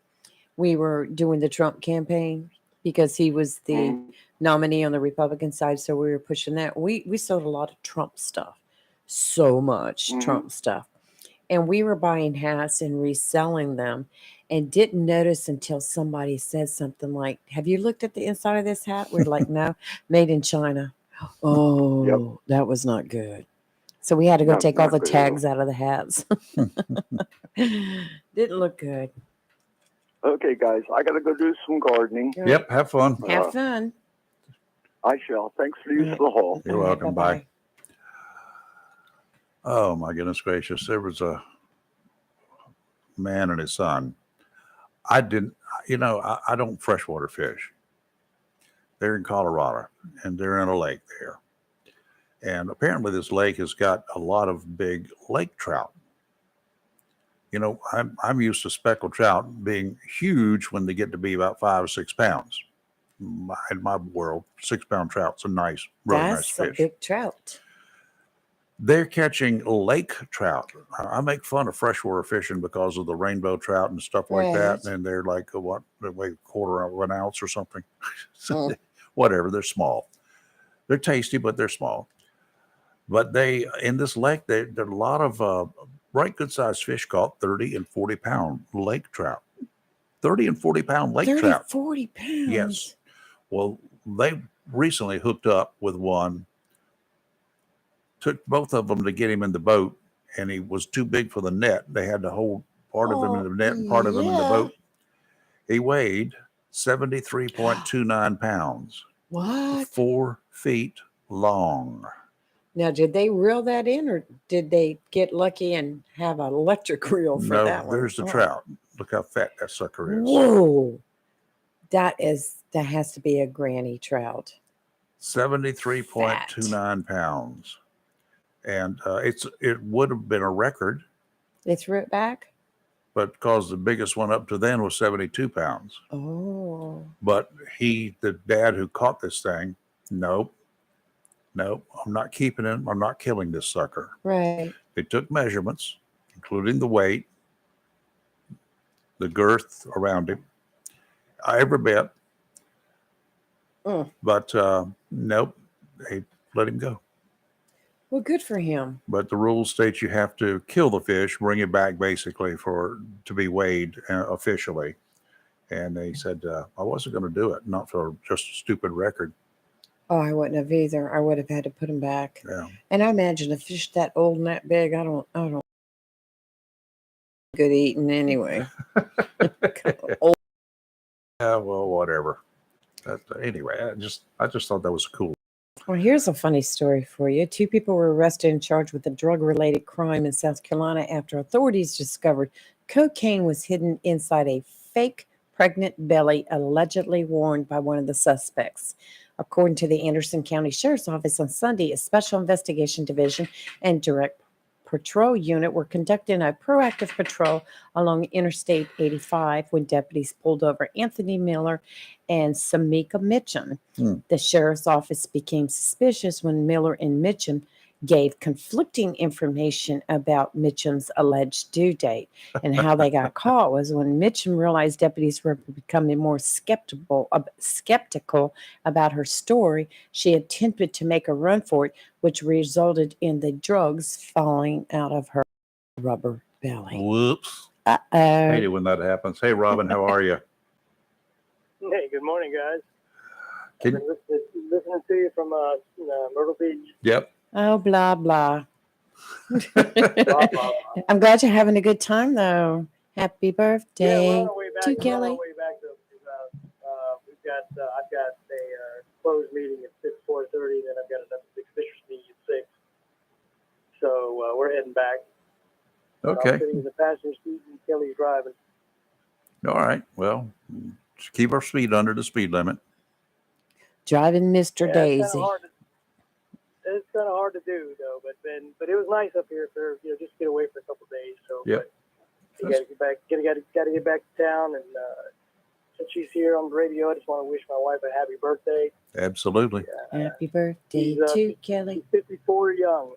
S9: we were doing the Trump campaign because he was the nominee on the Republican side. So we were pushing that. We sold a lot of Trump stuff, so much Trump stuff. And we were buying hats and reselling them and didn't notice until somebody said something like, have you looked at the inside of this hat? We're like, no, made in China. Oh, that was not good. So we had to go
S11: No,
S9: take all
S11: not
S9: the
S11: good at all.
S9: tags out of the hats. Didn't look good.
S11: Okay, guys, I got to go do some gardening.
S8: Yep, have fun.
S9: Have fun.
S11: I shall. Thanks for the use of the hall.
S8: You're welcome. Bye. Oh, my goodness gracious. There was a man and his son. I don't freshwater fish. They're in Colorado, and they're in a lake there. And apparently this lake has got a lot of big lake trout. You know, I'm used to speckled trout being huge when they get to be about 5 or 6 pounds. In my world, 6 pound trout's a nice, really nice
S9: That's a
S8: fish.
S9: big trout.
S8: They're catching lake trout. I make fun of freshwater fishing because of the rainbow trout and stuff like that.
S9: Right.
S8: And they're like, what, they weigh a quarter of an ounce or something.
S9: Mm.
S8: Whatever, they're small. They're tasty, but they're small. But they, in this lake, there are a lot of right good sized fish caught, 30 and 40 pound lake trout. 30 and 40 pound lake
S9: 30,
S8: trout.
S9: 40 pounds.
S8: Yes. Well, they recently hooked up with one. Took both of them to get him in the boat, and he was too big for the net. They had to hold part of him in the net and part of him in the boat. He weighed 73.29 pounds.
S9: What?
S8: 4 feet long.
S9: Now, did they reel that in, or did they get lucky and have an electric reel for
S8: No,
S9: that one?
S8: there's the
S9: Oh.
S8: trout. Look how fat that sucker is.
S9: Whoa. That has to be a granny trout.
S8: 73.29 pounds. And it would have been a record,
S9: They threw it back?
S8: but because the biggest one up to then was 72 pounds.
S9: Oh.
S8: But the dad who caught this thing, nope, I'm not keeping him. I'm not killing this sucker.
S9: Right.
S8: They took measurements, including the weight, the girth around him, every bit.
S9: Mm.
S8: But nope, they let him go.
S9: Well, good for him.
S8: But the rules state you have to kill the fish, bring it back basically to be weighed officially. And they said, I wasn't going to do it, not for just a stupid record.
S9: Oh, I wouldn't have either. I would have had to put him back.
S8: Yeah.
S9: And I imagine a fish that old and that big, I don't good eating anyway. Old.
S8: Yeah, well, whatever. Anyway, I just thought that was cool.
S9: Well, here's a funny story for you. 2 people were arrested and charged with a drug-related crime in South Carolina after authorities discovered cocaine was hidden inside a fake pregnant belly, allegedly worn by one of the suspects. According to the Anderson County Sheriff's Office on Sunday, a special investigation division and direct patrol unit were conducting a proactive patrol along Interstate 85 when deputies pulled over Anthony Miller and Samika Mitchum. The sheriff's office became suspicious when Miller and Mitchum gave conflicting information about Mitchum's alleged due date. And how they got caught was when Mitchum realized deputies were becoming more skeptical about her story. She attempted to make a run for it, which resulted in the drugs falling out of her rubber belly.
S8: Whoops.
S9: Uh-oh.
S8: Hate it when that happens. Hey, Robin, how are you?
S20: Hey, good morning, guys.
S8: Can-
S20: I've been listening to you from Myrtle Beach.
S8: Yep.
S9: Oh, blah, blah. I'm glad you're having a good time, though. Happy birthday to Kelly.
S20: Way back to, I've got a closed meeting at 4:30, then I've got another big Fishers meeting at 6. So we're heading back.
S8: Okay.
S20: I'm sitting in the passenger seat and Kelly's driving.
S8: All right. Well, just keep our speed under the speed limit.
S9: Driving Mr. Daisy.
S20: It's kind of hard to do though, but it was nice up here for just get away for a couple of days. So
S8: Yep.
S20: you got to get back, got to get back to town, and since she's here on the radio, I just want to wish my wife a happy birthday.
S8: Absolutely.
S9: Happy birthday
S20: She's,
S9: to Kelly.
S20: She's 54 young,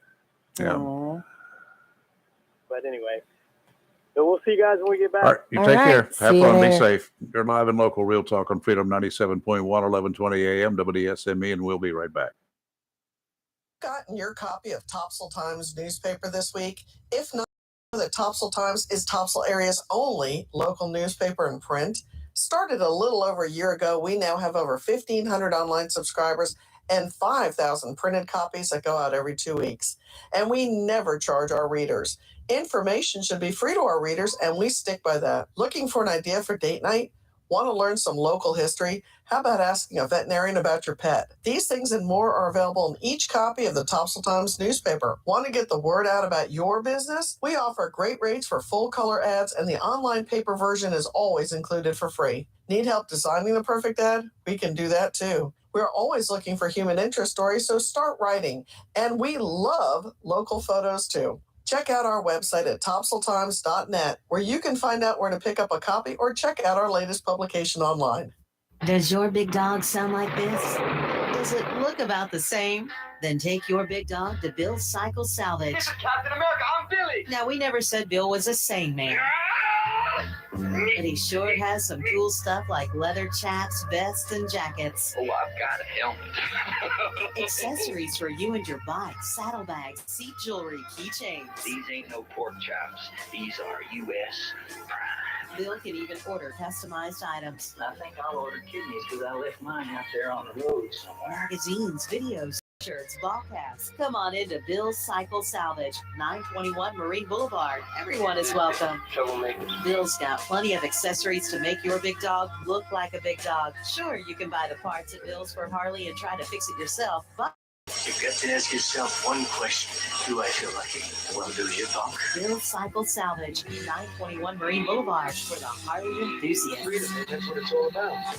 S8: Yeah.
S9: Aw.
S20: but anyway. So we'll see you guys when we get back.
S8: All right. You take care. Have fun. Be safe. You're live and local. Real Talk on Freedom 97.1, 1120 AM, WSME, and we'll be right back.
S22: Gotten your copy of Topsail Times newspaper this week? If not, know that Topsail Times is Topsail area's only local newspaper in print. Started a little over a year ago, we now have over 1,500 online subscribers and 5,000 printed copies that go out every 2 weeks. And we never charge our readers. Information should be free to our readers, and we stick by that. Looking for an idea for date night? Want to learn some local history? How about asking a veterinarian about your pet? These things and more are available in each copy of the Topsail Times newspaper. Want to get the word out about your business? We offer great rates for full color ads, and the online paper version is always included for free. Need help designing the perfect ad? We can do that too. We're always looking for human interest stories, so start writing. And we love local photos too. Check out our website at topsailtimes.net, where you can find out where to pick up a copy or check out our latest publication online.
S10: Does your big dog sound like this?
S13: Does it look about the same? Then take your big dog to Bill's Cycle Salvage.
S15: This is Captain America. I'm Billy.
S13: Now, we never said Bill was a sane man. But he sure has some cool stuff like leather chaps, vests, and jackets.
S15: Oh, I've got a helmet.
S13: Accessories for you and your bike, saddlebags, seat jewelry, keychains.
S15: These ain't no pork chops. These are U.S. prime.
S13: Bill can even order customized items.
S15: I think I'll order kidneys because I left mine out there on the road somewhere.
S13: Magazines, videos, shirts, ball caps. Come on into Bill's Cycle Salvage, 921 Marine Boulevard. Everyone is welcome.
S15: Troublemakers.
S13: Bill's got plenty of accessories to make your big dog look like a big dog. Sure, you can buy the parts at Bill's for Harley and try to fix it yourself, but
S15: You've got to ask yourself one question. Do I feel lucky? Well, do you, Doc?
S13: Bill's Cycle Salvage, 921 Marine Boulevard for the Harley enthusiasts.
S15: That's what it's all about.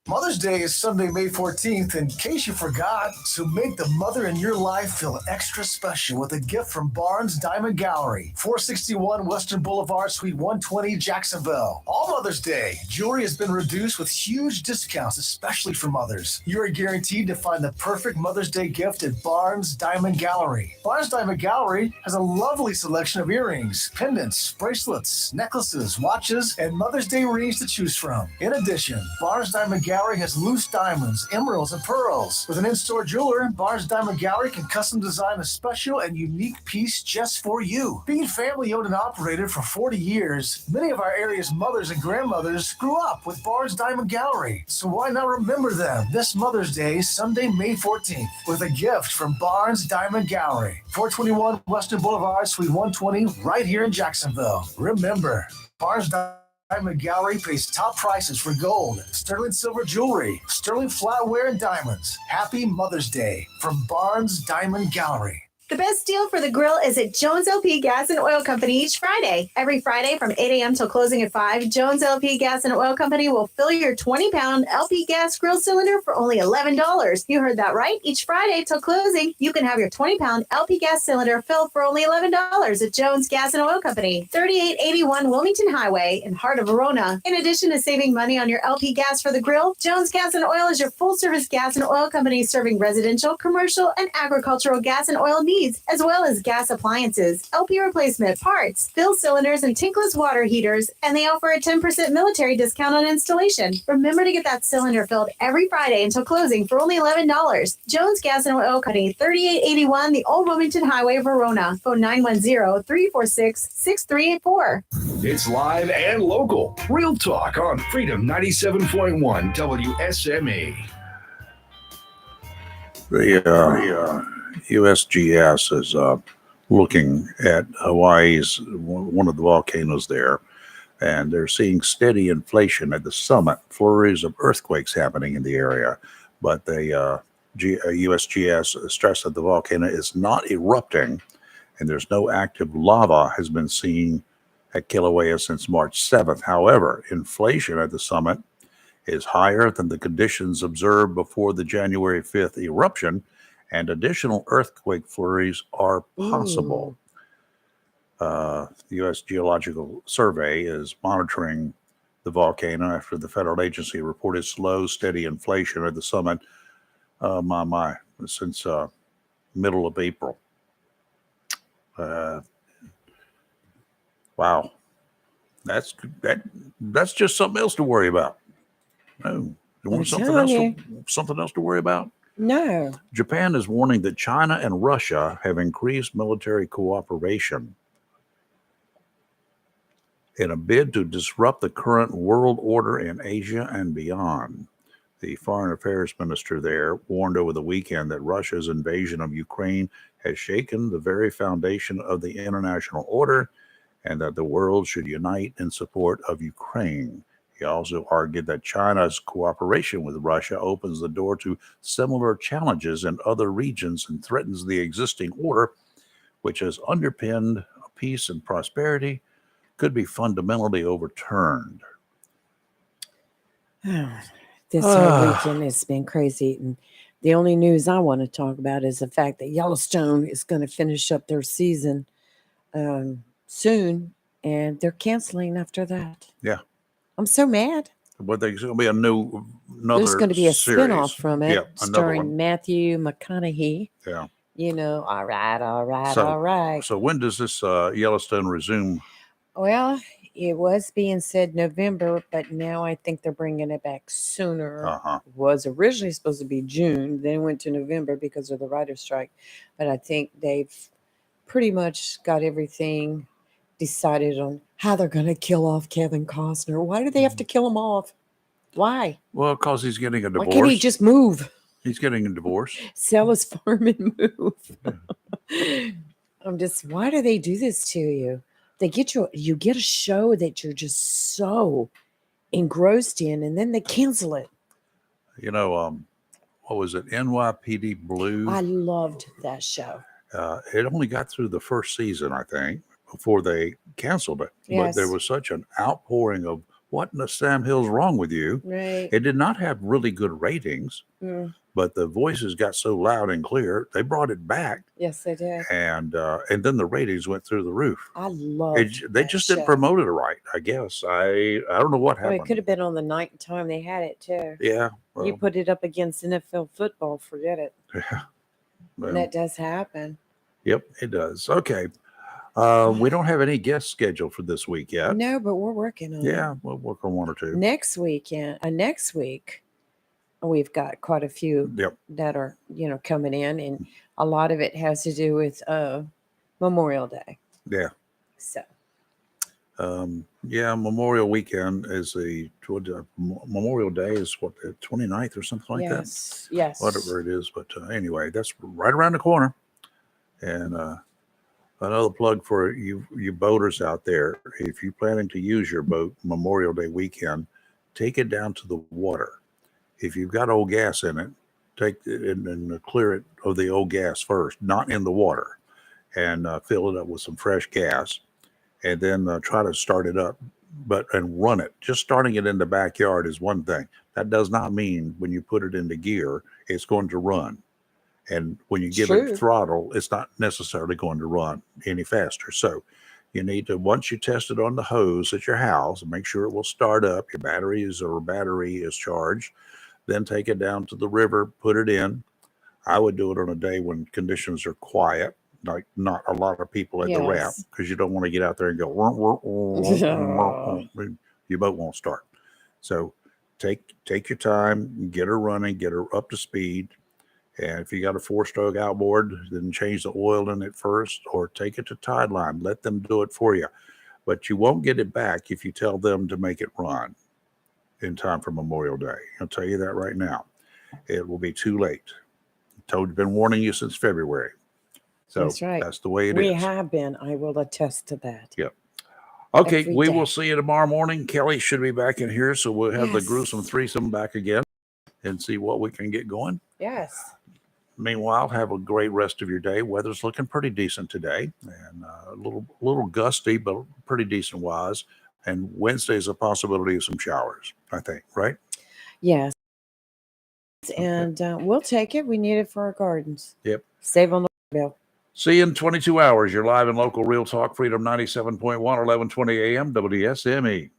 S12: Mother's Day is Sunday, May 14th. In case you forgot, so make the mother in your life feel extra special with a gift from Barnes Diamond Gallery, 461 Western Boulevard, Suite 120, Jacksonville. All Mother's Day, jewelry has been reduced with huge discounts, especially for mothers. You are guaranteed to find the perfect Mother's Day gift at Barnes Diamond Gallery. Barnes Diamond Gallery has a lovely selection of earrings, pendants, bracelets, necklaces, watches, and Mother's Day rings to choose from. In addition, Barnes Diamond Gallery has loose diamonds, emeralds, and pearls. With an in-store jeweler, Barnes Diamond Gallery can custom design a special and unique piece just for you. Being family-owned and operated for 40 years, many of our area's mothers and grandmothers grew up with Barnes Diamond Gallery. So why not remember them this Mother's Day, Sunday, May 14th, with a gift from Barnes Diamond Gallery, 421 Western Boulevard, Suite 120, right here in Jacksonville. Remember, Barnes Diamond Gallery pays top prices for gold, sterling silver jewelry, sterling flatware, and diamonds. Happy Mother's Day from Barnes Diamond Gallery.
S7: The best deal for the grill is at Jones LP Gas and Oil Company each Friday. Every Friday from 8 a.m. till closing at 5, Jones LP Gas and Oil Company will fill your 20-pound LP gas grill cylinder for only $11. You heard that right. Each Friday till closing, you can have your 20-pound LP gas cylinder filled for only $11 at Jones Gas and Oil Company, 3881 Wilmington Highway in heart of Verona. In addition to saving money on your LP gas for the grill, Jones Gas and Oil is your full-service gas and oil company serving residential, commercial, and agricultural gas and oil needs, as well as gas appliances, LP replacement, parts, fill cylinders, and tankless water heaters, and they offer a 10% military discount on installation. Remember to get that cylinder filled every Friday until closing for only $11. Jones Gas and Oil Company, 3881 the Old Wilmington Highway, Verona. Phone 910-346-6384.
S1: It's live and local. Real talk on Freedom 97.1 WSME.
S8: The USGS is looking at Hawaii's one of the volcanoes there, and they're seeing steady inflation at the summit, flurries of earthquakes happening in the area. But the USGS stressed that the volcano is not erupting, and there's no active lava has been seen at Kilauea since March 7th. However, inflation at the summit is higher than the conditions observed before the January 5th eruption, and additional earthquake flurries are possible. The U.S. Geological Survey is monitoring the volcano after the federal agency reported slow, steady inflation at the summit since middle of April. Wow. That's just something else to worry about. No, you want something else to worry about?
S9: No.
S8: Japan is warning that China and Russia have increased military cooperation in a bid to disrupt the current world order in Asia and beyond. The foreign affairs minister there warned over the weekend that Russia's invasion of Ukraine has shaken the very foundation of the international order and that the world should unite in support of Ukraine. He also argued that China's cooperation with Russia opens the door to similar challenges in other regions and threatens the existing order, which has underpinned peace and prosperity, could be fundamentally overturned.
S9: This whole weekend has been crazy. And the only news I want to talk about is the fact that Yellowstone is going to finish up their season soon, and they're canceling after that.
S8: Yeah.
S9: I'm so mad.
S8: But there's going to be a new another.
S9: There's going to be a
S8: series.
S9: spinoff from it,
S8: Yeah, another
S9: starring
S8: one.
S9: Matthew McConaughey.
S8: Yeah.
S9: You know, all right, all right,
S8: So,
S9: all right.
S8: So when does this Yellowstone resume?
S9: Well, it was being said November, but now I think they're bringing it back sooner. It was originally supposed to be June, then went to November because of the writer's strike. But I think they've pretty much got everything decided on how they're going to kill off Kevin Costner. Why do they have to kill him off? Why?
S8: Well, because he's getting a divorce.
S9: Why can't he just move?
S8: He's getting a divorce.
S9: Sell his farm and move. Why do they do this to you? They get you get a show that you're just so engrossed in, and then they cancel it.
S8: You know, what was it? NYPD Blue.
S9: I loved that show.
S8: It only got through the first season, I think, before they canceled it.
S9: Yes.
S8: But there was such an outpouring of what in the Sam Hill's wrong with you.
S9: Right.
S8: It did not have really good ratings, but the voices got so loud and clear, they brought it back.
S9: Yes, they did.
S8: And then the ratings went through the roof.
S9: I loved
S8: They just didn't promote it right, I guess. I don't know what
S9: Well,
S8: happened.
S9: it could have been on the night and time they had it too.
S8: Yeah.
S9: You put it up against NFL football, forget it.
S8: Yeah. Well,
S9: And that does happen.
S8: Yep, it does. Okay. We don't have any guests scheduled for this week yet.
S9: No, but we're working on it.
S8: Yeah, we'll work on one or two.
S9: Next week, we've got quite a few
S8: Yep.
S9: that are, coming in, and a lot of it has to do with Memorial Day.
S8: Yeah.
S9: So
S8: Yeah, Memorial Weekend is Memorial Day is what, the 29th or something like
S9: yes,
S8: that?
S9: yes.
S8: Whatever it is. But anyway, that's right around the corner. And another plug for you boaters out there. If you're planning to use your boat Memorial Day weekend, take it down to the water. If you've got old gas in it, take it and clear it of the old gas first, not in the water, and fill it up with some fresh gas, and then try to start it up, and run it. Just starting it in the backyard is one thing. That does not mean when you put it into gear, it's going to run. And when you give it throttle, it's not necessarily going to run any faster. So you need to, once you test it on the hose at your house, make sure it will start up, your battery is charged, then take it down to the river, put it in. I would do it on a day when conditions are quiet, like not a lot of people at the ramp, because you don't want to get out there and go, your boat won't start. So take your time, get her running, get her up to speed. And if you got a 4-stroke outboard, then change the oil in it first, or take it to Tideline. Let them do it for you. But you won't get it back if you tell them to make it run in time for Memorial Day. I'll tell you that right now. It will be too late. Been warning you since February. So
S9: that's right.
S8: That's the way it is.
S9: We have been. I will attest to that.
S8: Yep. Okay,
S9: Every
S8: we
S9: day.
S8: will see you tomorrow morning. Kelly should be back in here, so we'll have the
S9: Yes.
S8: gruesome threesome back again and see what we can get going.
S9: Yes.
S8: Meanwhile, have a great rest of your day. Weather's looking pretty decent today, and a little gusty, but pretty decent wise. And Wednesday is a possibility of some showers, I think, right?
S9: Yes. And we'll take it. We need it for our gardens.
S8: Yep.
S9: Save on the bill.
S8: See you in 22 hours. You're live and local Real Talk Freedom 97.1, 1120 AM, WSME.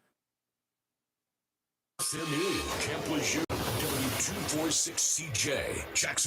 S14: Camp Lejeune, W246CJ, Jackson.